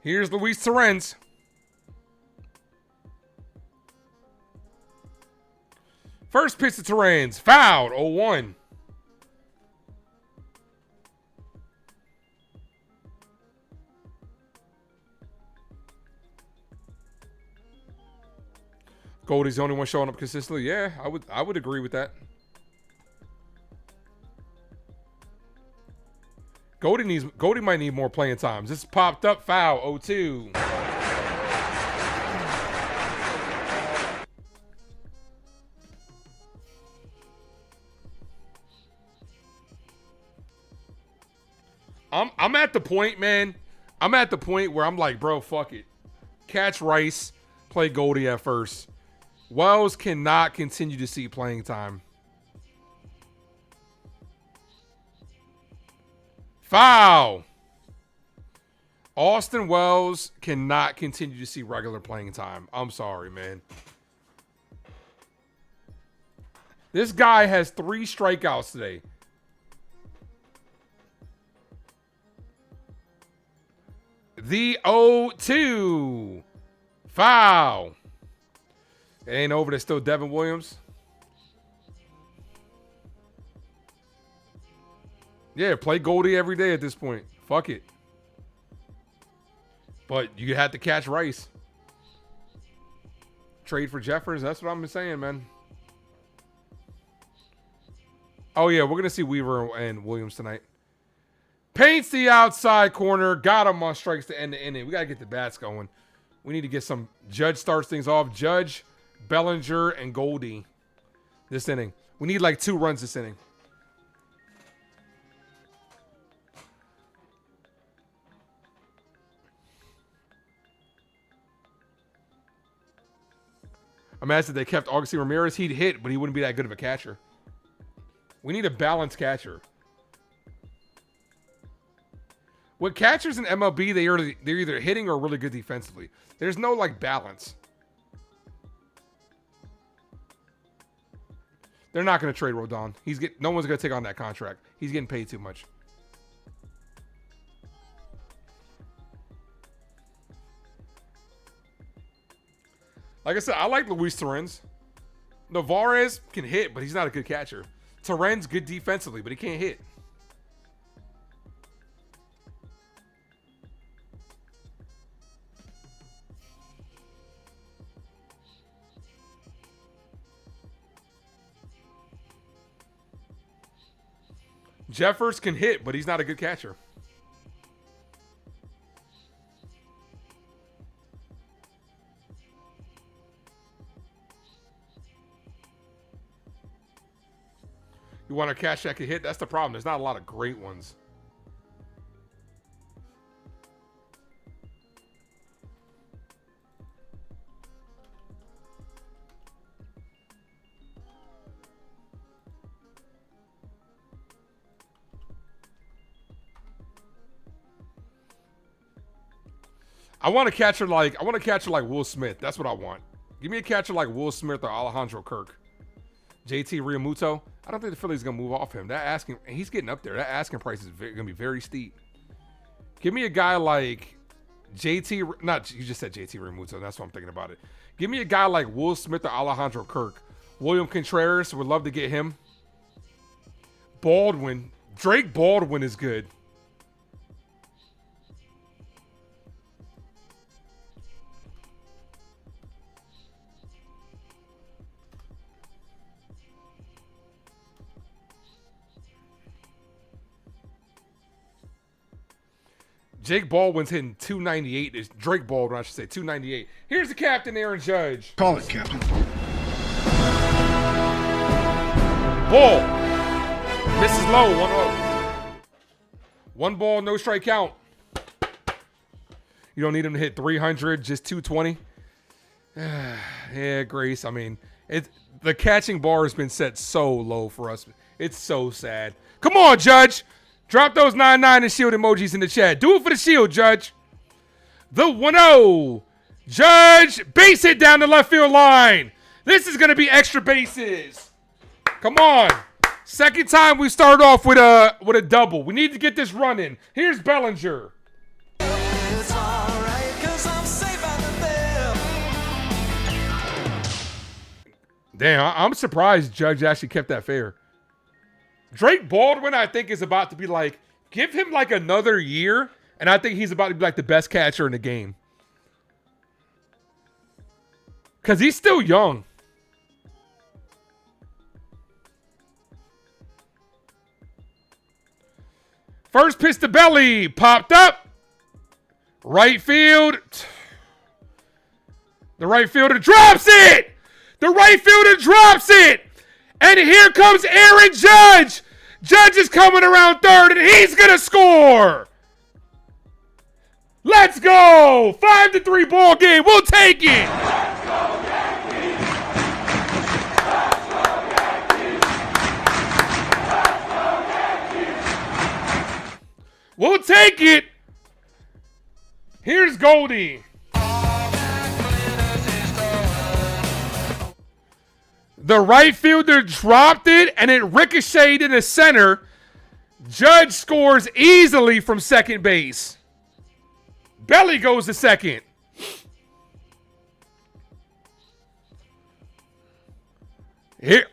Speaker 11: Here's Luis Torrens. First pitch to Torrens. Fouled. 0-1. Goldie's the only one showing up consistently. Yeah, I would agree with that. Goldie might need more playing times. This popped up. Foul. 0-2. I'm at the point, man. I'm at the point where I'm like, bro, fuck it. Catch Rice, play Goldie at first. Wells cannot continue to see playing time. Foul. Austin Wells cannot continue to see regular playing time. I'm sorry, man. This guy has 3 strikeouts today. The 0-2. Foul. It ain't over. There's still Devin Williams. Yeah, play Goldie every day at this point. Fuck it. But you had to catch Rice. Trade for Jeffers. That's what I'm saying, man. Oh, yeah. We're going to see Weaver and Williams tonight. Paints the outside corner. Got him on strikes to end the inning. We got to get the bats going. We need to get some. Judge starts things off. Judge, Bellinger, and Goldie this inning. We need like 2 runs this inning. Imagine they kept Augustin Ramirez. He'd hit, but he wouldn't be that good of a catcher. We need a balanced catcher. With catchers in MLB, they're either hitting or really good defensively. There's no like balance. They're not going to trade Rodon. No one's going to take on that contract. He's getting paid too much. Like I said, I like Luis Torrens. Navarez can hit, but he's not a good catcher. Torrens good defensively, but he can't hit. Jeffers can hit, but he's not a good catcher. You want a catcher that can hit? That's the problem. There's not a lot of great ones. I want a catcher like Will Smith. That's what I want. Give me a catcher like Will Smith or Alejandro Kirk. JT Realmuto. I don't think the Phillies gonna move off him. That asking, and he's getting up there. That asking price is gonna be very steep. Give me a guy like JT. Not you just said JT Realmuto. That's what I'm thinking about it. Give me a guy like Will Smith or Alejandro Kirk. William Contreras, would love to get him. Baldwin. Drake Baldwin is good. Jake Baldwin's hitting 298. Is Drake Baldwin, I should say, 298. Here's the captain, Aaron Judge.
Speaker 14: Call it, Captain.
Speaker 11: Ball. Misses low, 1-0. 1 ball, no strike count. You don't need him to hit 300, just 220. Yeah, Grace. I mean, the catching bar has been set so low for us. It's so sad. Come on, Judge. Drop those 9-9 and shield emojis in the chat. Do it for the shield, Judge. The 1-0. Judge, base hit down the left field line. This is going to be extra bases. Come on. Second time we start off with a double. We need to get this running. Here's Bellinger.
Speaker 16: It's all right, 'cause I'm safe out there.
Speaker 11: Damn, I'm surprised Judge actually kept that fair. Drake Baldwin, I think, is about to be like, give him like another year, and I think he's about to be like the best catcher in the game. Because he's still young. First pitch to Belly, popped up. Right field. The right fielder drops it. The right fielder drops it. And here comes Aaron Judge. Judge is coming around third, and he's going to score. Let's go. 5-3 ball game. We'll take it. Let's go, Yankees. Let's go, Yankees. Let's go, Yankees. We'll take it. Here's Goldie. The right fielder dropped it, and it ricocheted in the center. Judge scores easily from second base. Belly goes to second. Here,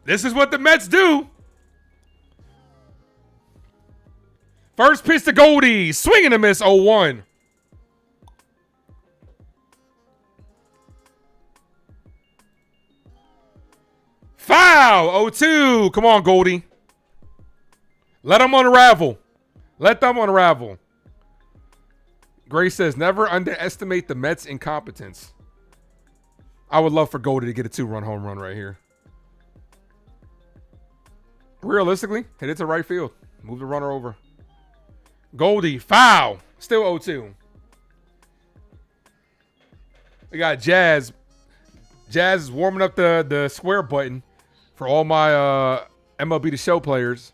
Speaker 11: this is what the Mets do. First pitch to Goldie. Swing and a miss, 0-1. Foul, 0-2. Come on, Goldie. Let them unravel. Let them unravel. Gray says, never underestimate the Mets' incompetence. I would love for Goldie to get a 2-run home run right here. Realistically, hit it to right field. Move the runner over. Goldie, foul. Still 0-2. We got Jazz. Jazz is warming up the square button for all my MLB The Show players.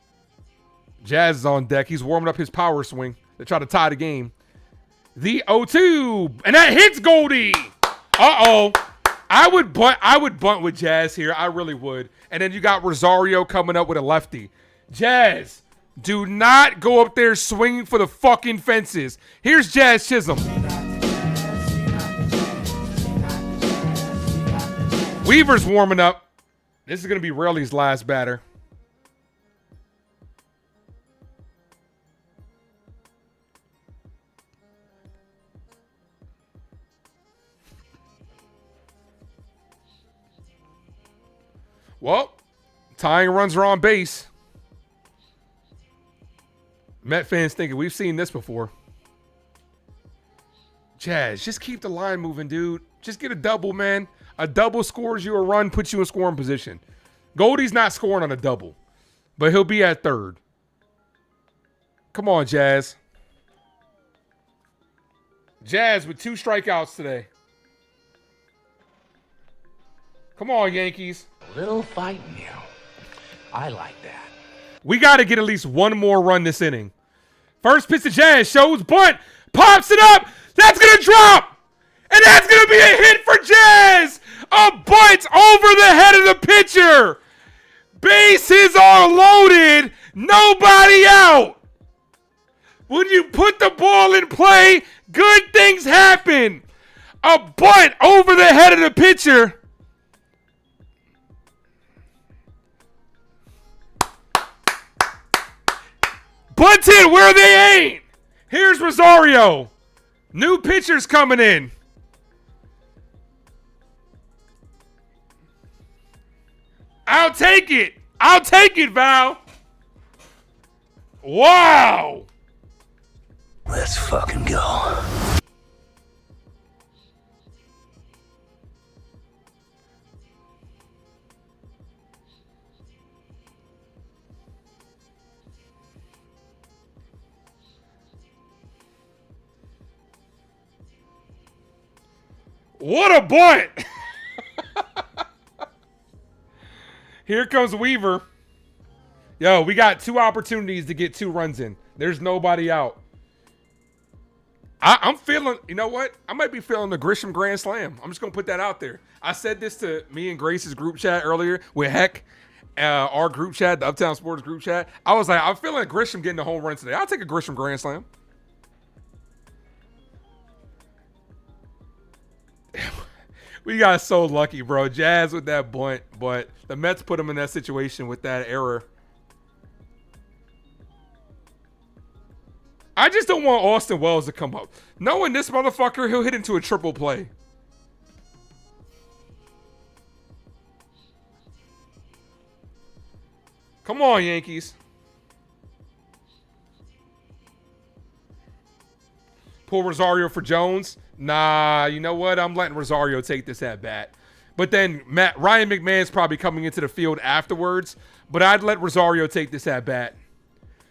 Speaker 11: Jazz is on deck. He's warming up his power swing to try to tie the game. The 0-2. And that hits Goldie. Uh-oh. I would bunt with Jazz here. I really would. And then you got Rosario coming up with a lefty. Jazz, do not go up there swinging for the fucking fences. Here's Jazz Chisholm. Weaver's warming up. This is going to be Rayleigh's last batter. Well, tying runs are on base. Met fans thinking we've seen this before. Jazz, just keep the line moving, dude. Just get a double, man. A double scores you a run, puts you in scoring position. Goldie's not scoring on a double, but he'll be at third. Come on, Jazz. Jazz with 2 strikeouts today. Come on, Yankees.
Speaker 12: A little fighting you. I like that.
Speaker 11: We got to get at least one more run this inning. First pitch to Jazz, shows bunt, pops it up. That's going to drop. And that's going to be a hit for Jazz. A bunt over the head of the pitcher. Bases are loaded. Nobody out. When you put the ball in play, good things happen. A bunt over the head of the pitcher. Bunted where they ain't. Here's Rosario. New pitchers coming in. I'll take it. I'll take it, Val. Wow.
Speaker 18: Let's fucking go.
Speaker 11: What a bunt. Here comes Weaver. Yo, we got 2 opportunities to get 2 runs in. There's nobody out. I'm feeling, you know what? I might be feeling the Grisham Grand Slam. I'm just going to put that out there. I said this to me and Grace's group chat earlier with Heck, our group chat, the Uptown Sports group chat. I was like, I'm feeling Grisham getting a home run today. I'll take a Grisham Grand Slam. We got so lucky, bro. Jazz with that bunt, but the Mets put him in that situation with that error. I just don't want Austin Wells to come up. Knowing this motherfucker, he'll hit into a triple play. Come on, Yankees. Pull Rosario for Jones. Nah, you know what? I'm letting Rosario take this at bat. But then Ryan McMahon's probably coming into the field afterwards. But I'd let Rosario take this at bat.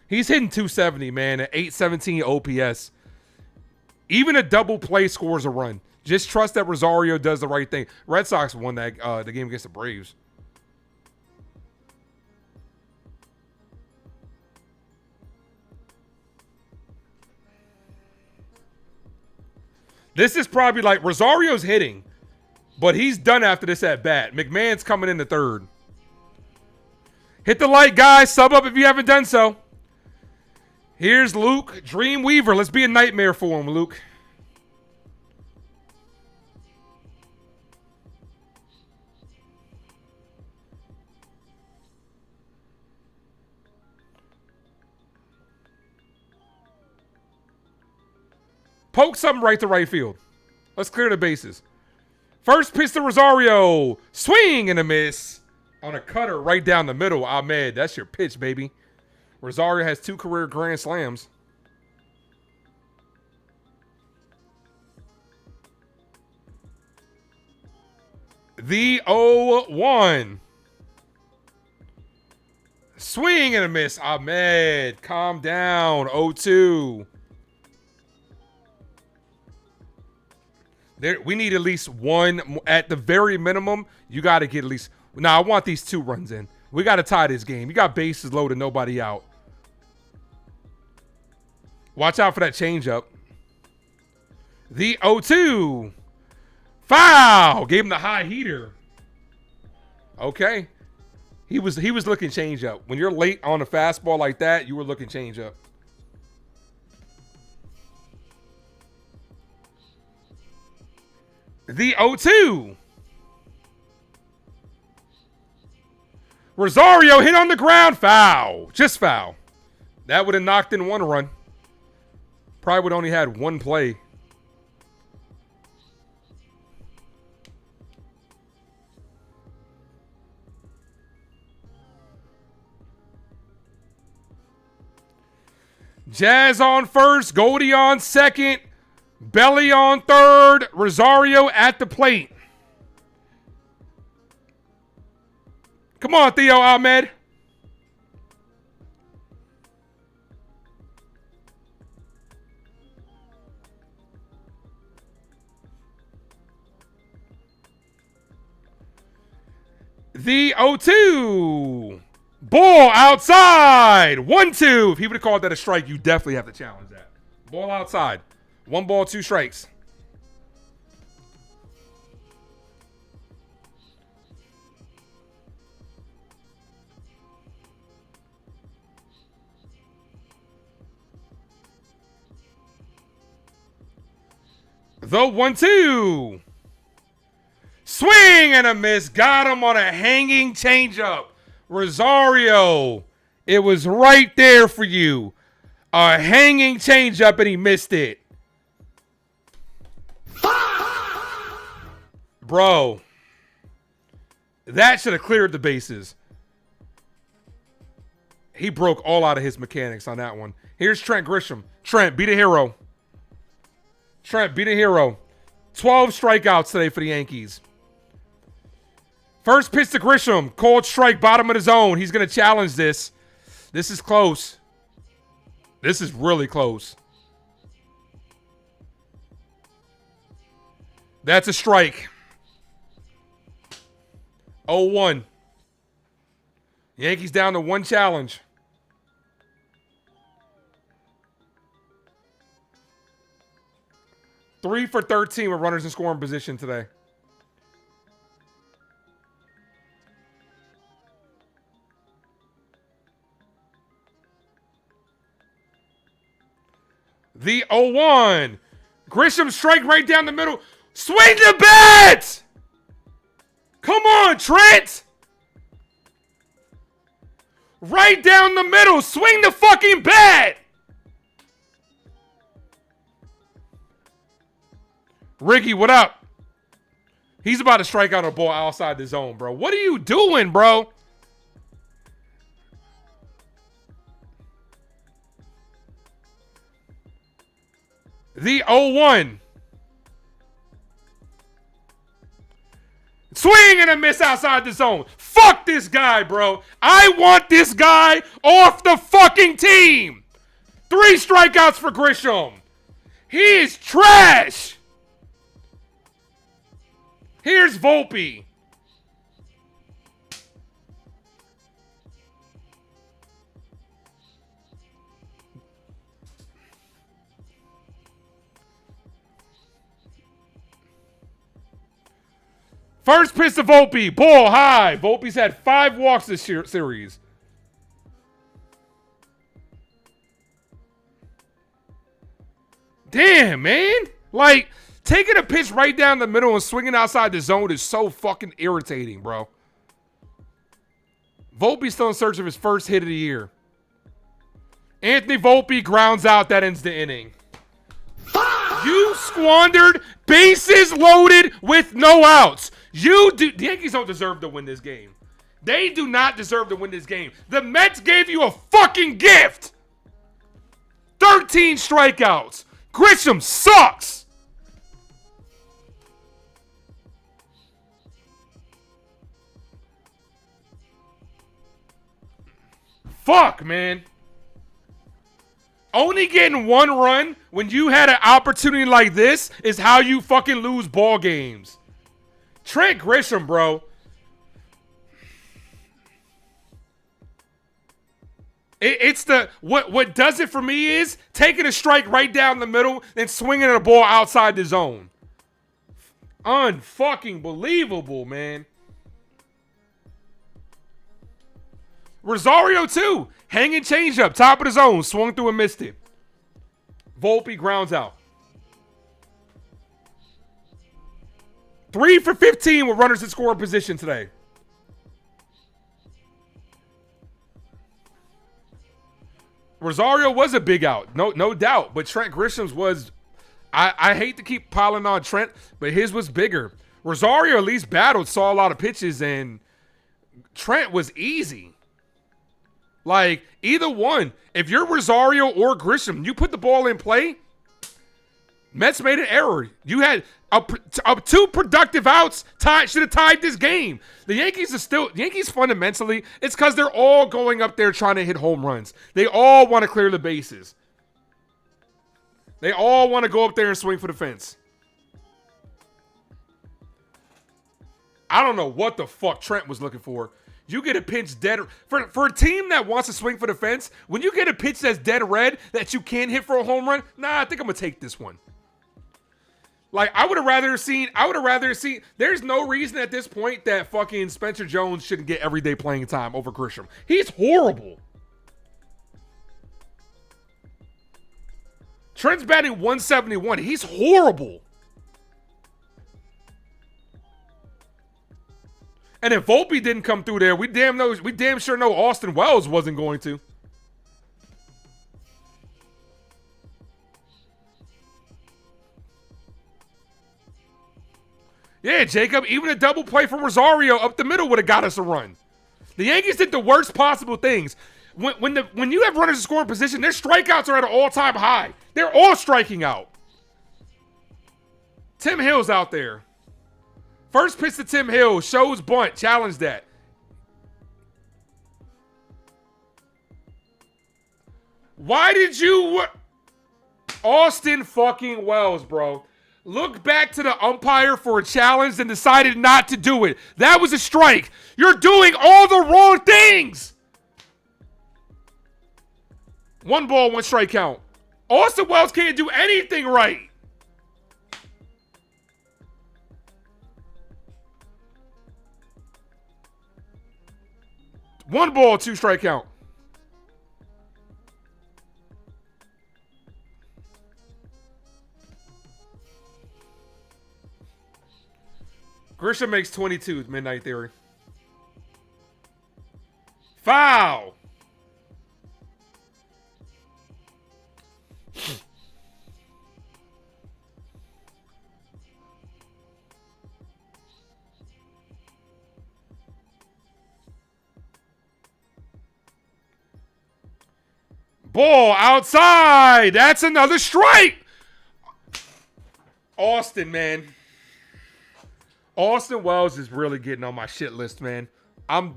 Speaker 11: He's hitting 270, man, at 817 OPS. Even a double play scores a run. Just trust that Rosario does the right thing. Red Sox won that the game against the Braves. This is probably like Rosario's hitting, but he's done after this at bat. McMahon's coming in the third. Hit the light, guys. Sub up if you haven't done so. Here's Luke Dreamweaver. Let's be a nightmare for him, Luke. Poke something right to right field. Let's clear the bases. First pitch to Rosario. Swing and a miss. On a cutter right down the middle. Ahmed, that's your pitch, baby. Rosario has 2 career grand slams. The 0-1. Swing and a miss. Ahmed, calm down. 0-2. We need at least one. At the very minimum, you got to get at least. Now, I want these 2 runs in. We got to tie this game. You got bases loaded, nobody out. Watch out for that changeup. The 0-2. Foul! Gave him the high heater. Okay. He was looking change up. When you're late on a fastball like that, you were looking change up. The 0-2. Rosario hit on the ground. Foul. Just foul. That would have knocked in one run. Probably would only had one play. Jazz on first, Goldie on second, Belly on third, Rosario at the plate. Come on, Theo Ahmed. The 0-2. Ball outside. 1-2. If he would have called that a strike, you definitely have to challenge that. Ball outside. 1 ball, 2 strikes. The 1-2. Swing and a miss. Got him on a hanging changeup. Rosario, it was right there for you. A hanging changeup and he missed it. Bro, that should have cleared the bases. He broke all out of his mechanics on that one. Here's Trent Grisham. Trent, be the hero. Trent, be the hero. 12 strikeouts today for the Yankees. First pitch to Grisham. Called strike, bottom of the zone. He's going to challenge this. This is close. This is really close. That's a strike. 0-1. Yankees down to 1 challenge. Three for 13 with runners in scoring position today. The 0-1. Grisham strike right down the middle. Swing the bat! Come on, Trent! Right down the middle. Swing the fucking bat! Ricky, what up? He's about to strike out a ball outside the zone, bro. What are you doing, bro? The 0-1. Swing and a miss outside the zone. Fuck this guy, bro. I want this guy off the fucking team. 3 strikeouts for Grisham. He is trash. Here's Volpe. First pitch to Volpe. Ball high. Volpe's had 5 walks this series. Damn, man. Like, taking a pitch right down the middle and swinging outside the zone is so fucking irritating, bro. Volpe's still in search of his first hit of the year. Anthony Volpe grounds out. That ends the inning. You squandered bases loaded with no outs. The Yankees don't deserve to win this game. They do not deserve to win this game. The Mets gave you a fucking gift. 13 strikeouts. Grisham sucks. Fuck, man. Only getting 1 run when you had an opportunity like this is how you fucking lose ball games. Trent Grisham, bro. It's the what does it for me is taking a strike right down the middle and swinging a ball outside the zone. Unfucking believable, man. Rosario, too. Hanging changeup, top of the zone. Swung through and missed it. Volpe grounds out. 3 for 15 with runners in scoring position today. Rosario was a big out, no doubt. But Trent Grisham's was, I hate to keep piling on Trent, but his was bigger. Rosario at least battled, saw a lot of pitches, and Trent was easy. Like, either one. If you're Rosario or Grisham, you put the ball in play, Mets made an error. You had two productive outs, should have tied this game. The Yankees fundamentally, it's because they're all going up there trying to hit home runs. They all want to clear the bases. They all want to go up there and swing for the fence. I don't know what the fuck Trent was looking for. You get a pitch dead for a team that wants to swing for the fence. When you get a pitch that's dead red that you can't hit for a home run, I think I'm gonna take this one. Like, I would have rather seen. There's no reason at this point that fucking Spencer Jones shouldn't get everyday playing time over Grisham. He's horrible. Trent's batting 171. He's horrible. And if Volpe didn't come through there, we damn sure know Austin Wells wasn't going to. Yeah, Jacob, even a double play from Rosario up the middle would have got us a run. The Yankees did the worst possible things. When you have runners in scoring position, their strikeouts are at an all-time high. They're all striking out. Tim Hill's out there. First pitch to Tim Hill, shows bunt, challenge that. Why did you... Austin fucking Wells, bro. Look back to the umpire for a challenge and decided not to do it. That was a strike. You're doing all the wrong things. 1 ball, 1 strike count. Austin Wells can't do anything right. One ball, 2 strike count. Grisham makes 22, Midnight Theory. Foul. Ball outside. That's another strike. Austin, man. Austin Wells is really getting on my shit list, man.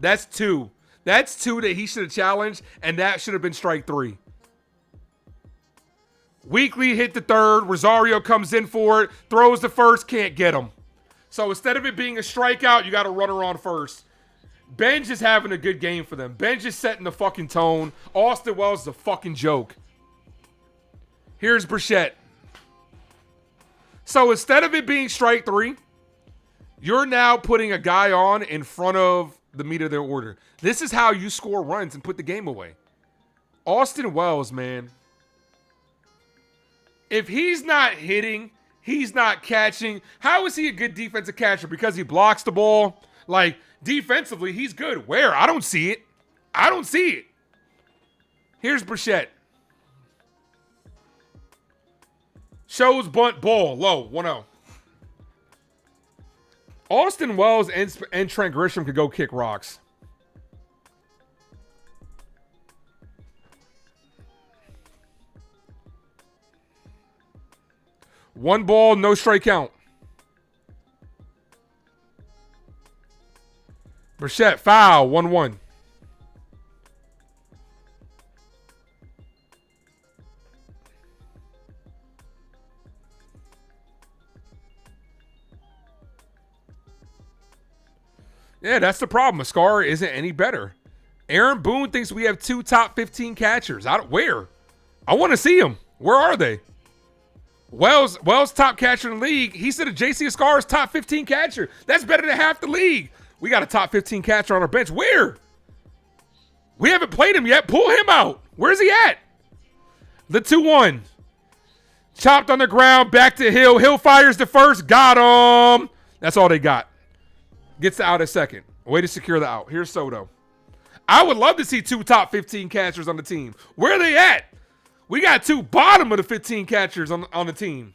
Speaker 11: That's 2. That's 2 that he should have challenged, and that should have been strike 3. Weekly hit the 3rd. Rosario comes in for it, throws the first, can't get him. So instead of it being a strikeout, you got a runner on first. Ben's just having a good game for them. Ben's just setting the fucking tone. Austin Wells is a fucking joke. Here's Bichette. So instead of it being strike 3, you're now putting a guy on in front of the meat of their order. This is how you score runs and put the game away. Austin Wells, man. If he's not hitting, he's not catching. How is he a good defensive catcher? Because he blocks the ball? Like, defensively, he's good. Where? I don't see it. I don't see it. Here's Bichette. Shows bunt ball. Low. 1-0. Austin Wells and Trent Grisham could go kick rocks. One ball, no strike count. Bichette, foul, 1-1. Yeah, that's the problem. Mascara isn't any better. Aaron Boone thinks we have 2 top 15 catchers. Where? I want to see them. Where are they? Wells top catcher in the league. He said J.C. Escar is top 15 catcher. That's better than half the league. We got a top 15 catcher on our bench. Where? We haven't played him yet. Pull him out. Where's he at? The 2-1. Chopped on the ground. Back to Hill. Hill fires the first. Got him. That's all they got. Gets the out at second. Way to secure the out. Here's Soto. I would love to see 2 top 15 catchers on the team. Where are they at? We got 2 bottom of the 15 catchers on the team.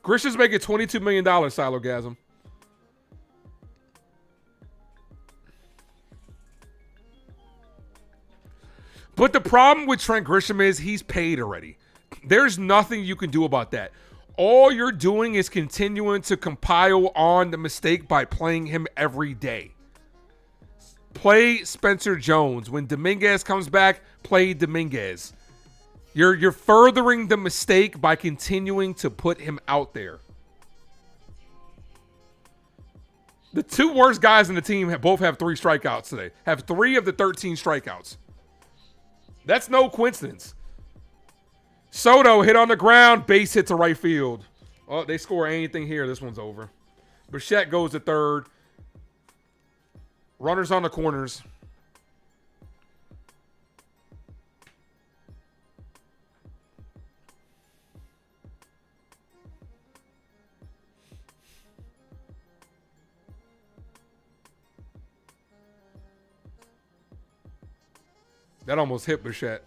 Speaker 11: Grisham's making $22 million, Silogasm. But the problem with Trent Grisham is he's paid already. There's nothing you can do about that. All you're doing is continuing to compile on the mistake by playing him every day. Play Spencer Jones. When Dominguez comes back, play Dominguez. You're furthering the mistake by continuing to put him out there. The 2 worst guys in the team both have 3 strikeouts today. Have 3 of the 13 strikeouts. That's no coincidence. Soto hit on the ground, base hit to right field. Oh, they score anything here. This one's over. Bichette goes to third. Runners on the corners. That almost hit Bichette.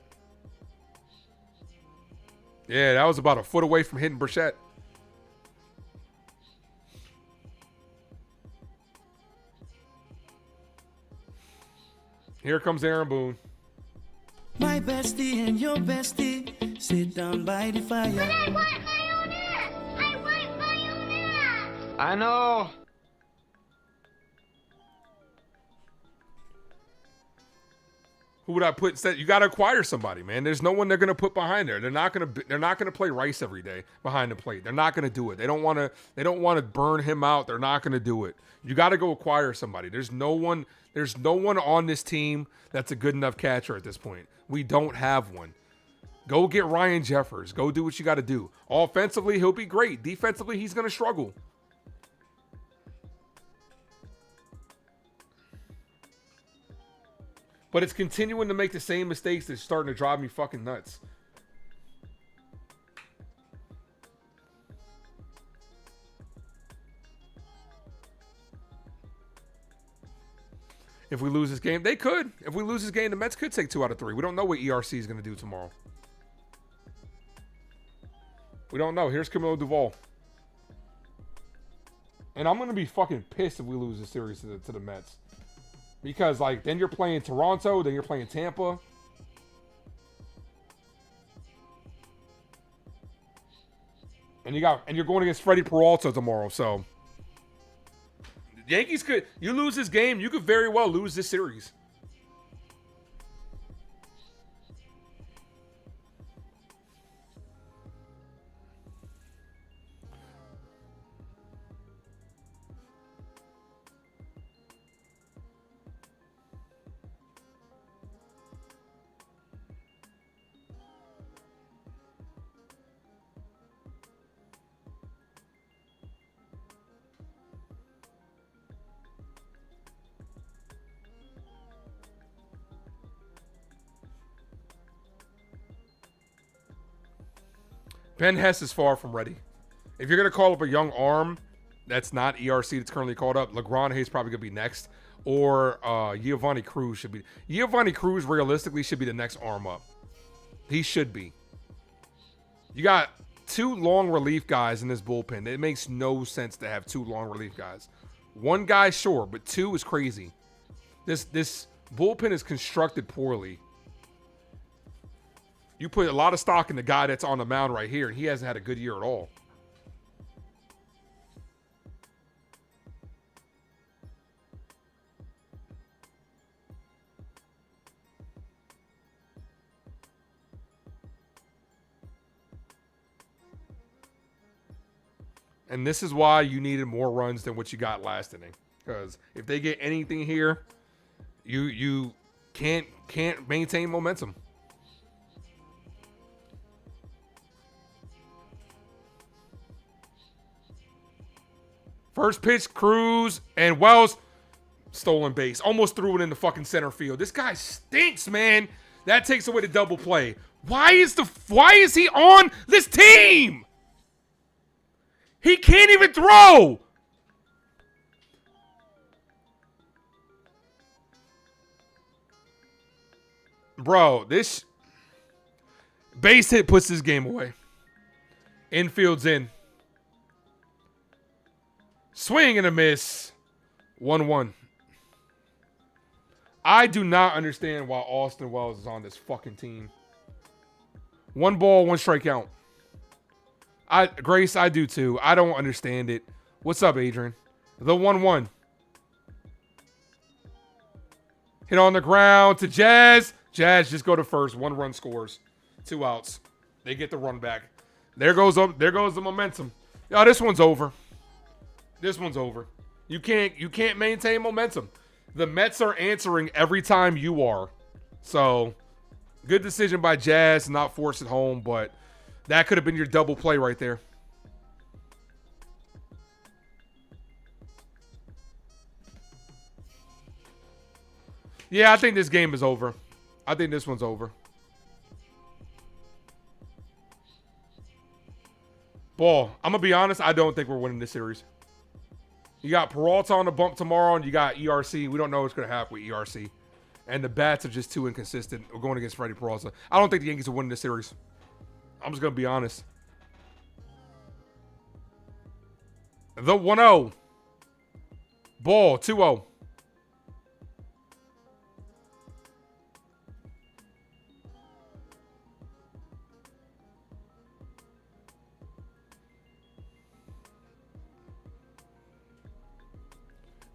Speaker 11: Yeah, that was about a foot away from hitting Bichette. Here comes Aaron Boone.
Speaker 16: My bestie and your bestie sit down by the fire. But I want my own ass. I want my own ass.
Speaker 5: I know.
Speaker 11: Who would I put instead? You got to acquire somebody, man. There's no one they're going to put behind there. They're not going to play Rice every day behind the plate. They're not going to do it. They don't want to burn him out. They're not going to do it. You got to go acquire somebody. There's no one on this team that's a good enough catcher at this point. We don't have one. Go get Ryan Jeffers. Go do what you got to do. Offensively, he'll be great. Defensively, he's going to struggle. But it's continuing to make the same mistakes that's starting to drive me fucking nuts. If we lose this game, they could. If we lose this game, the Mets could take 2 out of 3. We don't know what ERC is going to do tomorrow. We don't know. Here's Camilo Duvall. And I'm going to be fucking pissed if we lose this series to the Mets. Because, like, then you're playing Toronto, then you're playing Tampa. And you're going against Freddie Peralta tomorrow, so the Yankees you lose this game, you could very well lose this series. Ben Hess is far from ready. If you're going to call up a young arm that's not ERC that's currently called up, LeGrand Hayes probably going to be next. Or Giovanni Cruz should be. Giovanni Cruz realistically should be the next arm up. He should be. You got 2 long relief guys in this bullpen. It makes no sense to have 2 long relief guys. 1 guy, sure, but 2 is crazy. This bullpen is constructed poorly. You put a lot of stock in the guy that's on the mound right here, and he hasn't had a good year at all. And this is why you needed more runs than what you got last inning. Because if they get anything here, you can't maintain momentum. First pitch, Cruz, and Wells, stolen base. Almost threw it in the fucking center field. This guy stinks, man. That takes away the double play. Why is he on this team? He can't even throw. Bro, this base hit puts this game away. Infield's in. Swing and a miss. 1-1. I do not understand why Austin Wells is on this fucking team. 1 ball, 1 strikeout. Grace, I do too. I don't understand it. What's up, Adrian? The 1-1. Hit on the ground to Jazz. Jazz just go to first. 1 run scores. 2 outs. They get the run back. There goes the momentum. Yo, this one's over. This one's over. You can't maintain momentum. The Mets are answering every time you are. So, good decision by Jazz to not force it home, but that could have been your double play right there. Yeah, I think this game is over. I think this one's over. Ball. I'm going to be honest. I don't think we're winning this series. You got Peralta on the bump tomorrow, and you got ERC. We don't know what's going to happen with ERC. And the bats are just too inconsistent. We're going against Freddie Peralta. I don't think the Yankees are winning this series. I'm just going to be honest. The 1-0. Ball, 2-0.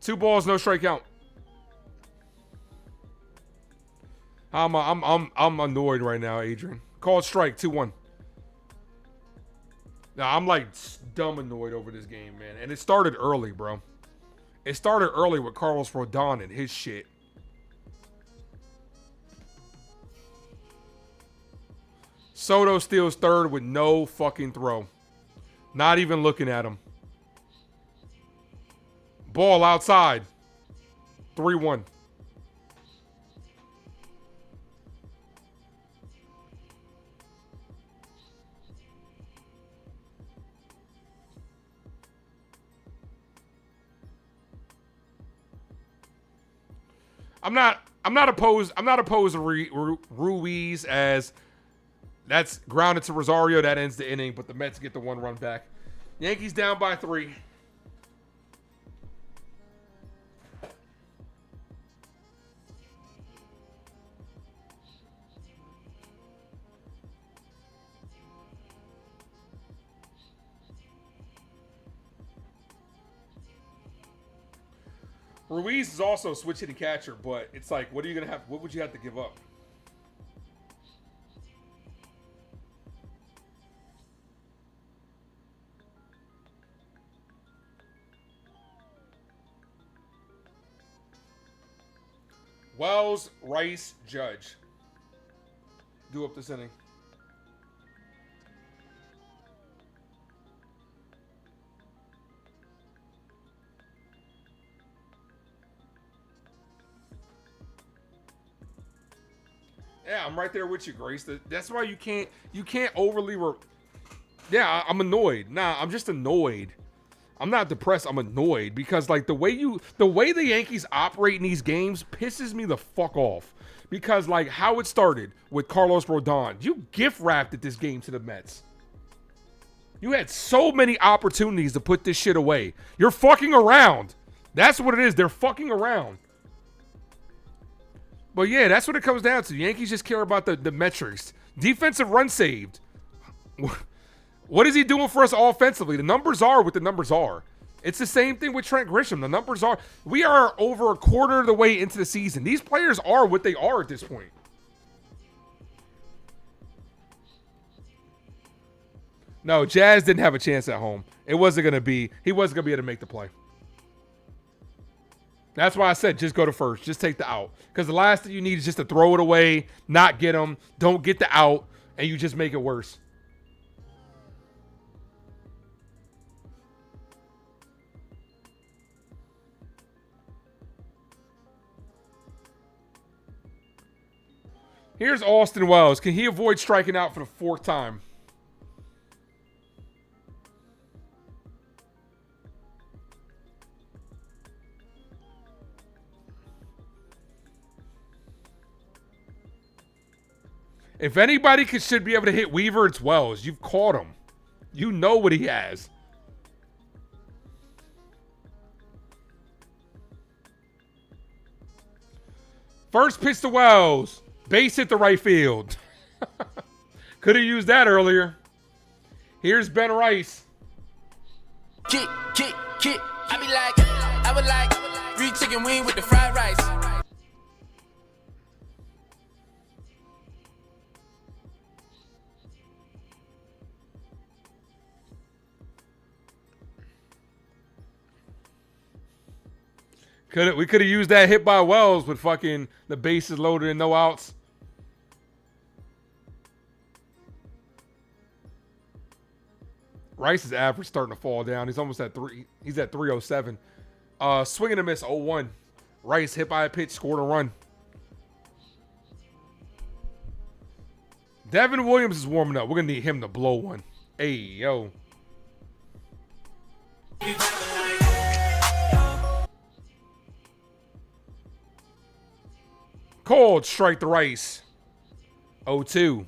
Speaker 11: Two balls, no strikeout. I'm annoyed right now, Adrian. Called strike, 2-1. Now I'm like dumb annoyed over this game, man. And it started early, bro. It started early with Carlos Rodon and his shit. Soto steals third with no fucking throw. Not even looking at him. Ball outside. 3-1. I'm not opposed to Ruiz, as that's grounded to Rosario. That ends the inning, but the Mets get the 1 run back. Yankees down by 3. Ruiz is also a switch hitting catcher, but it's like, what would you have to give up? Wells, Rice, Judge. Do up this inning. Yeah, I'm right there with you, Grace. That's why you can't overly. Yeah, I'm annoyed. Nah, I'm just annoyed. I'm not depressed. I'm annoyed because like the way the Yankees operate in these games pisses me the fuck off. Because like how it started with Carlos Rodon, you gift wrapped at this game to the Mets. You had so many opportunities to put this shit away. You're fucking around. That's what it is. They're fucking around. But yeah, that's what it comes down to. The Yankees just care about the metrics. Defensive run saved. What is he doing for us offensively? The numbers are what the numbers are. It's the same thing with Trent Grisham. The numbers are. We are over a quarter of the way into the season. These players are what they are at this point. No, Jazz didn't have a chance at home. He wasn't going to be able to make the play. That's why I said just go to first. Just take the out. Because the last thing you need is just to throw it away, not get them, don't get the out, and you just make it worse. Here's Austin Wells. Can he avoid striking out for the 4th time? If anybody should be able to hit Weaver, it's Wells. You've caught him. You know what he has. First pitch to Wells. Base hit the right field. Could have used that earlier. Here's Ben Rice.
Speaker 1: Kick. I would like green chicken wing with the fried rice.
Speaker 11: We could have used that hit by Wells with fucking the bases loaded and no outs. Rice's average starting to fall down. He's almost at 3. He's at 307. Swing and a miss, 0-1. Rice hit by a pitch, scored a run. Devin Williams is warming up. We're gonna need him to blow one. Hey, yo. Cold strike the Rice. 0-2.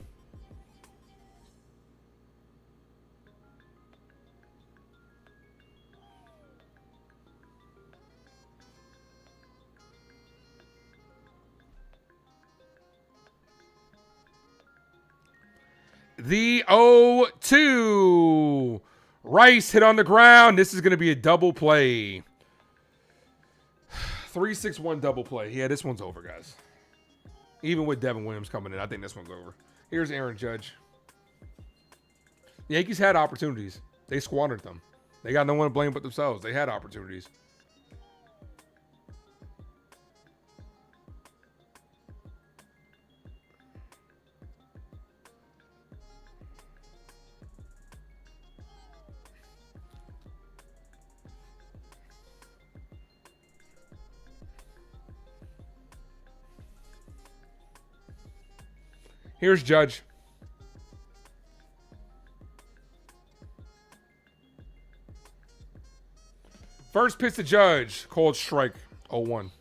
Speaker 11: The 0-2. Rice hit on the ground. This is going to be a double play. 3-6-1 double play. Yeah, this one's over, guys. Even with Devin Williams coming in, I think this one's over. Here's Aaron Judge. The Yankees had opportunities. They squandered them. They got no one to blame but themselves. They had opportunities. Here's Judge. First pitch to Judge. Cold strike. 0-1.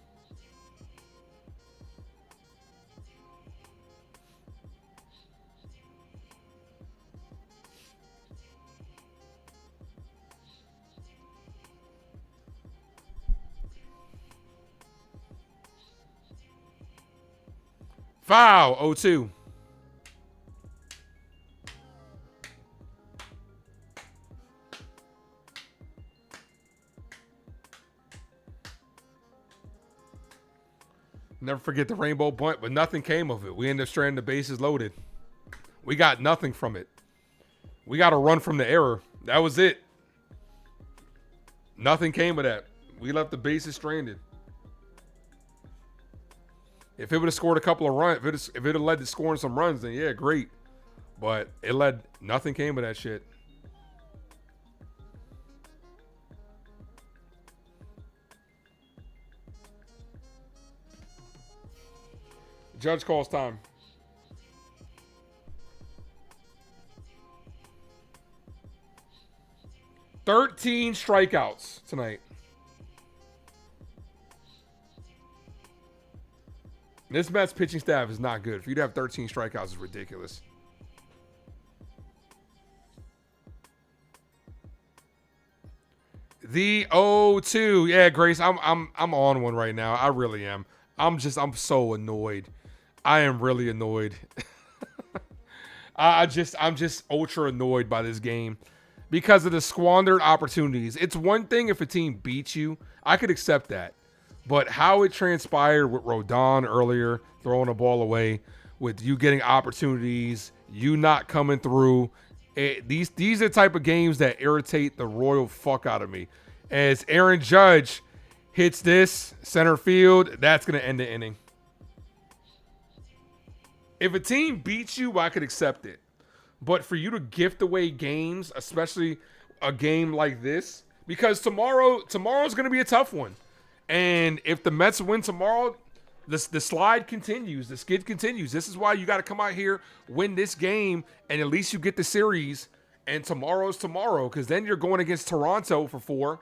Speaker 11: Foul. 0-2. Never forget the rainbow bunt, but nothing came of it. We ended up stranding the bases loaded. We got nothing from it. We got a run from the error. That was it. Nothing came of that. We left the bases stranded. If it would have scored a couple of runs, if it had led to scoring some runs, then yeah, great. But nothing came of that shit. Judge calls time. "13 strikeouts tonight." This Mets pitching staff is not good. For you to have 13 strikeouts is ridiculous. The 0-2. Yeah, Grace, I'm on one right now. I really am. I'm so annoyed. I am really annoyed. I'm just ultra annoyed by this game because of the squandered opportunities. It's one thing if a team beats you. I could accept that. But how it transpired with Rodon earlier, throwing a ball away, with you getting opportunities, you not coming through. These are the type of games that irritate the royal fuck out of me. As Aaron Judge hits this center field, that's going to end the inning. If a team beats you, I could accept it. But for you to gift away games, especially a game like this, because tomorrow's going to be a tough one. And if the Mets win tomorrow, The slide continues. The skid continues. This is why you got to come out here, win this game, and at least you get the series. And tomorrow's tomorrow, because then you're going against Toronto for 4.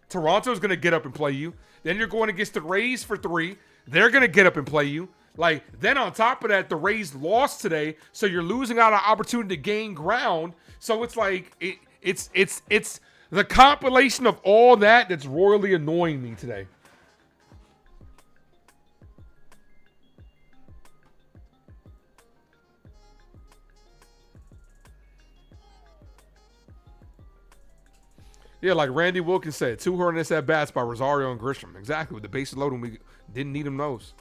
Speaker 11: Toronto's going to get up and play you. Then you're going against the Rays for 3. They're going to get up and play you. Like, then on top of that, the Rays lost today, so you're losing out on opportunity to gain ground. So it's like it's the compilation of all that that's royally annoying me today. Yeah, like Randy Wilkins said, 2 hornets at bats by Rosario and Grisham. Exactly, with the bases loaded, we didn't need them those.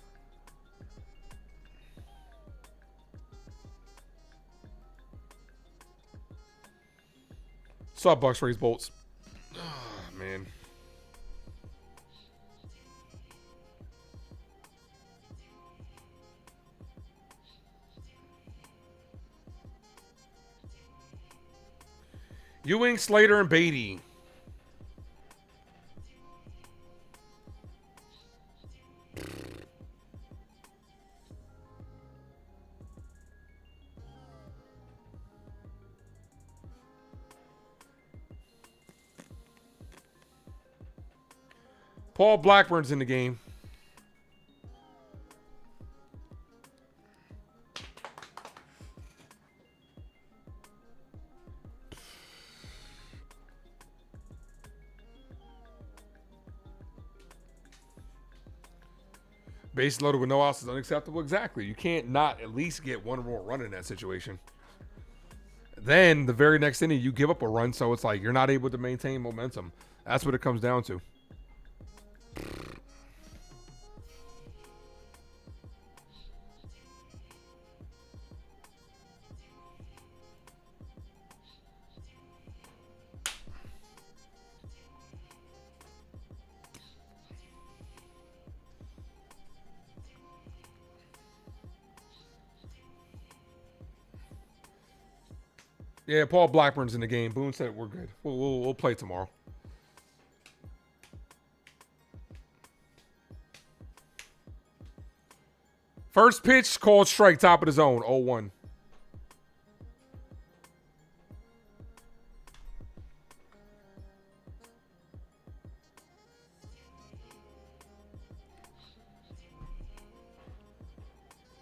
Speaker 11: What's up, Bucks, Rays, Bolts? Oh, man. Ewing, Slater, and Beatty. Paul Blackburn's in the game. Base loaded with no outs is unacceptable. Exactly. You can't not at least get one more run in that situation. Then the very next inning, you give up a run, so it's like you're not able to maintain momentum. That's what it comes down to. Yeah, Paul Blackburn's in the game. Boone said we're good. We'll play tomorrow. First pitch, called strike, top of the zone, 0-1.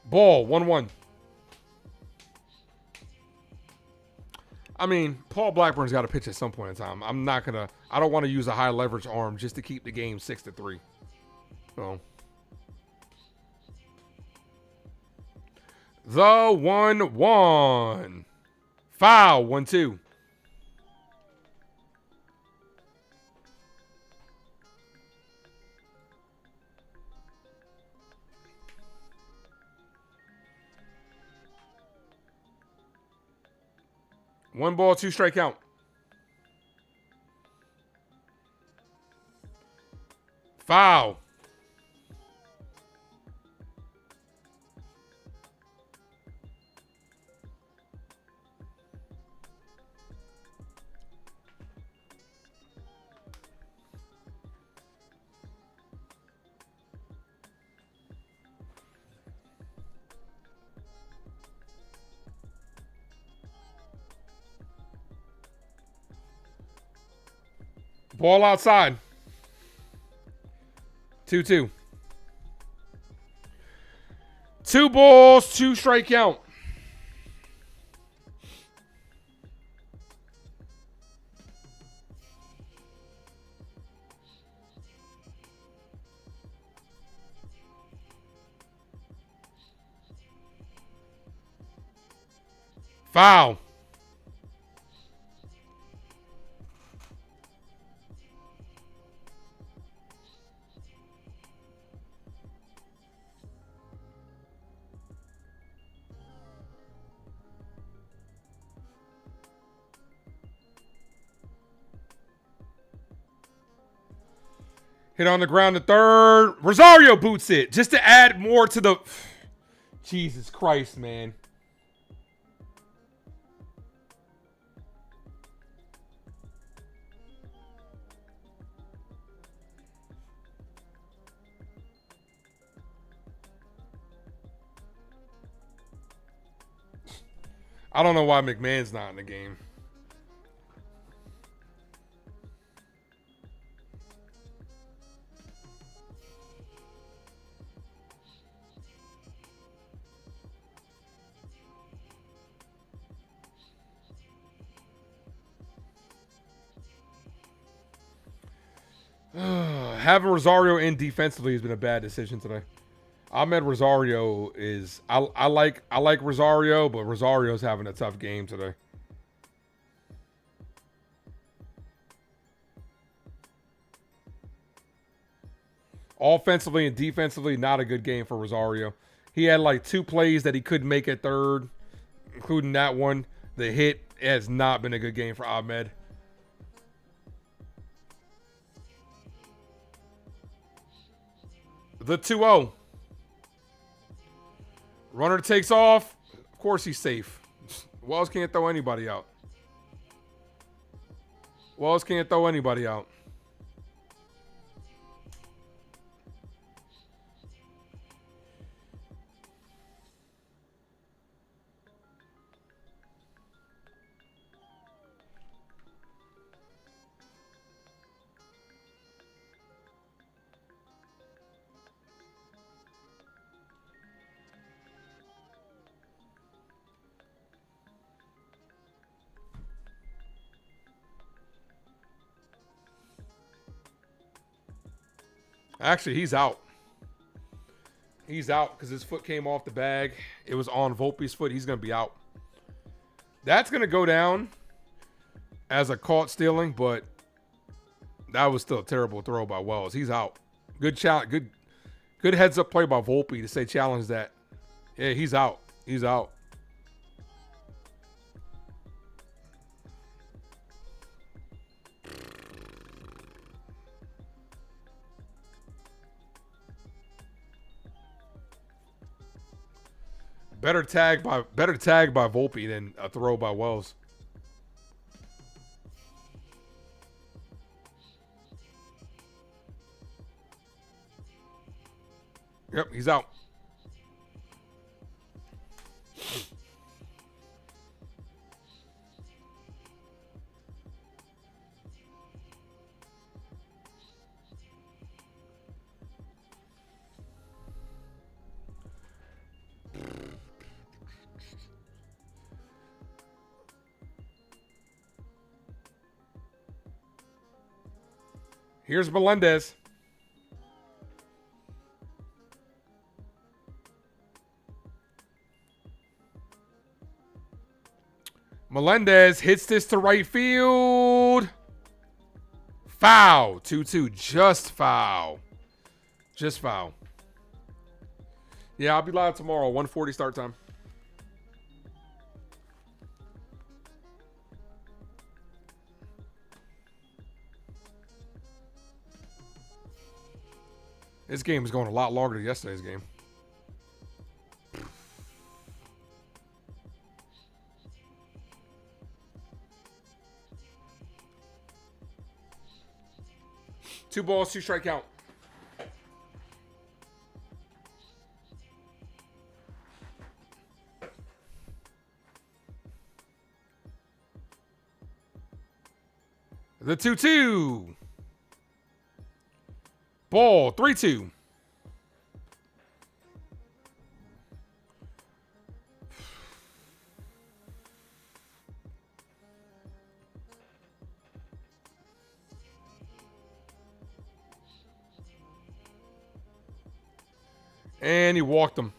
Speaker 11: Ball, 1-1. I mean, Paul Blackburn's got to pitch at some point in time. I don't want to use a high leverage arm just to keep the game 6-3. So. The 1-1. Foul, 1-2. One ball, 2 strike count. Foul. Ball outside. 2-2. 2 balls, 2 strike count. Foul. Hit on the ground to third. Rosario boots it just to add more to the... Jesus Christ, man. I don't know why McMahon's not in the game. Having Rosario in defensively has been a bad decision today. Ahmed Rosario is I like Rosario, but Rosario's having a tough game today. Offensively and defensively, not a good game for Rosario. He had like 2 plays that he couldn't make at third, including that one. The hit has not been a good game for Ahmed. The 2-0. Runner takes off. Of course he's safe. Wells can't throw anybody out. Wells can't throw anybody out. Actually, he's out. He's out because his foot came off the bag. It was on Volpe's foot. He's going to be out. That's going to go down as a caught stealing, but that was still a terrible throw by Wells. He's out. Good challenge. Good heads up play by Volpe to say challenge that. Yeah, he's out. He's out. Better tag by Volpe than a throw by Wells. Yep, he's out. Here's Melendez. Melendez hits this to right field. Foul. 2-2. Just foul. Just foul. Yeah, I'll be live tomorrow. 1:40 start time. This game is going a lot longer than yesterday's game. Two balls, 2 strike count. The 2-2. Ball, 3-2. And he walked him.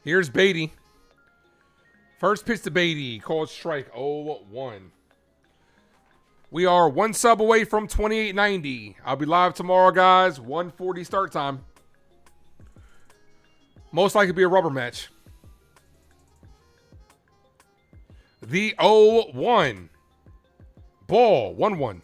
Speaker 11: Here's Beatty. First pitch to Beatty, called strike 0-1. We are 1 sub away from 2890. I'll be live tomorrow, guys. 1:40 start time. Most likely be a rubber match. The 0-1. Ball, 1-1.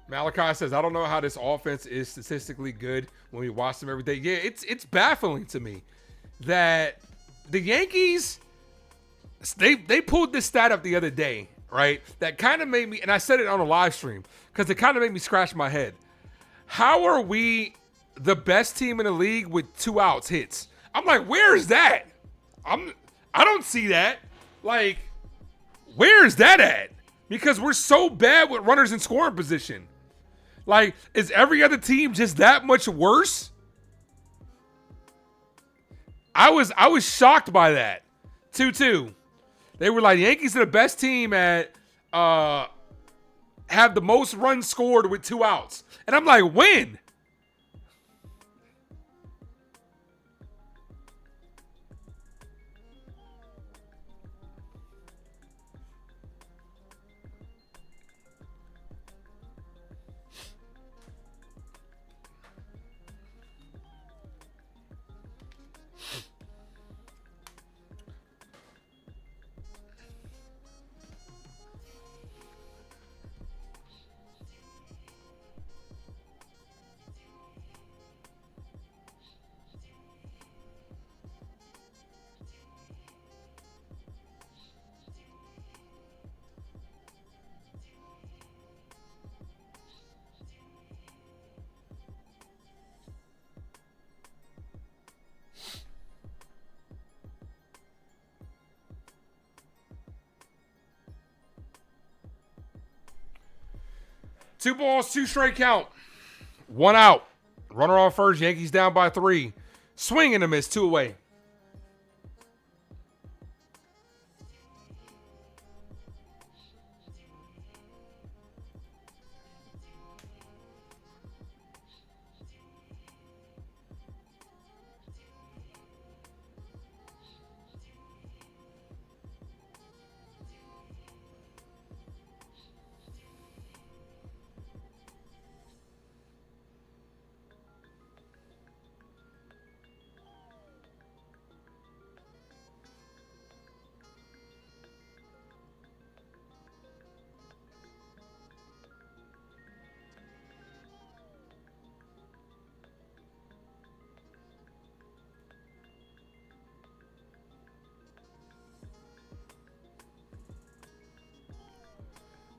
Speaker 11: Malachi says, I don't know how this offense is statistically good when we watch them every day. Yeah, it's baffling to me that the Yankees, they pulled this stat up the other day, right? That kind of made me, and I said it on a live stream, because it kind of made me scratch my head. How are we the best team in the league with 2 outs hits? I'm like, where is that? I don't see that. Like, where is that at? Because we're so bad with runners in scoring position. Like, is every other team just that much worse? I was shocked by that. 2-2. They were like, the Yankees are the best team at have the most runs scored with 2 outs. And I'm like, when? Two balls, 2 straight count. 1 out. Runner on first. Yankees down by 3. Swing and a miss. 2 away.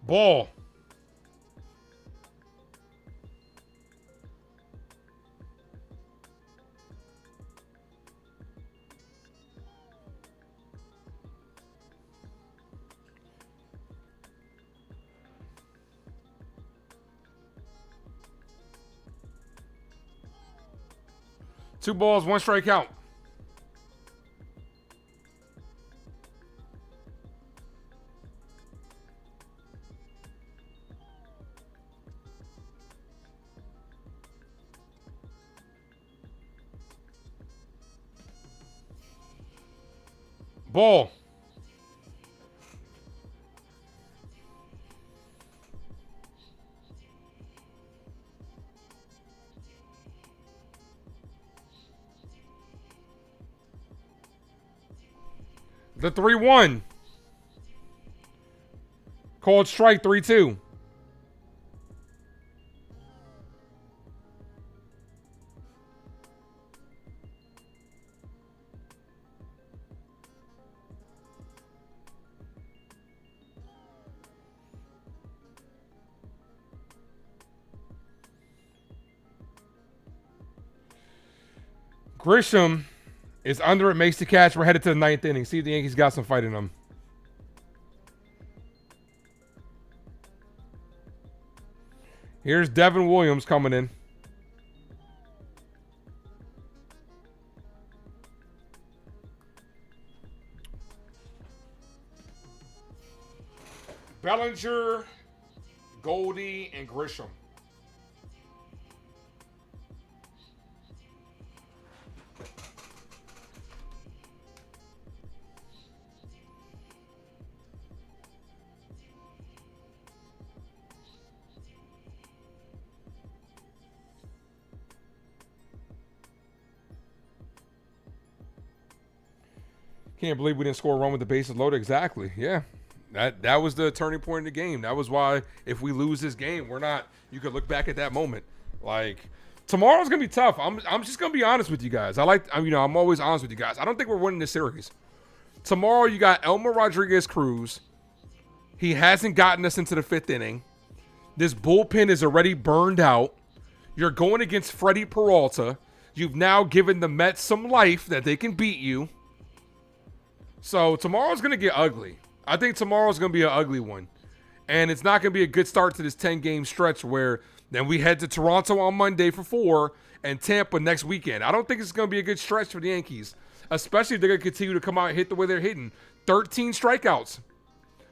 Speaker 11: Ball. Two balls, 1 strike count. Ball. The 3-1. Called strike, 3-2. Grisham is under it, makes the catch. We're headed to the 9th inning. See if the Yankees got some fight in them. Here's Devin Williams coming in. Bellinger, Goldie, and Grisham. Can't believe we didn't score a run with the bases loaded. Exactly. Yeah. That was the turning point in the game. That was why if we lose this game, we're not, you could look back at that moment. Like, tomorrow's going to be tough. I'm just going to be honest with you guys. I'm always honest with you guys. I don't think we're winning this series. Tomorrow you got Elmer Rodriguez Cruz. He hasn't gotten us into the 5th inning. This bullpen is already burned out. You're going against Freddie Peralta. You've now given the Mets some life that they can beat you. So tomorrow's going to get ugly. I think tomorrow's going to be an ugly one. And it's not going to be a good start to this 10-game stretch where then we head to Toronto on Monday for 4 and Tampa next weekend. I don't think it's going to be a good stretch for the Yankees, especially if they're going to continue to come out and hit the way they're hitting. 13 strikeouts.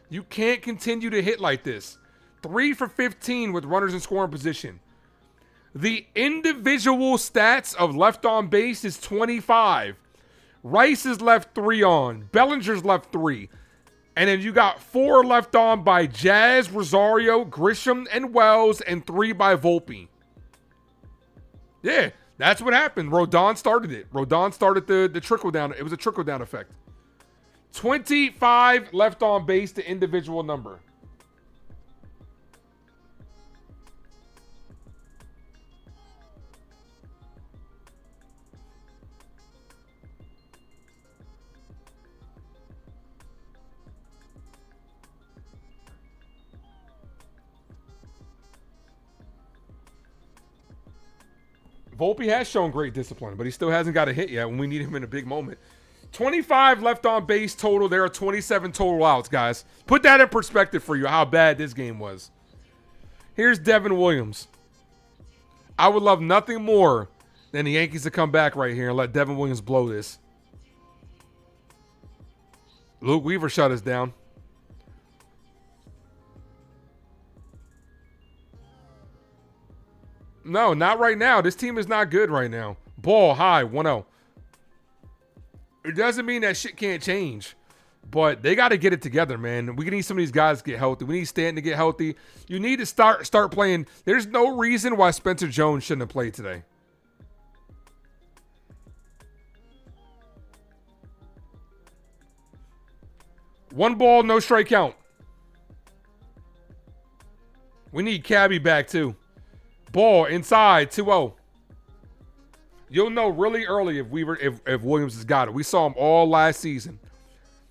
Speaker 11: You can't continue to hit like this. 3 for 15 with runners in scoring position. The individual stats of left on base is 25. Rice is left 3 on. Bellinger's left 3. And then you got 4 left on by Jazz, Rosario, Grisham, and Wells, and 3 by Volpe. Yeah, that's what happened. Rodon started it. Rodon started the trickle-down. It was a trickle-down effect. 25 left on base, the individual number. Volpe has shown great discipline, but he still hasn't got a hit yet when we need him in a big moment. 25 left on base total. There are 27 total outs, guys. Put that in perspective for you, how bad this game was. Here's Devin Williams. I would love nothing more than the Yankees to come back right here and let Devin Williams blow this. Luke Weaver shut us down. No, not right now. This team is not good right now. Ball high, 1-0. It doesn't mean that shit can't change, but they got to get it together, man. We need some of these guys to get healthy. We need Stanton to get healthy. You need to start playing. There's no reason why Spencer Jones shouldn't have played today. One ball, no strike count. We need Cabby back too. Ball inside, 2-0. You'll know really early if Williams has got it. We saw him all last season.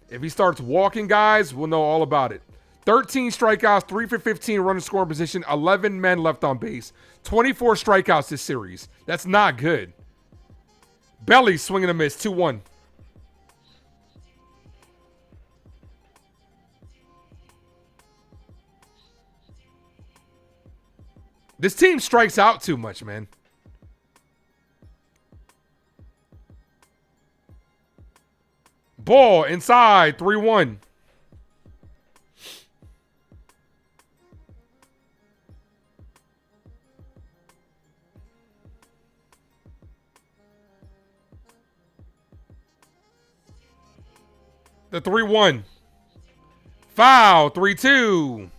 Speaker 11: If he starts walking guys, we'll know all about it. 13 strikeouts, 3 for 15 running scoring position, 11 men left on base. 24 strikeouts this series. That's not good. Belly swinging a miss, 2-1. This team strikes out too much, man. Ball inside, 3-1. The 3-1. Foul, 3-2.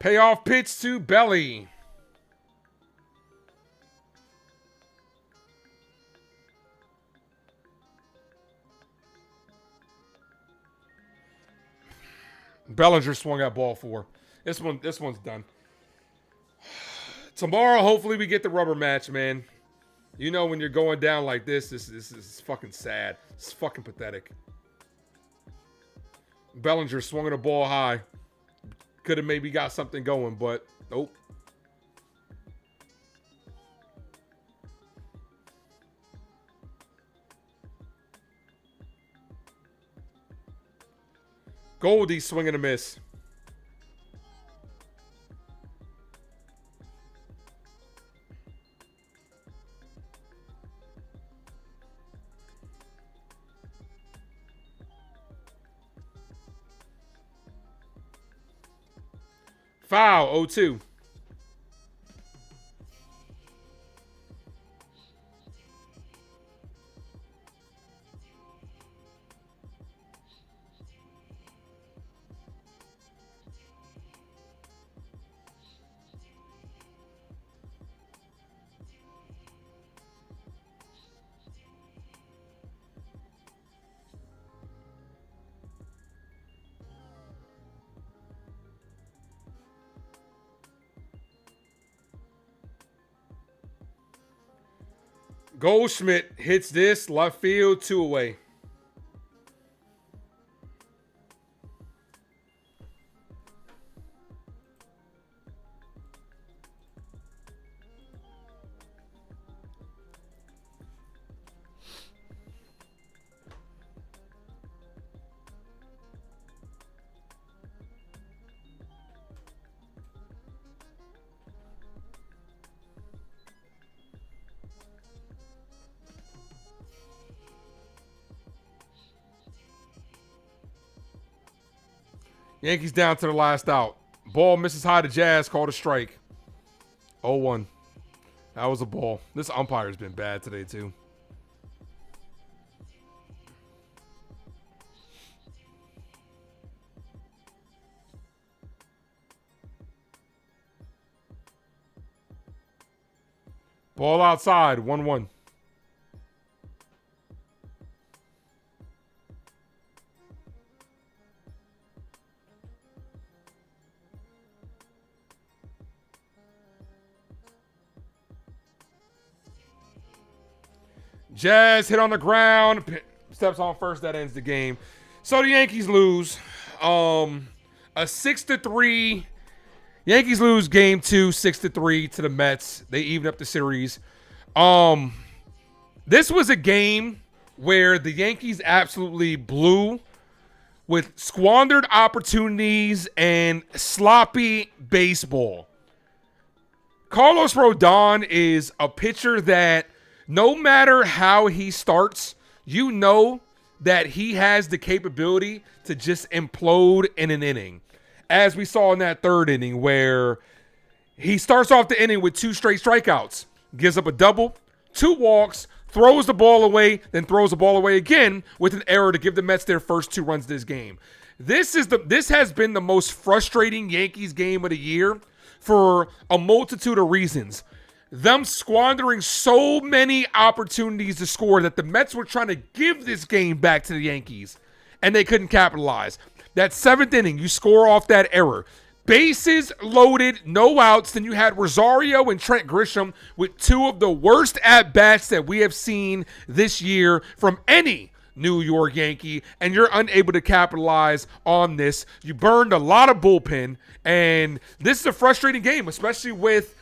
Speaker 11: Payoff pitch to Belly. Bellinger swung at ball 4. This one's done. Tomorrow, hopefully we get the rubber match, man. You know when you're going down like this is fucking sad. It's fucking pathetic. Bellinger swung at a ball high. Could have maybe got something going, but nope. Goldie swinging a miss. Foul, 0-2. Goldschmidt hits this left field, 2 away. Yankees down to the last out. Ball misses high to Jazz, called a strike. 0-1. That was a ball. This umpire's been bad today, too. Ball outside, 1-1. Jazz hit on the ground, steps on first, that ends the game. So the Yankees lose. A 6-3. Yankees lose game 2, 6-3 to the Mets. They even up the series. This was a game where the Yankees absolutely blew with squandered opportunities and sloppy baseball. Carlos Rodon is a pitcher that no matter how he starts, you know that he has the capability to just implode in an inning. As we saw in that third inning where he starts off the inning with 2 straight strikeouts, gives up a double, 2 walks, throws the ball away, then throws the ball away again with an error to give the Mets their first 2 runs this game. This has been the most frustrating Yankees game of the year for a multitude of reasons. Them squandering so many opportunities to score that the Mets were trying to give this game back to the Yankees, and they couldn't capitalize. That 7th inning, you score off that error. Bases loaded, no outs. Then you had Rosario and Trent Grisham with 2 of the worst at-bats that we have seen this year from any New York Yankee, and you're unable to capitalize on this. You burned a lot of bullpen, and this is a frustrating game, especially with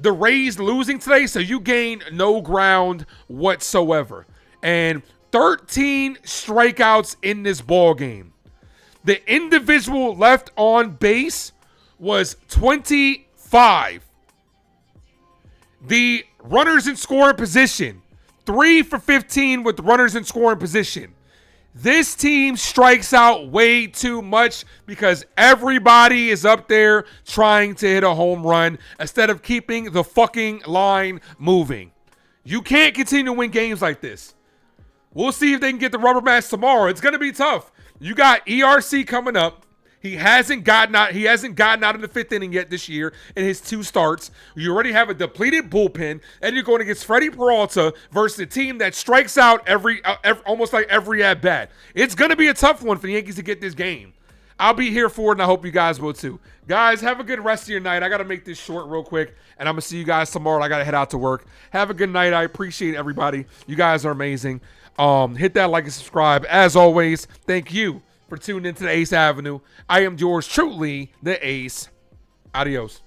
Speaker 11: the Rays losing today, so you gain no ground whatsoever. And 13 strikeouts in this ball game. The individual left on base was 25. The runners in scoring position, 3 for 15 with runners in scoring position. This team strikes out way too much because everybody is up there trying to hit a home run instead of keeping the fucking line moving. You can't continue to win games like this. We'll see if they can get the rubber match tomorrow. It's going to be tough. You got ERC coming up. He hasn't gotten out in the 5th inning yet this year in his 2 starts. You already have a depleted bullpen, and you're going against Freddie Peralta versus a team that strikes out almost like every at bat. It's going to be a tough one for the Yankees to get this game. I'll be here for it, and I hope you guys will too. Guys, have a good rest of your night. I got to make this short real quick, and I'm going to see you guys tomorrow. I got to head out to work. Have a good night. I appreciate everybody. You guys are amazing. Hit that like and subscribe. As always, thank you for tuning into the Ace Avenue. I am yours truly, the Ace. Adios.